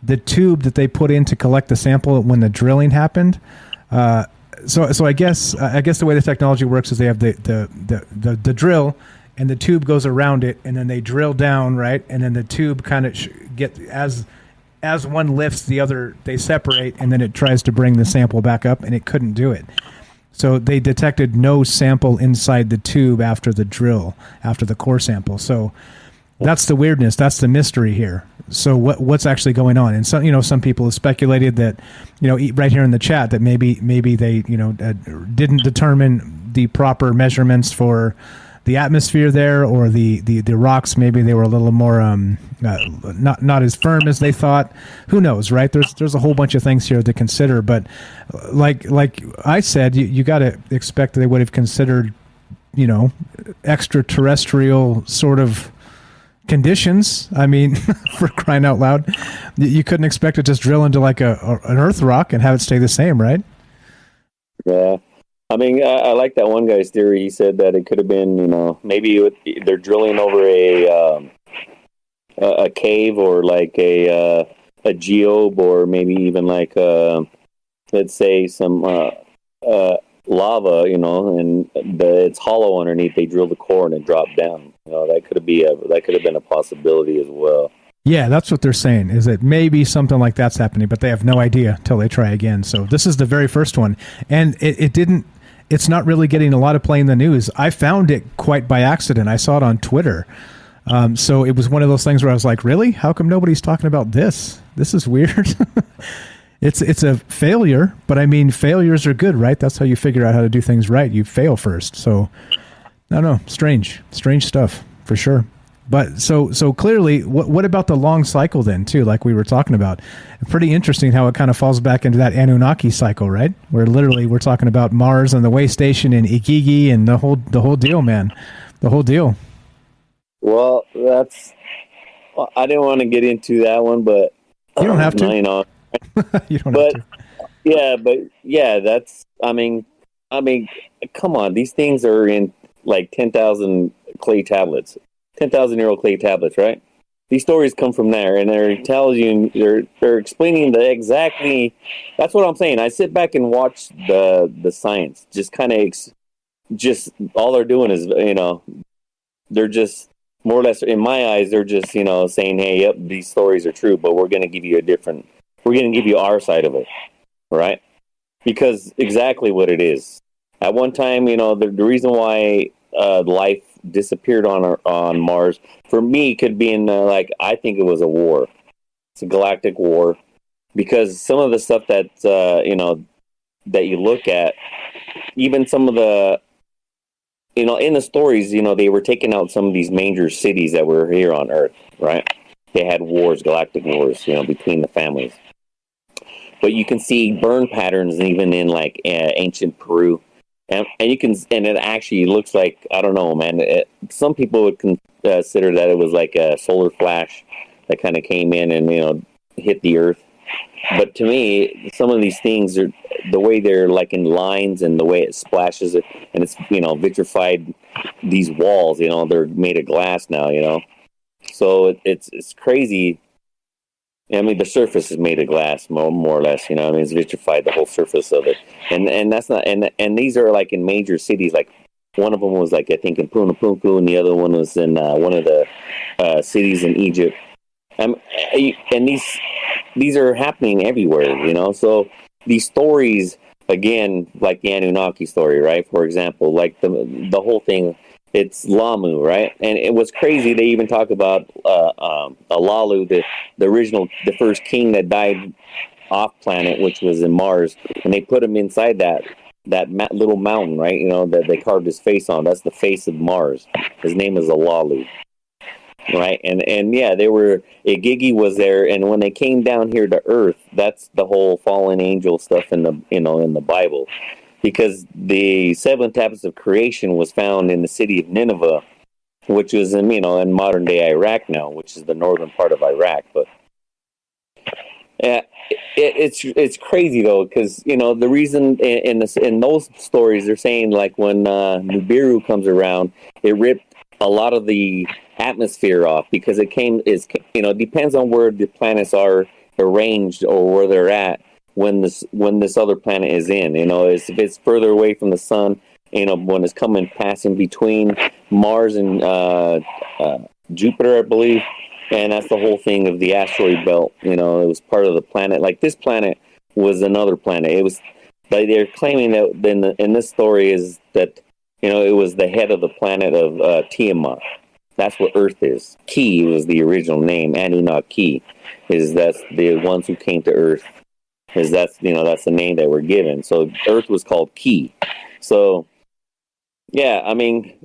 the tube that they put in to collect the sample when the drilling happened. So I guess the way the technology works is they have the drill, and the tube goes around it, and then they drill down, right, and then the tube kind of as one lifts, the other they separate, and then it tries to bring the sample back up, and it couldn't do it. So they detected no sample inside the tube after the drill, after the core sample. So that's the weirdness. That's the mystery here. So what's actually going on? And some people have speculated that, right here in the chat, that maybe they didn't determine the proper measurements for the atmosphere there, or the rocks. Maybe they were a little more not as firm as they thought. Who knows, right? There's a whole bunch of things here to consider. But like I said, you got to expect that they would have considered, extraterrestrial sort of conditions. I mean, for crying out loud, you couldn't expect to just drill into like an earth rock and have it stay the same, right? Yeah. I mean, I like that one guy's theory. He said that it could have been, maybe they're drilling over a cave, or like a geobe, or maybe even like let's say some lava, and it's hollow underneath. They drill the core and it dropped down. That could have been a possibility as well. Yeah, that's what they're saying, is that maybe something like that's happening, but they have no idea until they try again. So this is the very first one. And it's not really getting a lot of play in the news. I found it quite by accident. I saw it on Twitter. So it was one of those things where I was like, really? How come nobody's talking about this? This is weird. It's a failure, but I mean, failures are good, right? That's how you figure out how to do things right. You fail first. So, no, strange stuff for sure. But so clearly, what about the long cycle then too? Like we were talking about, pretty interesting how it kind of falls back into that Anunnaki cycle, right? Where literally we're talking about Mars and the way station in Ikigi and the whole deal, man, the whole deal. Well, I didn't want to get into that one, but you don't have to. You don't have to. Yeah, that's. I mean, come on, these things are in like 10,000 clay tablets. 10,000-year-old clay tablets, right? These stories come from there, and they're explaining exactly. That's what I'm saying. I sit back and watch the science. Just kind of, just all they're doing is, they're just more or less, in my eyes, they're just saying, hey, yep, these stories are true, but we're going to give you our side of it, right? Because exactly what it is. At one time, the reason why life disappeared on Mars, for me, could be in I think it was a war. It's a galactic war, because some of the stuff that that you look at, even some of the in the stories, they were taking out some of these major cities that were here on Earth, right? They had wars, galactic wars, between the families. But you can see burn patterns even in ancient Peru. And you can, and it actually looks like, I don't know, man. Some people would consider that it was like a solar flash that kind of came in and hit the Earth. But to me, some of these things are the way they're like in lines and the way it splashes it, and it's vitrified these walls. They're made of glass now. So it's crazy. I mean, the surface is made of glass, more or less. It's vitrified, the whole surface of it, and that's not. And these are like in major cities. Like one of them was I think in Punapunku, and the other one was in one of the cities in Egypt. And these are happening everywhere. So these stories, again, like the Anunnaki story, right? For example, like the whole thing. It's Lamu, right? And it was crazy. They even talk about Alalu, the first king that died off planet, which was in Mars, and they put him inside that little mountain, right? That they carved his face on. That's the face of Mars. His name is Alalu, right? And yeah, Igigi was there, and when they came down here to Earth, that's the whole fallen angel stuff in the Bible. Because the 7 tablets of creation was found in the city of Nineveh, which is in modern day Iraq now, which is the northern part of Iraq. But it's crazy though, because the reason in those stories they're saying when Nibiru comes around, it ripped a lot of the atmosphere off, because it depends on where the planets are arranged or where they're at. When this other planet is in, if it's further away from the sun, when it's passing between Mars and Jupiter, I believe, and that's the whole thing of the asteroid belt. It was part of the planet. Like this planet was another planet. It was. They're claiming that in this story is that it was the head of the planet of Tiamat. That's what Earth is. Ki was the original name. Anunnaki that's the ones who came to Earth. That's the name that we're given. So Earth was called Ki. So yeah, I mean,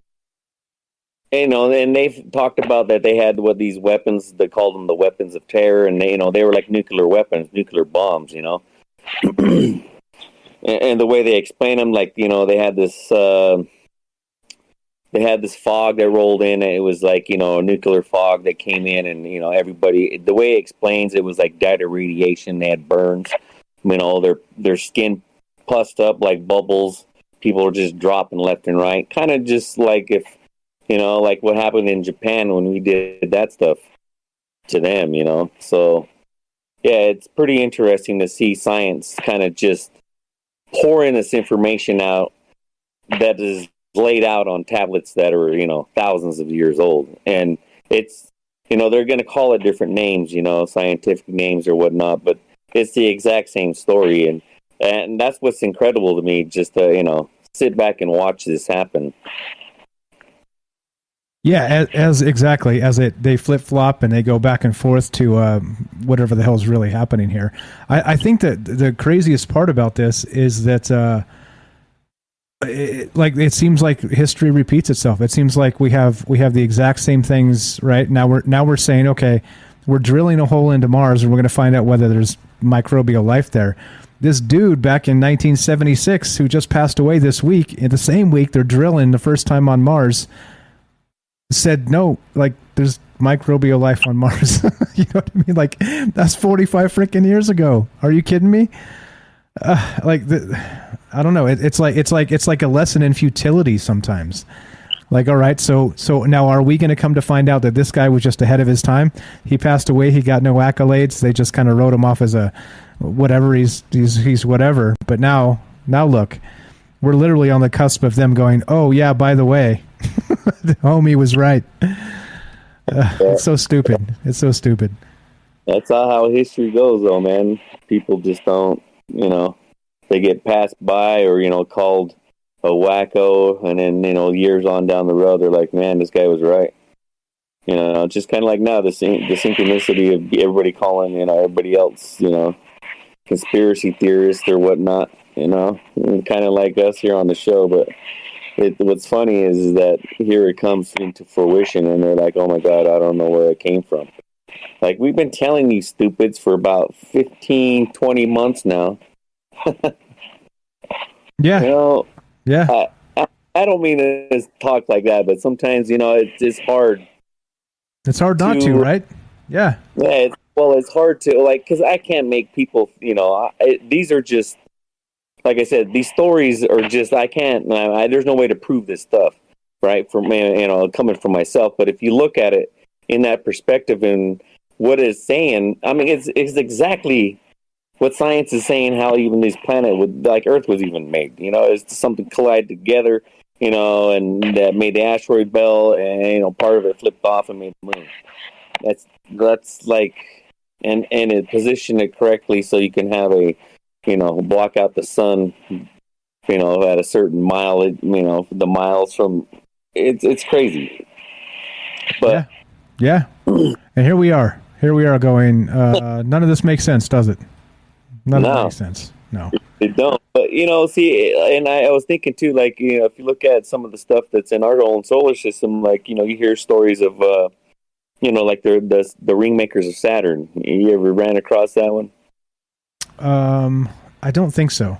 and they've talked about that they had these weapons. They called them the weapons of terror, and they were like nuclear weapons, nuclear bombs. And the way they explain them, they had this fog that rolled in, and it was like a nuclear fog that came in, and everybody. The way it explains it was like died of radiation. They had burns. Their skin pussed up like bubbles. People are just dropping left and right. Kind of just like if, like what happened in Japan when we did that stuff to them, So yeah, it's pretty interesting to see science kind of just pouring this information out that is laid out on tablets that are, thousands of years old. And it's, they're going to call it different names, scientific names or whatnot, but it's the exact same story. And that's what's incredible to me, just to, sit back and watch this happen. Yeah, they flip flop and they go back and forth to whatever the hell is really happening here. I think that the craziest part about this is that it seems like history repeats itself. It seems like we have the exact same things right now. We're saying, okay, we're drilling a hole into Mars and we're going to find out whether there's microbial life there. This dude back in 1976 who just passed away this week, in the same week they're drilling the first time on Mars, said no, like there's microbial life on Mars. You know what I mean? Like that's 45 freaking years ago. Are you kidding me? I don't know. It's like a lesson in futility sometimes. Like, all right, so now are we going to come to find out that this guy was just ahead of his time? He passed away. He got no accolades. They just kind of wrote him off as a whatever. He's whatever. But now look, we're literally on the cusp of them going, oh yeah, by the way, the homie was right. It's so stupid. It's so stupid. That's not how history goes, though, man. People just don't, they get passed by or, called a wacko, and then, years on down the road, they're like, man, this guy was right. Just kind of like now, the synchronicity of everybody calling, everybody else, conspiracy theorists or whatnot, kind of like us here on the show. But what's funny is that here it comes into fruition, and they're like, oh my God, I don't know where it came from. Like, we've been telling these stupids for about 15, 20 months now. Yeah. Yeah. I don't mean to talk like that, but sometimes, it's hard. It's hard not to, right? Yeah. Yeah. It's hard to, because I can't make people, these are just, like I said, these stories are just, I can't, there's no way to prove this stuff, right? From, coming from myself. But if you look at it in that perspective and what it's saying, I mean, it's exactly what science is saying, how even this planet Earth was even made, it's something collided together, and that made the asteroid belt, and, part of it flipped off and made the moon. That's like, and it positioned it correctly so you can have a, block out the sun, at a certain mile, the miles from, it's crazy. But yeah. And here we are going, none of this makes sense, does it? None of it makes sense. No. It don't. But, see, and I was thinking too, like, if you look at some of the stuff that's in our own solar system, like, you hear stories of, like the ring makers of Saturn. You ever ran across that one? I don't think so.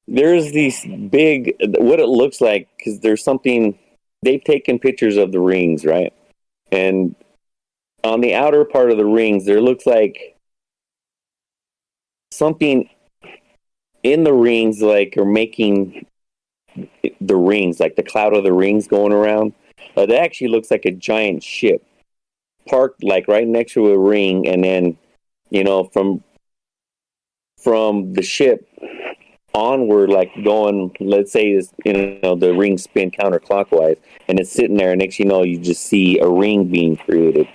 There's these big, what it looks like, because there's something, they've taken pictures of the rings, right? And on the outer part of the rings, there looks like something in the rings, like, are making the rings, like the cloud of the rings going around. It actually looks like a giant ship parked, like, right next to a ring, and then, from the ship onward, like, going, let's say, the rings spin counterclockwise, and it's sitting there, and next you just see a ring being created.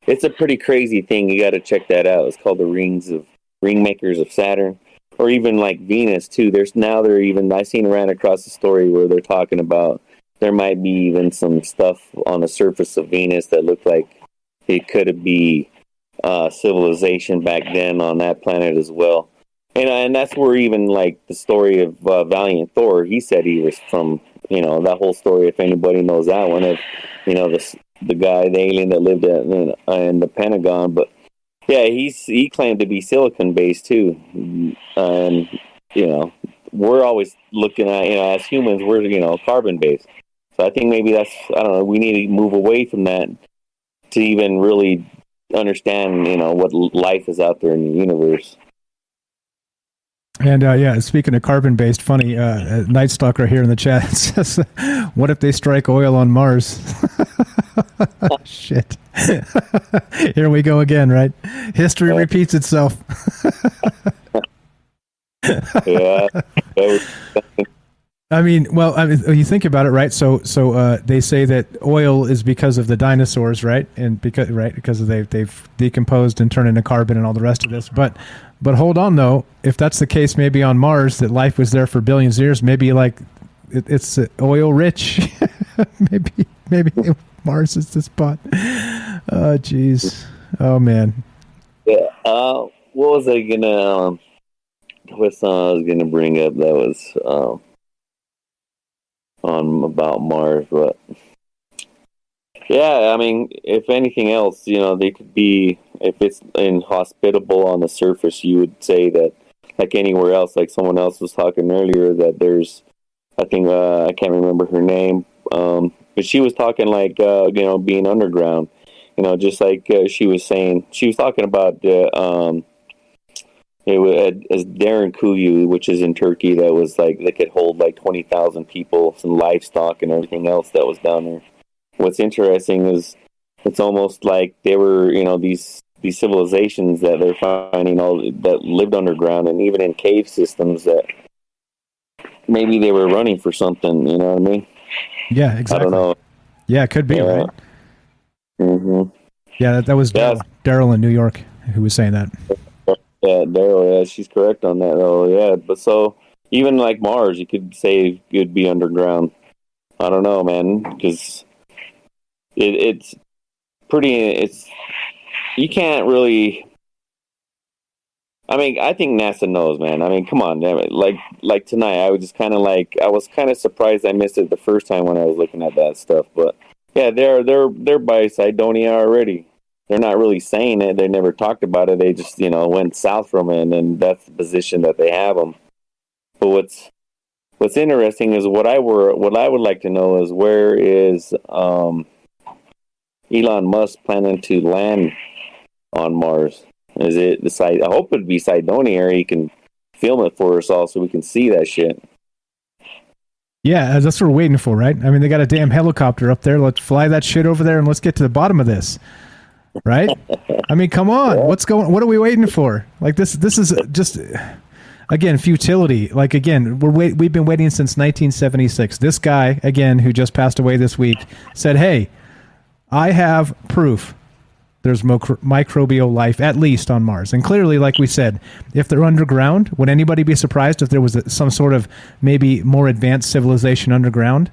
It's a pretty crazy thing. You got to check that out. It's called the ring makers of Saturn, or even like Venus too. I ran across a story where they're talking about there might be even some stuff on the surface of Venus that looked like it could be civilization back then on that planet as well. And that's where even like the story of Valiant Thor, he said he was from, that whole story, if anybody knows that one, of, the guy, the alien that lived in the Pentagon. But yeah, he claimed to be silicon based too. And, we're always looking at, as humans, we're, carbon based. So I think maybe that's, I don't know, we need to move away from that to even really understand, what life is out there in the universe. And speaking of carbon-based, funny, Night Stalker here in the chat says, "What if they strike oil on Mars?" Shit. Here we go again, right? History repeats itself. Yeah. I mean, you think about it, right? So they say that oil is because of the dinosaurs, right? And because they've decomposed and turned into carbon and all the rest of this. But hold on, though. If that's the case, maybe on Mars that life was there for billions of years. Maybe like it's oil rich. maybe Mars is the spot. Oh, jeez. Oh, man. Yeah. What was I gonna? What song I was gonna bring up? That was on about Mars, but yeah, I mean, if anything else, they could be, if it's inhospitable on the surface, you would say that, like anywhere else, like someone else was talking earlier, that there's, I think, I can't remember her name, but she was talking like, being underground, just like she was saying, she was talking about it was as Darren Kuyu, which is in Turkey, that was like they could hold like 20,000 people, some livestock and everything else that was down there. What's interesting is it's almost like they were, these civilizations that they're finding that lived underground and even in cave systems that maybe they were running for something. You know what I mean? Yeah, exactly. I don't know. Yeah, it could be. Yeah. Right? Mm-hmm. Yeah, that was Daryl in New York who was saying that. Yeah, Daryl, yeah, she's correct on that. Oh, yeah, but so even like Mars, you could say it'd be underground. I don't know, man, because it's pretty. It's you can't really. I mean, I think NASA knows, man. I mean, come on, damn it. Like tonight, I was just kind of I was kind of surprised I missed it the first time when I was looking at that stuff. But yeah, they're by Cydonia already. They're not really saying it. They never talked about it. They just, went south from it, and that's the position that they have them. But what's interesting is what I would like to know is where is Elon Musk planning to land on Mars? Is it the site? I hope it'd be Cydonia area. He can film it for us all so we can see that shit. Yeah, that's what we're waiting for, right? I mean, they got a damn helicopter up there. Let's fly that shit over there and let's get to the bottom of this. Right? I mean, come on. Yeah. What are we waiting for? Like this is just again futility. Like again, we've been waiting since 1976. This guy again who just passed away this week said, "Hey, I have proof there's microbial life at least on Mars." And clearly, like we said, if they're underground, would anybody be surprised if there was some sort of maybe more advanced civilization underground?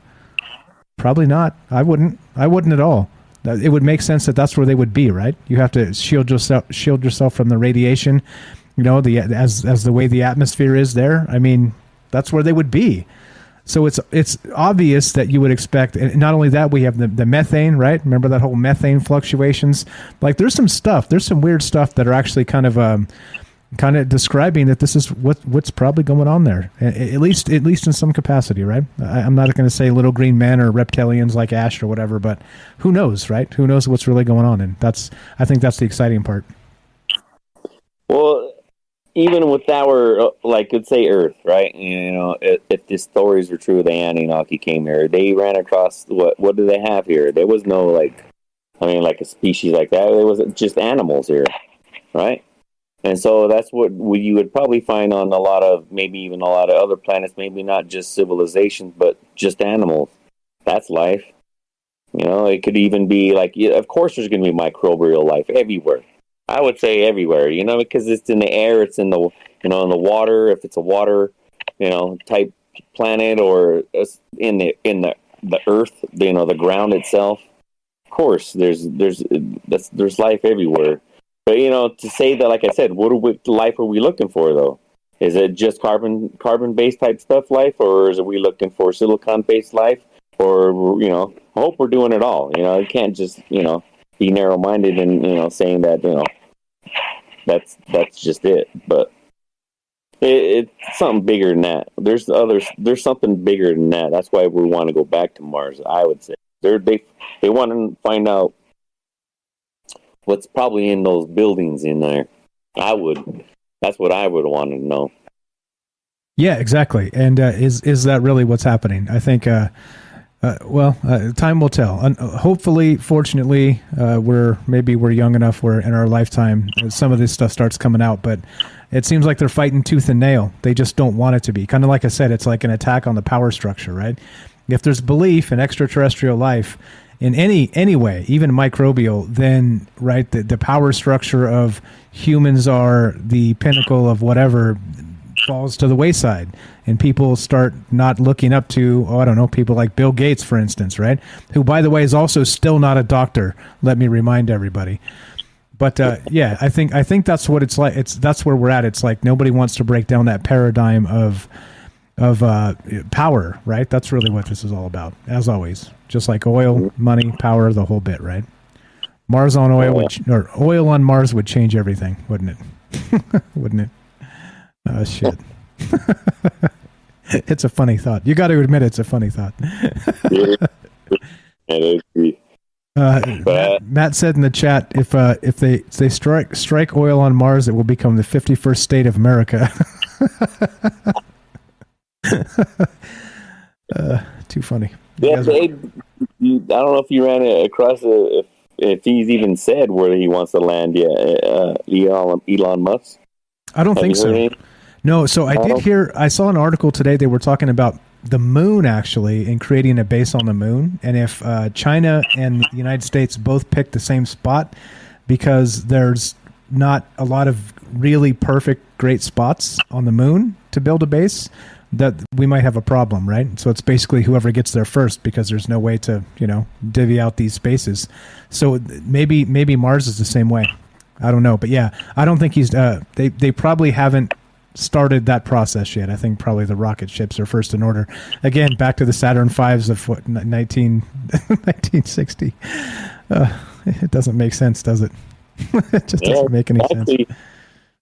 Probably not. I wouldn't at all. It would make sense that that's where they would be, right? You have to shield yourself from the radiation, as the way the atmosphere is there. I mean, that's where they would be. So it's obvious that you would expect, and not only that, we have the methane, right? Remember that whole methane fluctuations? Like there's some weird stuff that are actually kind of describing that this is what's probably going on there, at least in some capacity, right? I'm not going to say little green men or reptilians like Ash or whatever, but who knows, right? Who knows what's really going on? And I think that's the exciting part. Well, even with our, let's say Earth, right? If the stories are true, the Anunnaki came here. They ran across what do they have here? There was no like a species like that. There was just animals here, right? And so that's what you would probably find on maybe even a lot of other planets, maybe not just civilizations, but just animals. That's life. It could even be of course there's going to be microbial life everywhere. I would say everywhere, because it's in the air, it's in the, in the water, if it's a water, type planet, or in the earth, the ground itself. Of course, there's life everywhere. But, to say that, like I said, what life are we looking for, though? Is it just carbon-based type stuff life, or are we looking for silicon-based life? Or, I hope we're doing it all. You can't just, be narrow-minded and, saying that, that's just it. But it's something bigger than that. There's something bigger than that. That's why we want to go back to Mars, I would say. They want to find out what's probably in those buildings in there. That's what I would want to know. Yeah, exactly. And is that really what's happening? I think Time will tell. Hopefully, fortunately, we're young enough where in our lifetime some of this stuff starts coming out. But it seems like they're fighting tooth and nail. They just don't want it to be. Kind of like I said, it's like an attack on the power structure, right? If there's belief in extraterrestrial life in any way, even microbial, then right, the power structure of humans are the pinnacle of whatever falls to the wayside, and people start not looking up to, I don't know, people like Bill Gates, for instance, right? Who, by the way, is also still not a doctor. Let me remind everybody. But yeah, I think that's what it's like. That's where we're at. It's like nobody wants to break down that paradigm of power, right? That's really what this is all about, as always. Just like oil, money, power, the whole bit, right? Mars on oil, or oil on Mars would change everything, wouldn't it? Wouldn't it? Oh, shit. It's a funny thought. You got to admit it's a funny thought. Matt said in the chat, if they strike oil on Mars, it will become the 51st state of America. Too funny. Yeah, I don't know if you ran across if he's even said where he wants to land yet. Elon Musk. I don't think so. No, so I saw an article today. They were talking about the moon actually and creating a base on the moon. And if China and the United States both pick the same spot, because there's not a lot of really perfect, great spots on the moon to build a base, that we might have a problem, right? So it's basically whoever gets there first, because there's no way to, divvy out these spaces. So maybe Mars is the same way. I don't know, but yeah, I don't think he's. They probably haven't started that process yet. I think probably the rocket ships are first in order. Again, back to the Saturn V's of 1960. It doesn't make sense, does it? It just doesn't make any sense.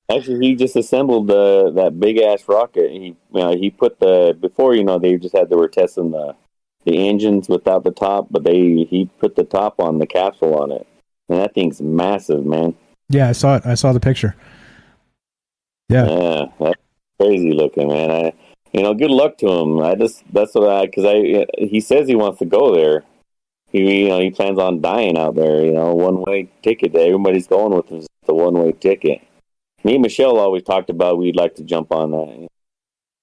Actually, he just assembled that big ass rocket. He put before they were testing the engines without the top, but he put the top on the capsule on it, and that thing's massive, man. Yeah, I saw it. I saw the picture. Yeah, that's crazy looking, man. Good luck to him. He says he wants to go there. He plans on dying out there. One way ticket that everybody's going with is the one way ticket. Me and Michelle always talked about we'd like to jump on that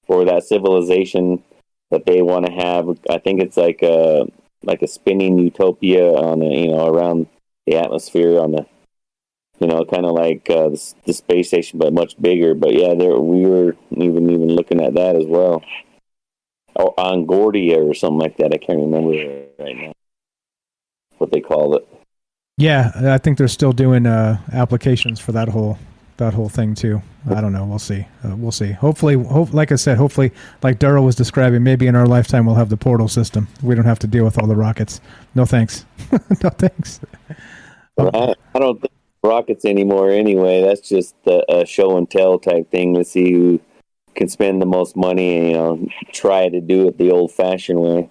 for that civilization that they want to have. I think it's like a spinning utopia on around the atmosphere on the. Kind of like the space station, but much bigger. But yeah, we were even looking at that as well. Or Angordia or something like that. I can't remember right now what they call it. Yeah, I think they're still doing applications for that whole thing too. I don't know. We'll see. We'll see. Hopefully, like I said, hopefully, like Daryl was describing, maybe in our lifetime we'll have the portal system. We don't have to deal with all the rockets. No thanks. No thanks. I don't think rockets anymore anyway. That's just a show and tell type thing to see who can spend the most money and try to do it the old fashioned way.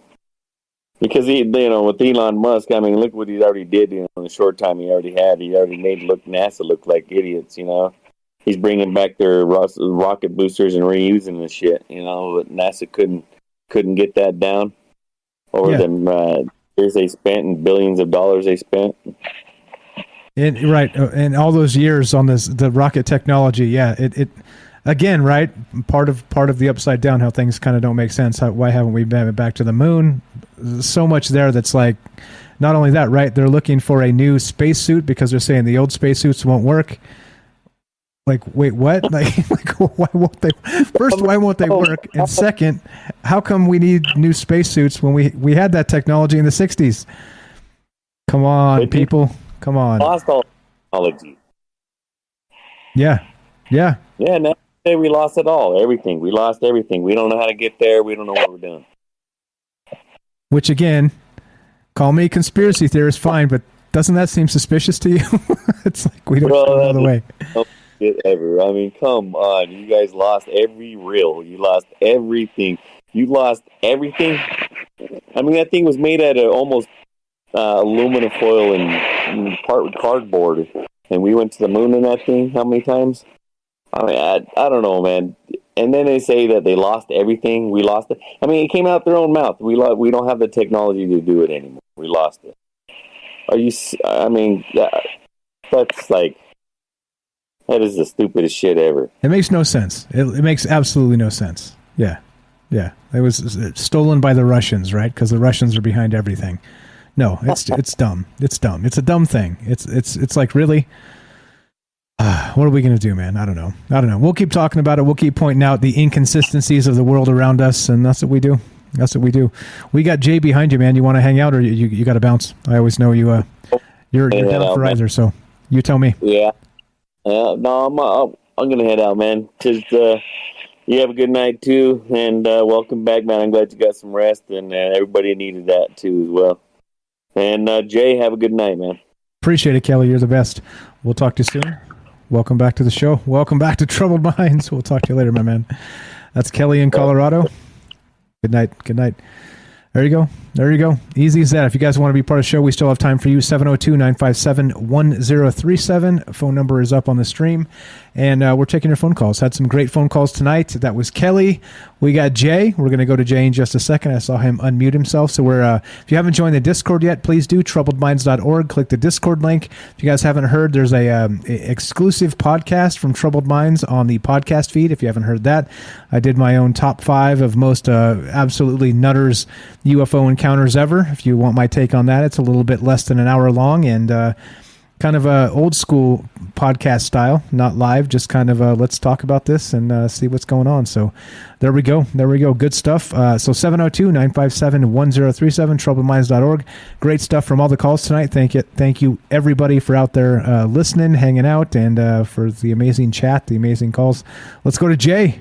Because with Elon Musk, I mean, look what he already did in the short time he already had. He already made NASA look like idiots. He's bringing back their rocket boosters and reusing the shit. But NASA couldn't get that down over them years they spent and billions of dollars they spent. Right, and all those years on the rocket technology, yeah, it again, right, part of the upside down, how things kind of don't make sense. Why haven't we been back to the moon? So much there that's like, not only that, right? They're looking for a new spacesuit because they're saying the old spacesuits won't work. Like, wait, what? Like why won't they? First, why won't they work? And second, how come we need new spacesuits when we had that technology in the 60s? Come on, people. Come on. Lost all technology. Yeah. Now we lost it all. Everything. We lost everything. We don't know how to get there. We don't know what we're doing. Which again, call me a conspiracy theorist, fine, but doesn't that seem suspicious to you? It's like we don't know the way. Ever. I mean, come on. You guys lost every reel. You lost everything. You lost everything. I mean, that thing was made out of almost aluminum foil and part with cardboard, and we went to the moon in that thing how many times? I mean, I don't know, man. and then they say that they lost everything. We lost it. I mean, it came out their own mouth. We don't have the technology to do it anymore. We lost it. Are you? I mean, that's like, that is the stupidest shit ever. It makes no sense. It makes absolutely no sense. Yeah. It was stolen by the Russians, right? Because the Russians are behind everything. No, it's dumb. It's dumb. It's a dumb thing. It's like, really. What are we going to do, man? I don't know. We'll keep talking about it. We'll keep pointing out the inconsistencies of the world around us, and that's what we do. We got Jay behind you, man. You want to hang out, or you got to bounce? I always know you're down for either, so you tell me. Yeah. No, I'm going to head out, man. Just, you have a good night, too, and welcome back, man. I'm glad you got some rest, and everybody needed that, too, as well. And Jay, have a good night, man. Appreciate it, Kelly. You're the best. We'll talk to you soon. Welcome back to the show. Welcome back to Troubled Minds. We'll talk to you later, my man. That's Kelly in Colorado. Good night. There you go. Easy as that. If you guys want to be part of the show, we still have time for you. 702-957-1037. Phone number is up on the stream. And we're taking your phone calls. Had some great phone calls tonight. That was Kelly. We got Jay. We're going to go to Jay in just a second. I saw him unmute himself. So if you haven't joined the Discord yet, please do. troubledminds.org. Click the Discord link. If you guys haven't heard, there's a exclusive podcast from Troubled Minds on the podcast feed. If you haven't heard that, I did my own top 5 of most absolutely nutters UFO encounters ever. If you want my take on that, it's a little bit less than an hour long and kind of a old school podcast style, not live, just kind of let's talk about this and see what's going on. So there we go. Good stuff. So 702-957-1037, troubledminds.org. Great stuff from all the calls tonight. Thank you everybody for out there listening, hanging out, and for the amazing chat, the amazing calls. Let's go to Jay.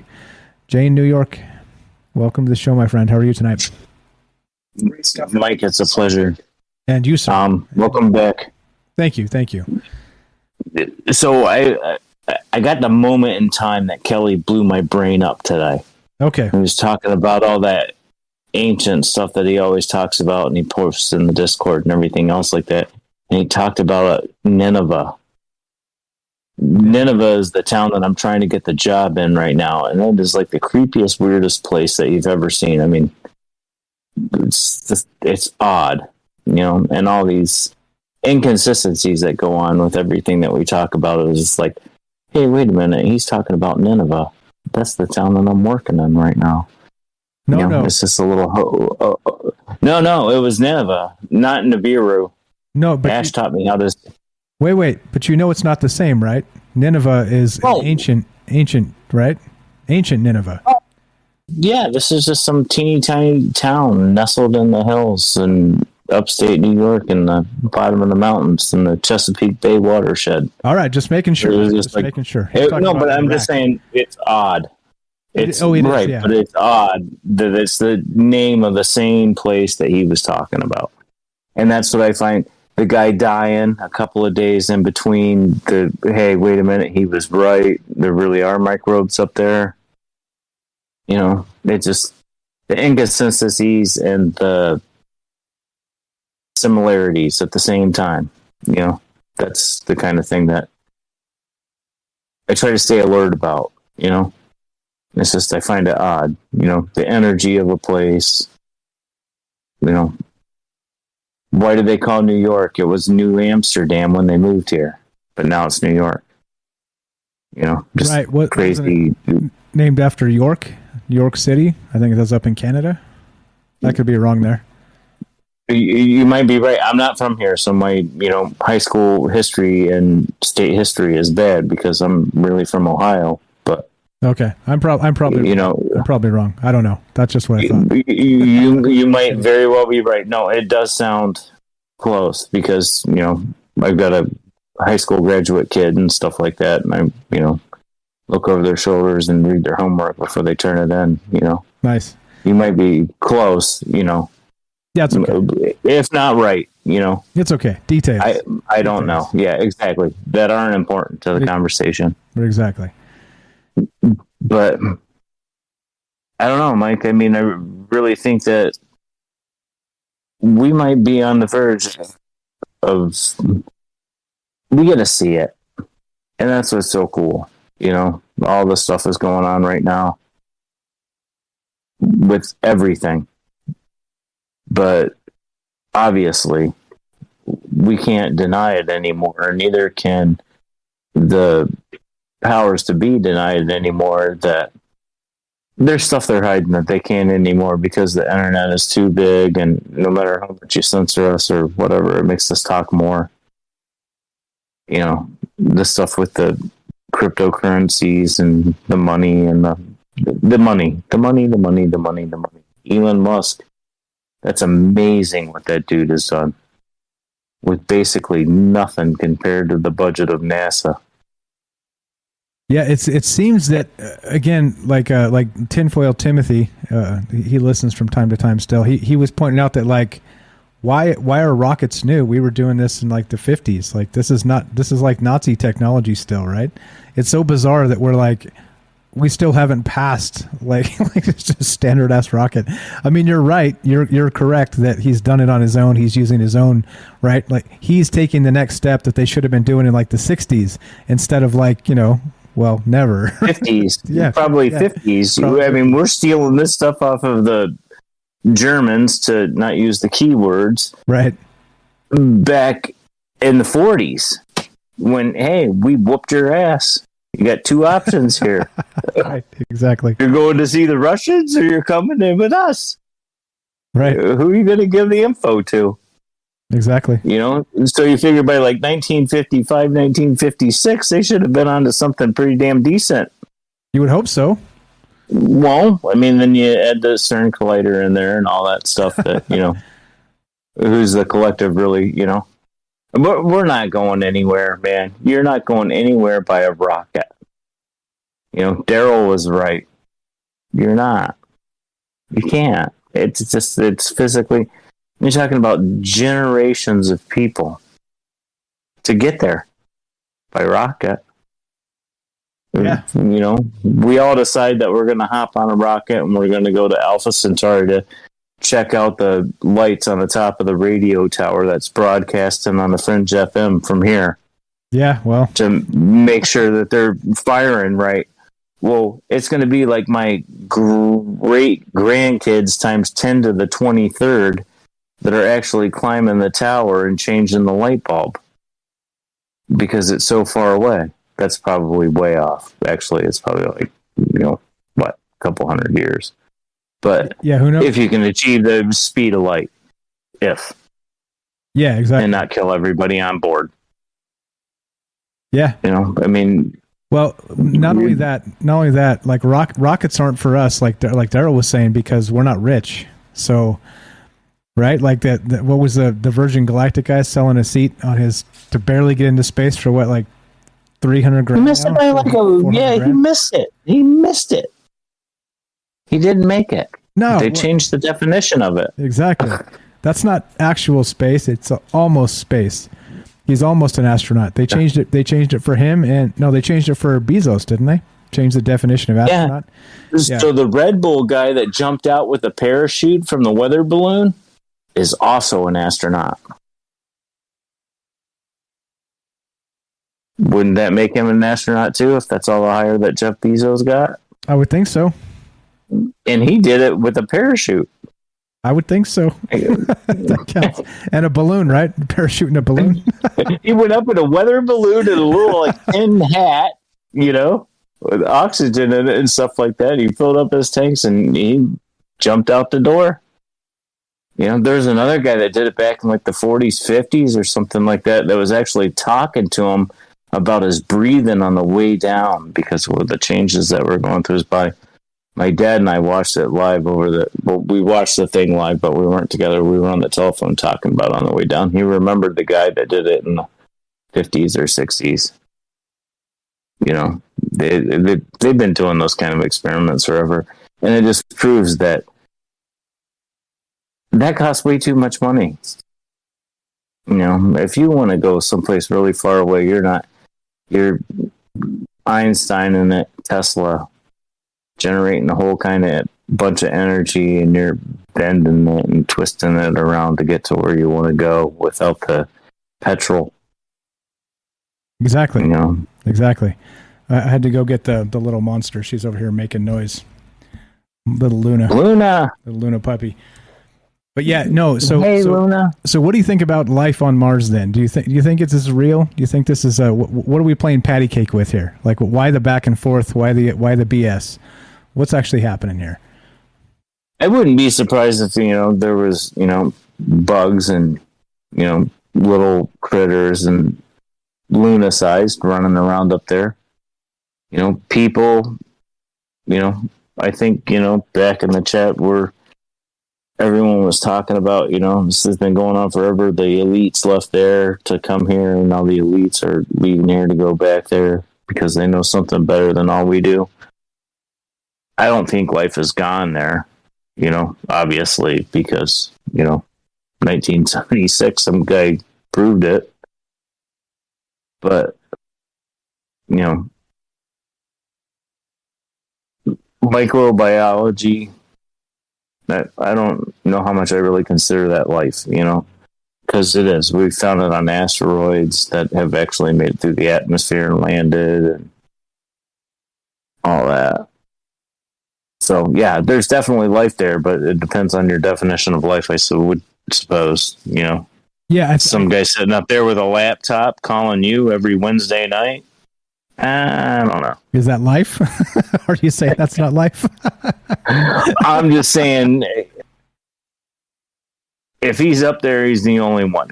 Jay in New York. Welcome to the show, my friend. How are you tonight? Mike, it's a pleasure. And you, sir. Welcome back. Thank you. So I got the moment in time that Kelly blew my brain up today. Okay. He was talking about all that ancient stuff that he always talks about, and he posts in the Discord and everything else like that. And he talked about Nineveh. Nineveh is the town that I'm trying to get the job in right now, and it is like the creepiest, weirdest place that you've ever seen. I mean, it's odd, and all these inconsistencies that go on with everything that we talk about is just like, hey, wait a minute, he's talking about Nineveh. That's the town that I'm working in right now. No. It's just a little... No, it was Nineveh, not Nibiru. No, but... Ash taught me how to... Wait, but it's not the same, right? Nineveh is ancient, right? Ancient Nineveh. Yeah, this is just some teeny tiny town nestled in the hills in upstate New York in the bottom of the mountains in the Chesapeake Bay watershed. All right, just making sure. Just sure. But I'm just saying it's odd. It's right, yeah. But it's odd that it's the name of the same place that he was talking about. And that's what I find. The guy dying a couple of days in between hey, wait a minute, he was right. There really are microbes up there. It's just the inconsistencies and the similarities at the same time. That's the kind of thing that I try to stay alert about. It's just I find it odd. The energy of a place. Why did they call New York? It was New Amsterdam when they moved here, but now it's New York. Just right. What crazy. Named after York City. I think that's up in Canada. I could be wrong there. You might be right. I'm not from here, so my high school history and state history is bad because I'm really from Ohio. But okay, I'm probably I'm probably wrong. I don't know. That's just what I thought. You might very well be right. No, it does sound close because I've got a high school graduate kid and stuff like that, and I look over their shoulders and read their homework before they turn it in. Nice. You might be close. Yeah, it's okay. If not right, it's okay. Details. I don't know. Yeah, exactly. That aren't important to the conversation. Exactly. But I don't know, Mike. I mean, I really think that we might be on the verge of we get to see it, and that's what's so cool. All the stuff is going on right now. with everything. But obviously, we can't deny it anymore. Neither can the powers to be deny it anymore, that there's stuff they're hiding that they can't anymore because the internet is too big, and no matter how much you censor us or whatever, it makes us talk more. You know, the stuff with the cryptocurrencies and the money and the money. Elon Musk, that's amazing what that dude has done with basically nothing compared to the budget of NASA. Yeah, it seems that again, like Tinfoil Timothy, he listens from time to time. Still, he was pointing out that like, why are rockets new? We were doing this in like the 50s. Like this is like Nazi technology still, right? It's so bizarre that we're like, we still haven't passed like it's just a standard ass rocket. I mean, you're right. You're correct that he's done it on his own. He's using his own, right? Like he's taking the next step that they should have been doing in like the 60s instead of like, you know, well, never 50s. Yeah, probably yeah. 50s. Probably. I mean, we're stealing this stuff off of the Germans, to not use the keywords, right? Back in the 40s, when hey, we whooped your ass. You got two options here. Right, exactly. You're going to see the Russians, or you're coming in with us. Right. Who are you going to give the info to? Exactly. You know, so you figure by like 1955, 1956, they should have been onto something pretty damn decent. You would hope so. Well, I mean, then you add the CERN collider in there and all that stuff that, you know, who's the collective really, you know. We're not going anywhere, man. You're not going anywhere by a rocket. You know, Daryl was right. You're not. You can't. It's physically... You're talking about generations of people to get there by rocket. Yeah. You know, we all decide that we're going to hop on a rocket and we're going to go to Alpha Centauri to check out the lights on the top of the radio tower that's broadcasting on the Fringe FM from here. Yeah, well. To make sure that they're firing right. Well, it's going to be like my great grandkids times 10 to the 23rd that are actually climbing the tower and changing the light bulb because it's so far away. That's probably way off. Actually, it's probably like, you know, what, a couple hundred years. But yeah, who knows? If you can achieve the speed of light, yeah, exactly, and not kill everybody on board. Yeah, you know, I mean, well, not only that, like rockets aren't for us, like Daryl was saying, because we're not rich. So. Right, like that. What was the Virgin Galactic guy selling a seat on his to barely get into space for what, like $300,000? He missed it by like he missed it. He missed it. He didn't make it. No, they changed the definition of it. Exactly. That's not actual space. It's almost space. He's almost an astronaut. They changed it. They changed it for him, and no, they changed it for Bezos, didn't they? Changed the definition of astronaut. Yeah. So the Red Bull guy that jumped out with a parachute from the weather balloon is also an astronaut. Wouldn't that make him an astronaut too, if that's all the hire that Jeff Bezos got? I would think so. And he did it with a parachute. I would think so. That counts. And a balloon, right? Parachute and a balloon. He went up in a weather balloon and a little like tin hat, you know, with oxygen in it and stuff like that. He filled up his tanks and he jumped out the door. You know, there's another guy that did it back in like the 40s, 50s or something like that was actually talking to him about his breathing on the way down because of the changes that were going through his body. My dad and I watched it live we watched the thing live, but we weren't together. We were on the telephone talking about it on the way down. He remembered the guy that did it in the 50s or 60s. You know, they've been doing those kind of experiments forever. And it just proves that costs way too much money. You know, if you want to go someplace really far away, you're Einstein and it, Tesla, generating a whole kind of bunch of energy, and you're bending it and twisting it around to get to where you want to go without the petrol. Exactly. You know? Exactly. I had to go get the little monster. She's over here making noise. Little Luna. Little Luna puppy. But yeah, no. So Luna. So what do you think about life on Mars then? Do you think this is real? Do you think this is what are we playing patty cake with here? Like, why the back and forth? Why the BS? What's actually happening here? I wouldn't be surprised if there was bugs and little critters and Luna sized running around up there. People. I think back in the chat where everyone was talking about, this has been going on forever. The elites left there to come here, and now the elites are leaving here to go back there because they know something better than all we do. I don't think life is gone there, obviously, because, 1976, some guy proved it. But, microbiology, I don't know how much I really consider that life, because it is. We found it on asteroids that have actually made it through the atmosphere and landed and all that. So, yeah, there's definitely life there, but it depends on your definition of life, I would suppose, Yeah. Some guy sitting up there with a laptop calling you every Wednesday night. I don't know. Is that life? Or do you say that's not life? I'm just saying, if he's up there, he's the only one.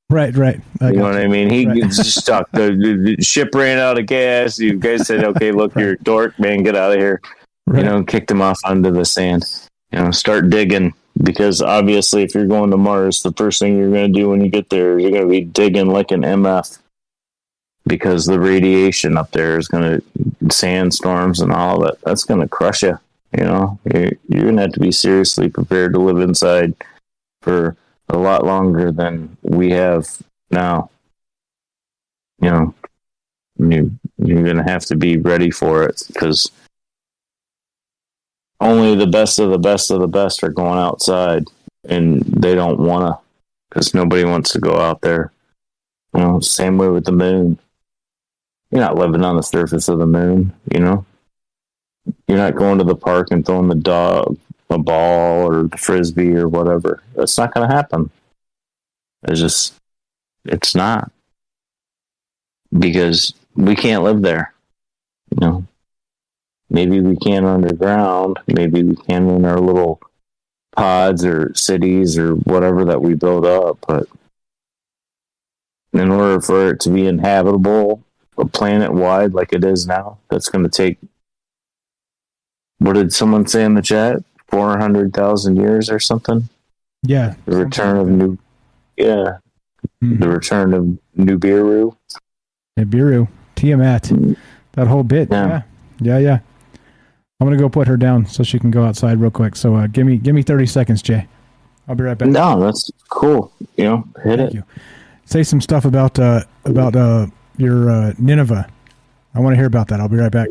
Right. You know what I mean? He gets stuck. The ship ran out of gas. You guys said, okay, look, you're a dork, man, get out of here. Right. Kicked him off onto the sand. Start digging. Because obviously, if you're going to Mars, the first thing you're going to do when you get there, you're going to be digging like an MF. Because the radiation up there is going to, sandstorms and all of it, that's going to crush you. You're going to have to be seriously prepared to live inside for a lot longer than we have now. You're going to have to be ready for it because only the best of the best of the best are going outside, and they don't want to because nobody wants to go out there. Same way with the moon. You're not living on the surface of the moon, You're not going to the park and throwing the dog a ball or the frisbee or whatever. That's not going to happen. It's not. Because we can't live there. Maybe we can underground. Maybe we can in our little pods or cities or whatever that we build up. But in order for it to be inhabitable, planet-wide like it is now, that's going to take, what did someone say in the chat? 400,000 years or something? Yeah. The return of the return of Nibiru. Nibiru. Tiamat. That whole bit. Yeah. I'm going to go put her down so she can go outside real quick. So give me 30 seconds, Jay. I'll be right back. No, that's cool. Hit Thank it. You. Say some stuff about your Nineveh. I want to hear about that. I'll be right back.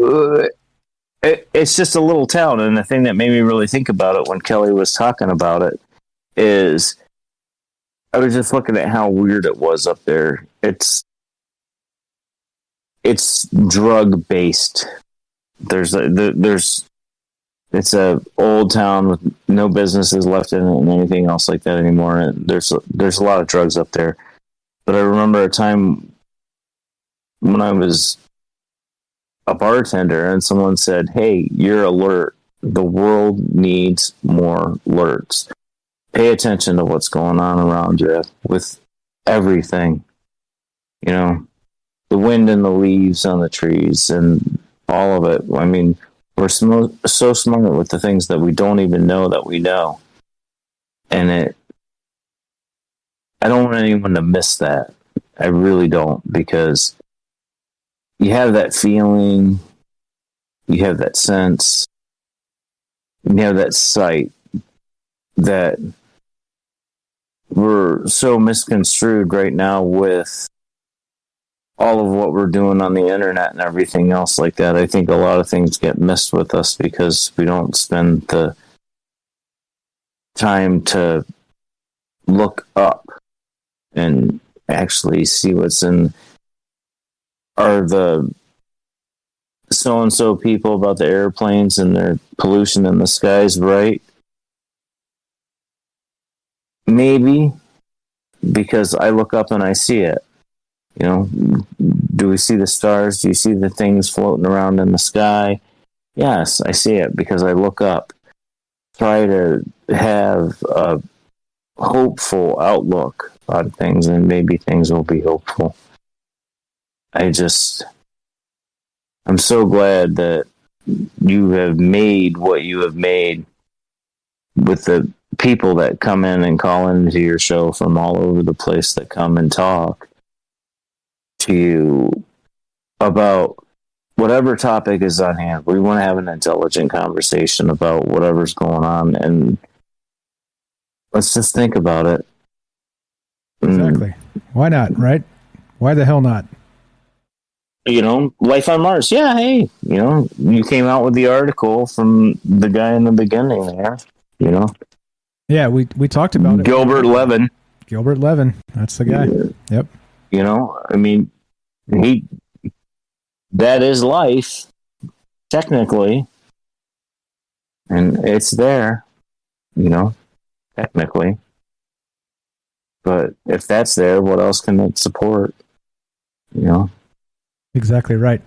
It's just a little town, and the thing that made me really think about it when Kelly was talking about it is I was just looking at how weird it was up there. It's drug based. It's a old town with no businesses left in it and anything else like that anymore. And there's a lot of drugs up there. But I remember a time when I was a bartender and someone said, "Hey, you're alert. The world needs more alerts. Pay attention to what's going on around you with everything. The wind and the leaves on the trees and all of it. I mean, we're so smart with the things that we don't even know that we know. And I don't want anyone to miss that. I really don't, because you have that feeling, you have that sense, you have that sight that we're so misconstrued right now with all of what we're doing on the internet and everything else like that. I think a lot of things get missed with us because we don't spend the time to look up and actually see what's in are the so-and-so people about the airplanes and their pollution in the skies, right? Maybe, because I look up and I see it. You know, do we see the stars? Do you see the things floating around in the sky? Yes, I see it because I look up. Try to have a hopeful outlook on things, and maybe things will be hopeful. I'm so glad that you have made what you have made with the people that come in and call into your show from all over the place that come and talk to you about whatever topic is on hand. We want to have an intelligent conversation about whatever's going on, and let's just think about it. Exactly. Why not, right? Why the hell not? You know, life on Mars. Yeah, hey, you know, you came out with the article from the guy in the beginning there, you know. Yeah, we talked about it. Gilbert Levin. Gilbert Levin. That's the guy. Yep. You know, I mean, that is life, technically. And it's there, you know, technically. But if that's there, what else can it support? You know? Exactly right.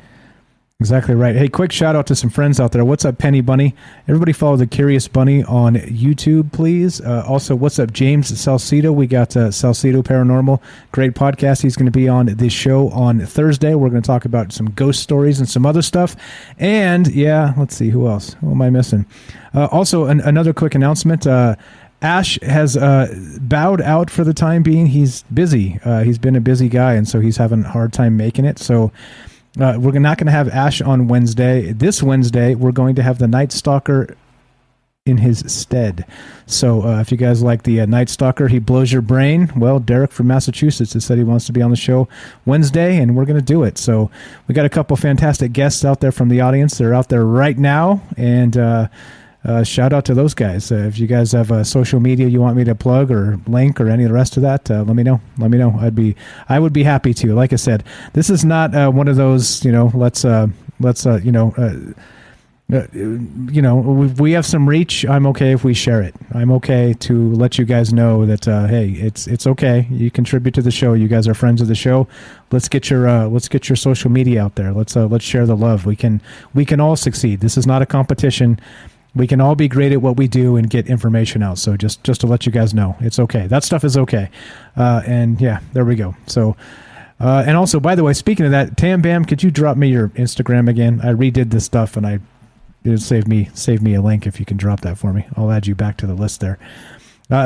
Exactly right. Hey, quick shout out to some friends out there. What's up, Penny Bunny? Everybody follow the Curious Bunny on YouTube, please. Also, what's up, James Salcedo? We got Salcedo Paranormal. Great podcast. He's going to be on this show on Thursday. We're going to talk about some ghost stories and some other stuff. And, yeah, let's see. Who else? Who am I missing? Also, another quick announcement. Ash has bowed out for the time being. He's busy. He's been a busy guy, and so he's having a hard time making it. So we're not going to have Ash on Wednesday. This Wednesday, we're going to have the Night Stalker in his stead. So if you guys like the Night Stalker, he blows your brain. Well, Derek from Massachusetts has said he wants to be on the show Wednesday, and we're going to do it. So we got a couple fantastic guests out there from the audience. They're out there right now, and shout out to those guys. If you guys have social media you want me to plug or link or any of the rest of that, let me know. Let me know. I would be happy to. Like I said, this is not one of those, you know, we have some reach. I'm okay if we share it. I'm okay to let you guys know that hey, it's okay. You contribute to the show. You guys are friends of the show. Let's get your social media out there. Let's share the love. We can all succeed. This is not a competition. We can all be great at what we do and get information out. So just to let you guys know, it's okay. That stuff is okay. And yeah, there we go. So, and also, by the way, speaking of that, Tam Bam, could you drop me your Instagram again? I redid this stuff and it saved me a link. If you can drop that for me, I'll add you back to the list there.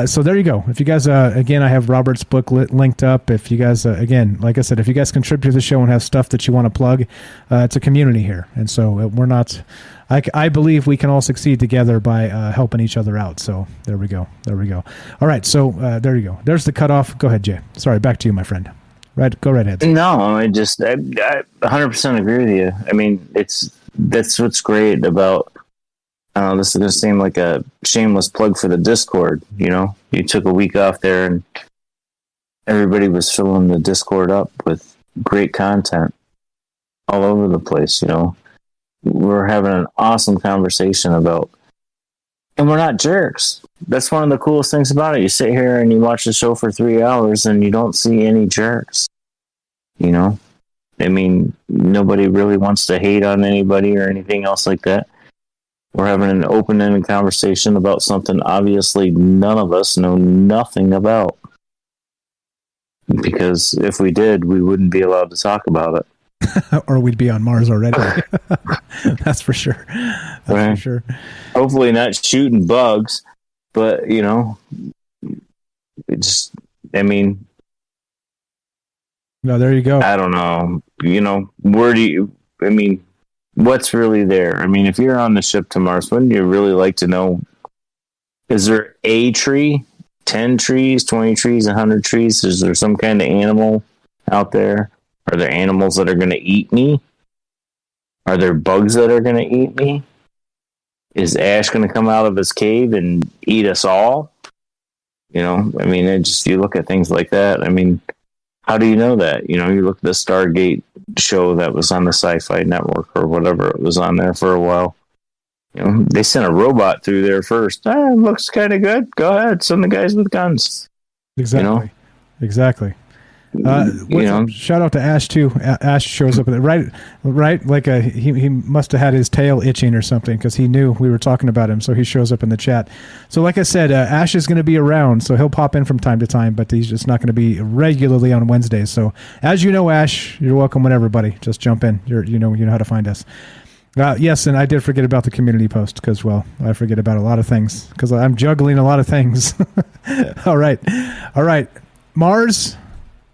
So there you go. If you guys, again, I have Robert's book linked up. If you guys, again, like I said, if you guys contribute to the show and have stuff that you want to plug, it's a community here. And so we're not, I believe we can all succeed together by helping each other out. So there we go. There we go. All right. So there you go. There's the cutoff. Go ahead, Jay. Sorry. Back to you, my friend. Right. Go right ahead. No, I 100% agree with you. I mean, that's what's great about, this is going to seem like a shameless plug for the Discord. You know, you took a week off there and everybody was filling the Discord up with great content all over the place. You know, we're having an awesome conversation about, and we're not jerks. That's one of the coolest things about it. You sit here and you watch the show for 3 hours and you don't see any jerks. You know, I mean, nobody really wants to hate on anybody or anything else like that. We're having an open-ended conversation about something obviously none of us know nothing about. Because if we did, we wouldn't be allowed to talk about it. Or we'd be on Mars already. That's for sure. That's right. For sure. Hopefully not shooting bugs, but, you know, no, there you go. I don't know. You know, what's really there? I mean, if you're on the ship to Mars, wouldn't you really like to know, is there a tree, 10 trees, 20 trees, 100 trees? Is there some kind of animal out there? Are there animals that are going to eat me? Are there bugs that are going to eat me? Is Ash going to come out of his cave and eat us all? You know, I mean, you look at things like that. I mean, how do you know that? You know, you look at the Stargate show that was on the Sci-Fi Network or whatever it was on there for a while. You know, they sent a robot through there first. It looks kind of good. Go ahead, send the guys with guns. Exactly. You know? Exactly. Shout out to Ash too. Ash shows up right. Like he must have had his tail itching or something because he knew we were talking about him, so he shows up in the chat. So, like I said, Ash is going to be around, so he'll pop in from time to time, but he's just not going to be regularly on Wednesdays. So, as you know, Ash, you're welcome whenever, buddy. Just jump in. You know how to find us. Yes, and I did forget about the community post because, well, I forget about a lot of things because I'm juggling a lot of things. All right. Mars.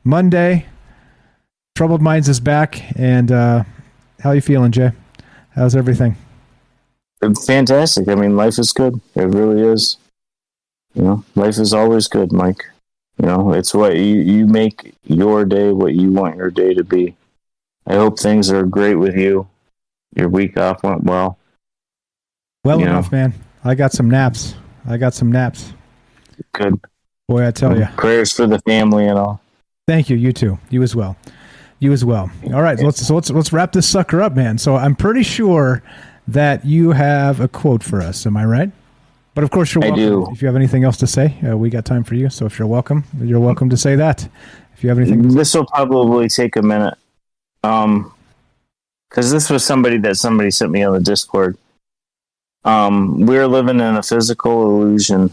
Monday, Troubled Minds is back, and how you feeling, Jay? How's everything? Fantastic. I mean, life is good. It really is. You know, life is always good, Mike. You know, it's what you make your day what you want your day to be. I hope things are great with you. Your week off went well. Well enough, man. I got some naps. Good. Boy, I tell you. Prayers for the family and all. Thank you. You too. You as well. All right. Let's wrap this sucker up, man. So I'm pretty sure that you have a quote for us. Am I right? But of course, you're welcome. I do. If you have anything else to say, we got time for you. So if you're welcome to say that. If you have anything, this will probably take a minute. Because this was somebody sent me on the Discord. We're living in a physical illusion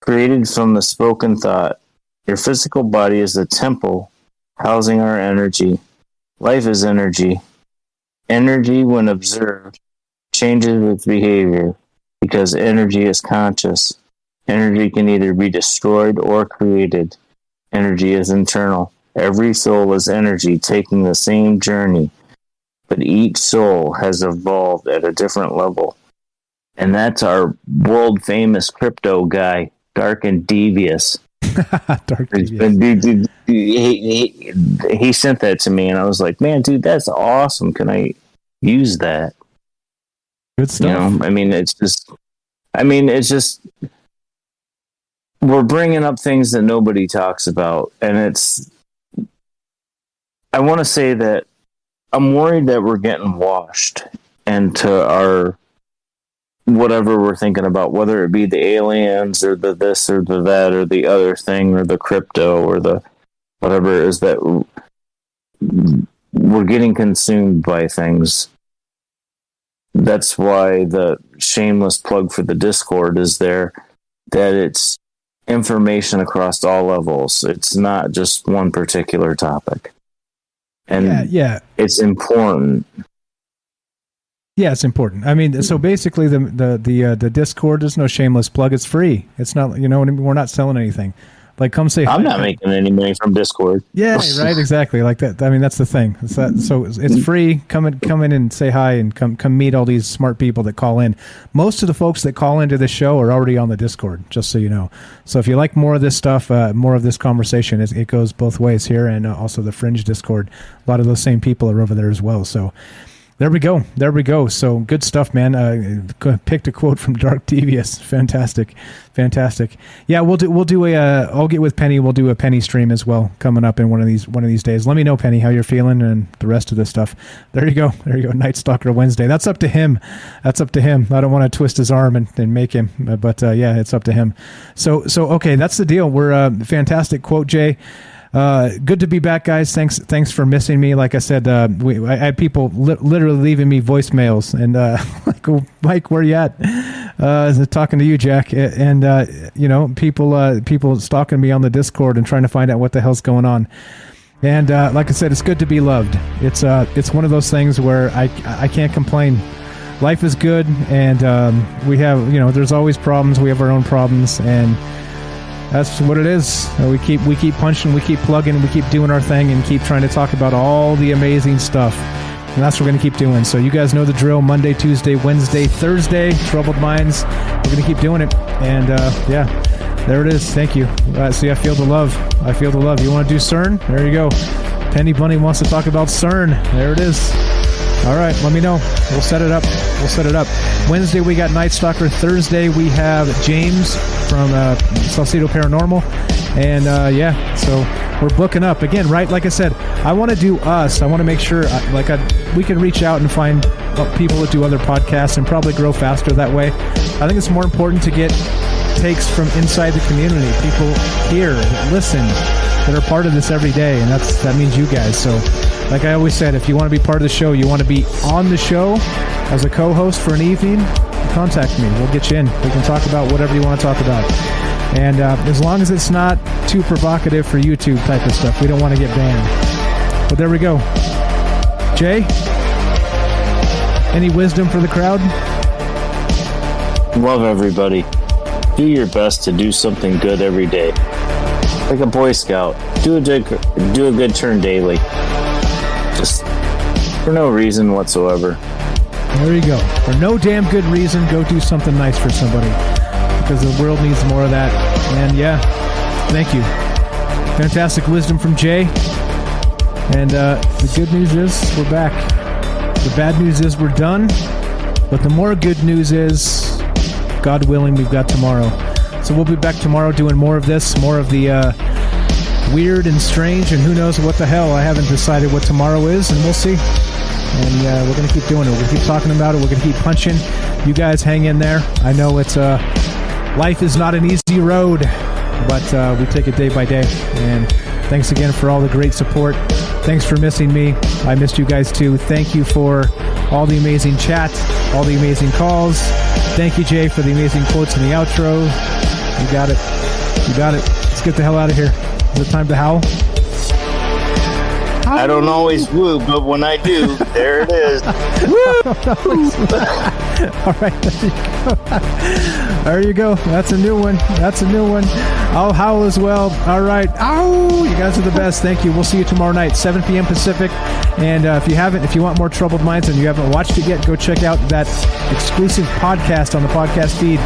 created from the spoken thought. Your physical body is a temple housing our energy. Life is energy. Energy, when observed, changes with behavior because energy is conscious. Energy can either be destroyed or created. Energy is internal. Every soul is energy taking the same journey, but each soul has evolved at a different level. And that's our world famous crypto guy, Dark and Devious. He sent that to me and I was like, man, dude, that's awesome. Can I use that? Good stuff. You know, I mean, it's just we're bringing up things that nobody talks about. And I want to say that I'm worried that we're getting washed into our whatever we're thinking about, whether it be the aliens or the this or the that or the other thing or the crypto or the whatever it is, that we're getting consumed by things. That's why the shameless plug for the Discord is there, that it's information across all levels. It's not just one particular topic. And it's important. Yeah, it's important. I mean, so basically, the Discord is no shameless plug. It's free. It's not, we're not selling anything. Like, come say. I'm not making any money from Discord. Yeah, right. Exactly. Like that. I mean, that's the thing. So it's free. Come in and say hi and come meet all these smart people that call in. Most of the folks that call into the show are already on the Discord. Just so you know. So if you like more of this stuff, more of this conversation, it goes both ways here, and also the Fringe Discord. A lot of those same people are over there as well. So. There we go. So good stuff, man. Picked a quote from Dark Devious. Fantastic. Yeah, we'll do I'll get with Penny. We'll do a Penny stream as well coming up in one of these days. Let me know, Penny, how you're feeling and the rest of this stuff. There you go. Night Stalker Wednesday. That's up to him. I don't want to twist his arm and make him, but yeah, it's up to him. So okay, that's the deal. We're fantastic quote, Jay. Good to be back, guys. Thanks for missing me. Like I said, I had people literally leaving me voicemails and like, Mike, where you at? Talking to you, Jack, and people stalking me on the Discord and trying to find out what the hell's going on. And like I said, it's good to be loved. It's one of those things where I can't complain. Life is good, and we have there's always problems. We have our own problems, and that's what it is. We keep punching, we keep plugging, we keep doing our thing, and keep trying to talk about all the amazing stuff. And that's what we're going to keep doing. So you guys know the drill. Monday, Tuesday, Wednesday, Thursday, Troubled Minds. We're going to keep doing it. And yeah, there it is. Thank you. See, I feel the love. You want to do CERN? There you go. Penny Bunny wants to talk about CERN. There it is. All right, let me know. We'll set it up. Wednesday, we got Night Stalker. Thursday, we have James from Salcedo Paranormal. And, so we're booking up. Again, right, like I said, I want to do us. I want to make sure, we can reach out and find people that do other podcasts and probably grow faster that way. I think it's more important to get takes from inside the community. People hear, listen, that are part of this every day, and that means you guys. So, like I always said, if you want to be part of the show, you want to be on the show as a co-host for an evening, contact me. We'll get you in. We can talk about whatever you want to talk about. And as long as it's not too provocative for YouTube type of stuff, we don't want to get banned. But there we go. Jay, any wisdom for the crowd? Love everybody. Do your best to do something good every day. Like a Boy Scout. Do a good turn daily. Just for no reason whatsoever. There you go. For no damn good reason, go do something nice for somebody. Because the world needs more of that. And thank you. Fantastic wisdom from Jay. And the good news is we're back. The bad news is we're done. But the more good news is, God willing, we've got tomorrow. So we'll be back tomorrow doing more of this, more of the weird and strange, and who knows what the hell. I haven't decided what tomorrow is, and we'll see. And we're going to keep doing it. We're going to keep talking about it. We're going to keep punching. You guys hang in there. I know it's life is not an easy road, but we take it day by day. And thanks again for all the great support. Thanks for missing me. I missed you guys too. Thank you for all the amazing chat, all the amazing calls. Thank you, Jay, for the amazing quotes in the outro. You got it. Let's get the hell out of here. Is it time to howl? I don't always woo, but when I do, there it is. All right, there you go. That's a new one. I'll howl as well. All right. Ow! You guys are the best. Thank you. We'll see you tomorrow night, 7 p.m. Pacific. And if you want more Troubled Minds and you haven't watched it yet, go check out that exclusive podcast on the podcast feed.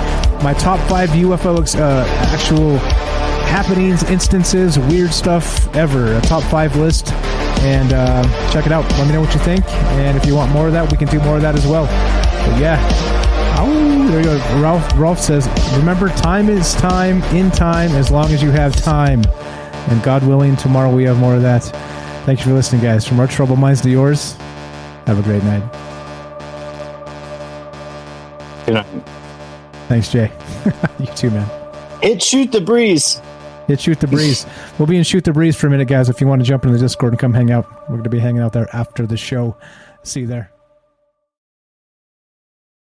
My top 5 UFO actual happenings, instances, weird stuff ever. A top 5 list. And check it out. Let me know what you think. And if you want more of that, we can do more of that as well. But there you go. Rolf says, remember, time is time in time as long as you have time. And God willing, tomorrow we have more of that. Thank you for listening, guys. From our Troubled Minds to yours, have a great night. Good night. Thanks, Jay. You too, man. Shoot the breeze. Shoot the breeze. We'll be in Shoot the Breeze for a minute, guys. If you want to jump into the Discord and come hang out, we're going to be hanging out there after the show. See you there.